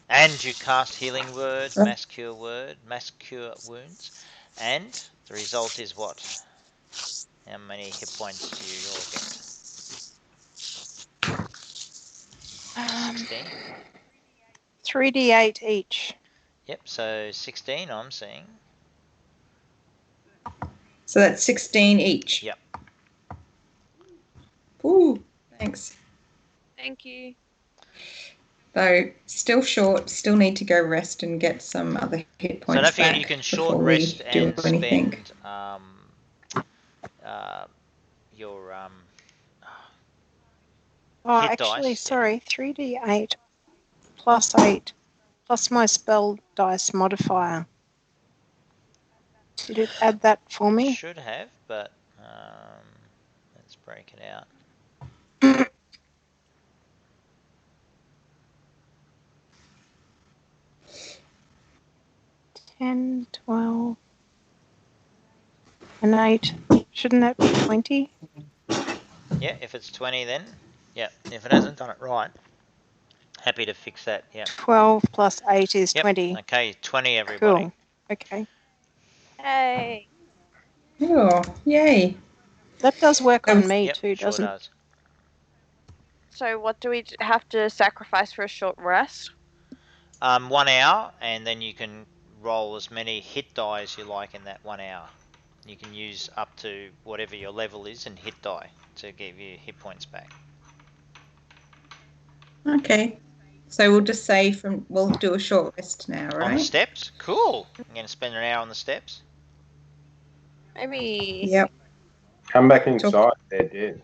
And you cast healing word, mass cure wounds, and the result is what? How many hit points do you all get? 16? 3d8 each. Yep, so 16 I'm seeing. So that's 16 each. Yep. Ooh, thanks. Thank you. Though still short, still need to go rest and get some other hit points So don't forget back you can short before rest we do and anything. spend your Oh, hit actually, dice. sorry. 3d8 plus 8 plus my spell dice modifier. Did it add that for me? Should have, but let's break it out. 10, 12, and 8. Shouldn't that be 20? Yeah, if it's 20 then. Yeah, if it hasn't done it right, happy to fix that. Yeah. 12 plus 8 is Yep. 20. Okay, 20 everybody. Cool. Okay. Hey. Oh, yay. That does work on me Yep, too, sure doesn't it? does. So what do we have to sacrifice for a short rest? 1 hour, and then you can roll as many hit die as you like in that 1 hour. You can use up to whatever your level is in hit die to give you hit points back. Okay. So we'll just say we'll do a short rest now, right? On the steps? Cool. I'm going to spend an hour on the steps. Maybe. Yep. Come back inside. They're dead.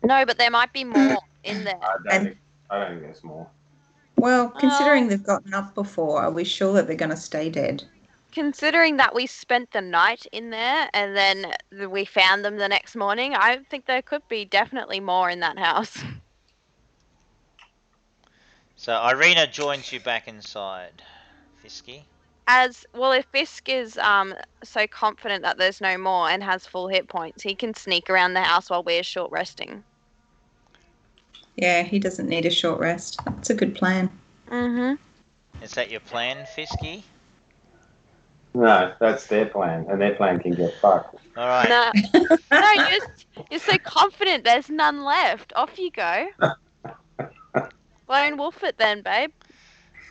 No, but there might be more in there. I don't think there's more. Well, considering they've gotten up before, are we sure that they're going to stay dead? Considering that we spent the night in there and then we found them the next morning, I think there could be definitely more in that house. So Irina joins you back inside, Fisky. As well, if Fisk is so confident that there's no more and has full hit points, he can sneak around the house while we're short resting. Yeah, he doesn't need a short rest. That's a good plan. Mm-hmm. Is that your plan, Fisky? No, that's their plan, and their plan can get fucked. All right. No, you're so confident there's none left. Off you go. Lone wolf it then, babe.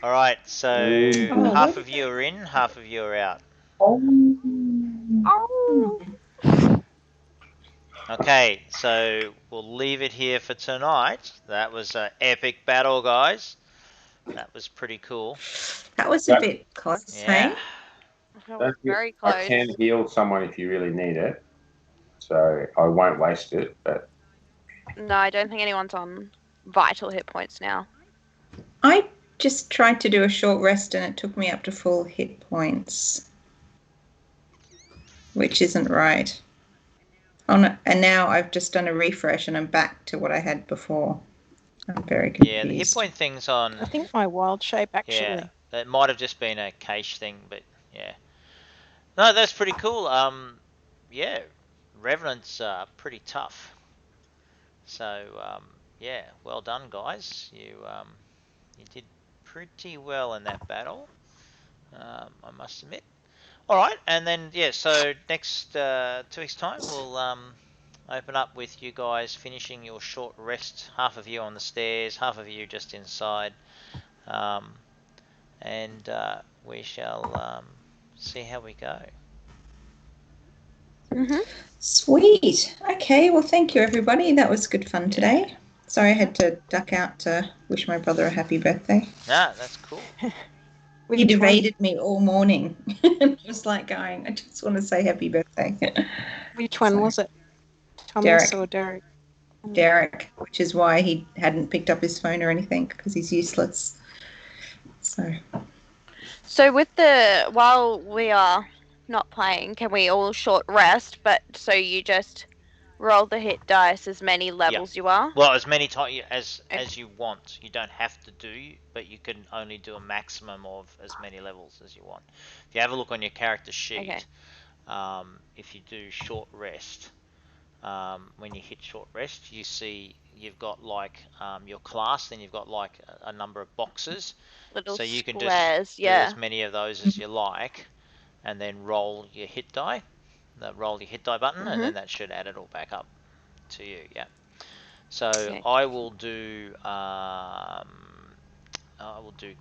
All right. So Oh, half what? of you are in, half of you are out. Oh. Okay, so we'll leave it here for tonight. That was an epic battle, guys. That was pretty cool. That was a bit close, Yeah. hey? That was very I close. can heal someone if you really need it, so I won't waste it. But No, I don't think anyone's on vital hit points now. I just tried to do a short rest and it took me up to full hit points, which isn't right. Oh, no, and now I've just done a refresh and I'm back to what I had before. I'm very confused. Yeah, the hit point thing's on. I think my wild shape actually. Yeah, it might have just been a cache thing, but yeah. No, that's pretty cool. Yeah, Revenants are pretty tough. So yeah, well done, guys. You did pretty well in that battle. I must admit. All right, and then yeah, so next 2 weeks' time we'll open up with you guys finishing your short rest. Half of you on the stairs, half of you just inside, and we shall see how we go. Mm-hmm. Sweet. Okay, well, thank you, everybody. That was good fun today. Sorry I had to duck out to wish my brother a happy birthday. Ah, that's cool. He'd evaded me all morning. Just like going, I just want to say happy birthday. Which one was it? Thomas Derek. or Derek? Derek, which is why he hadn't picked up his phone or anything, because he's useless. So with while we are not playing, can we all short rest? But so you just roll the hit dice as many levels you are? Well, as many times as you want. You don't have to do, but you can only do a maximum of as many levels as you want. If you have a look on your character sheet, if you do short rest, when you hit short rest, you see you've got like your class, then you've got like a number of boxes. Little so you can squares, just do as many of those as you like, and then roll your hit die. Roll your hit die button, and then that should add it all back up to you. Yeah. So I will do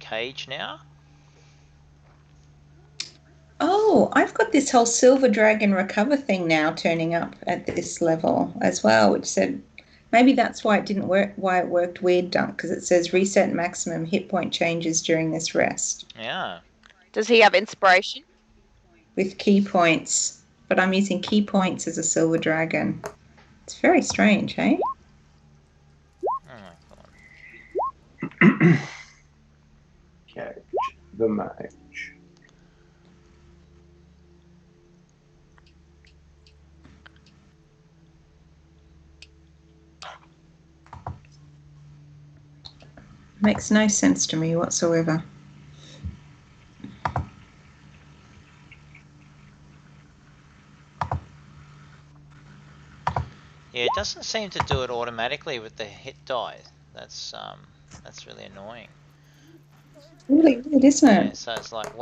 cage now. Oh, I've got this whole silver dragon recover thing now turning up at this level as well, which said maybe that's why it didn't work. Why it worked weird, Dunk, because it says reset maximum hit point changes during this rest. Yeah. Does he have inspiration? With key points, but I'm using key points as a silver dragon. It's very strange, hey? Cage, the mage. Makes no sense to me whatsoever. Yeah, it doesn't seem to do it automatically with the hit die. That's really annoying. Really weird, isn't it? Yeah, so it's like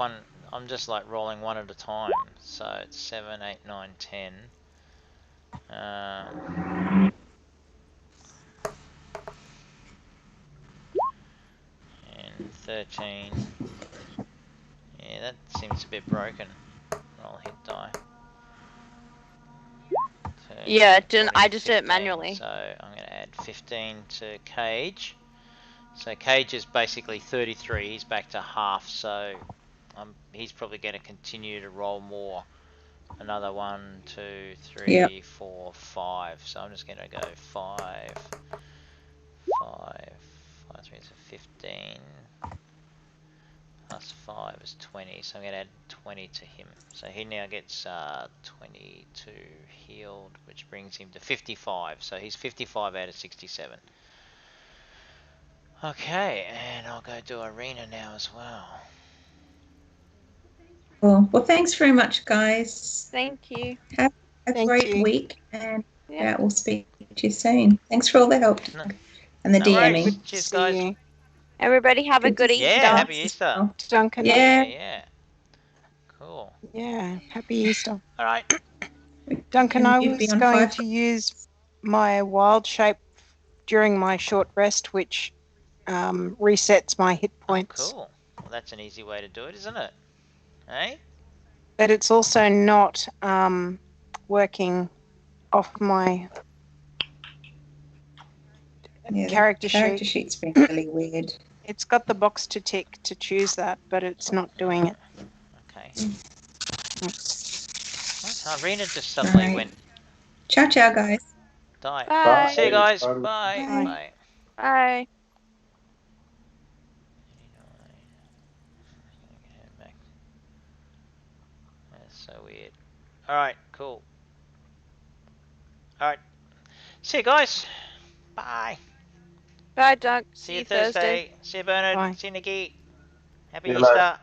I'm just like rolling one at a time. So it's 7, 8, 9, 10. And 13. Yeah, that seems a bit broken. Roll hit die. 13, Yeah, 14, I just did it 15. manually. So I'm going to add 15 to Cage. So Cage is basically 33. He's back to half. So he's probably going to continue to roll more another 1, 2, 3, Yep. 4, 5. So I'm just going to go 5, 5, 5, 3 is 15. Plus 5 is 20, so I'm going to add 20 to him. So he now gets 22 healed, which brings him to 55. So he's 55 out of 67. Okay, and I'll go do Arena now as well. Cool. Well, thanks very much, guys. Thank you. Have a Thank great you. week, and Yeah. we'll speak to you soon. Thanks for all the help No- and the no worries. DMing. Cheers, See guys. you. Everybody have a Good to good see you Easter. Yeah, happy guys as Easter. well. Duncan. Yeah. Yeah. Cool. Yeah, happy Easter. All right. Duncan, I You'd be was on going 5. to use my wild shape during my short rest, which resets my hit Oh, points. cool. Well, that's an easy way to do it, isn't it? Hey? But it's also not working off my Yeah, the character character sheet. sheet's been really weird. It's got the box to tick to choose that, but it's not doing it. Okay. What? Arena just All suddenly right. went Ciao, ciao, guys. die. Bye. See you guys. Bye. Bye. Bye. Bye. Bye. 89. Back. That's so weird. Alright, cool. Alright. See you guys. Bye. Bye, Dunk. See See you you Thursday. Thursday. See you Bernard. Bye. See you Nikki. Happy See you later. Easter.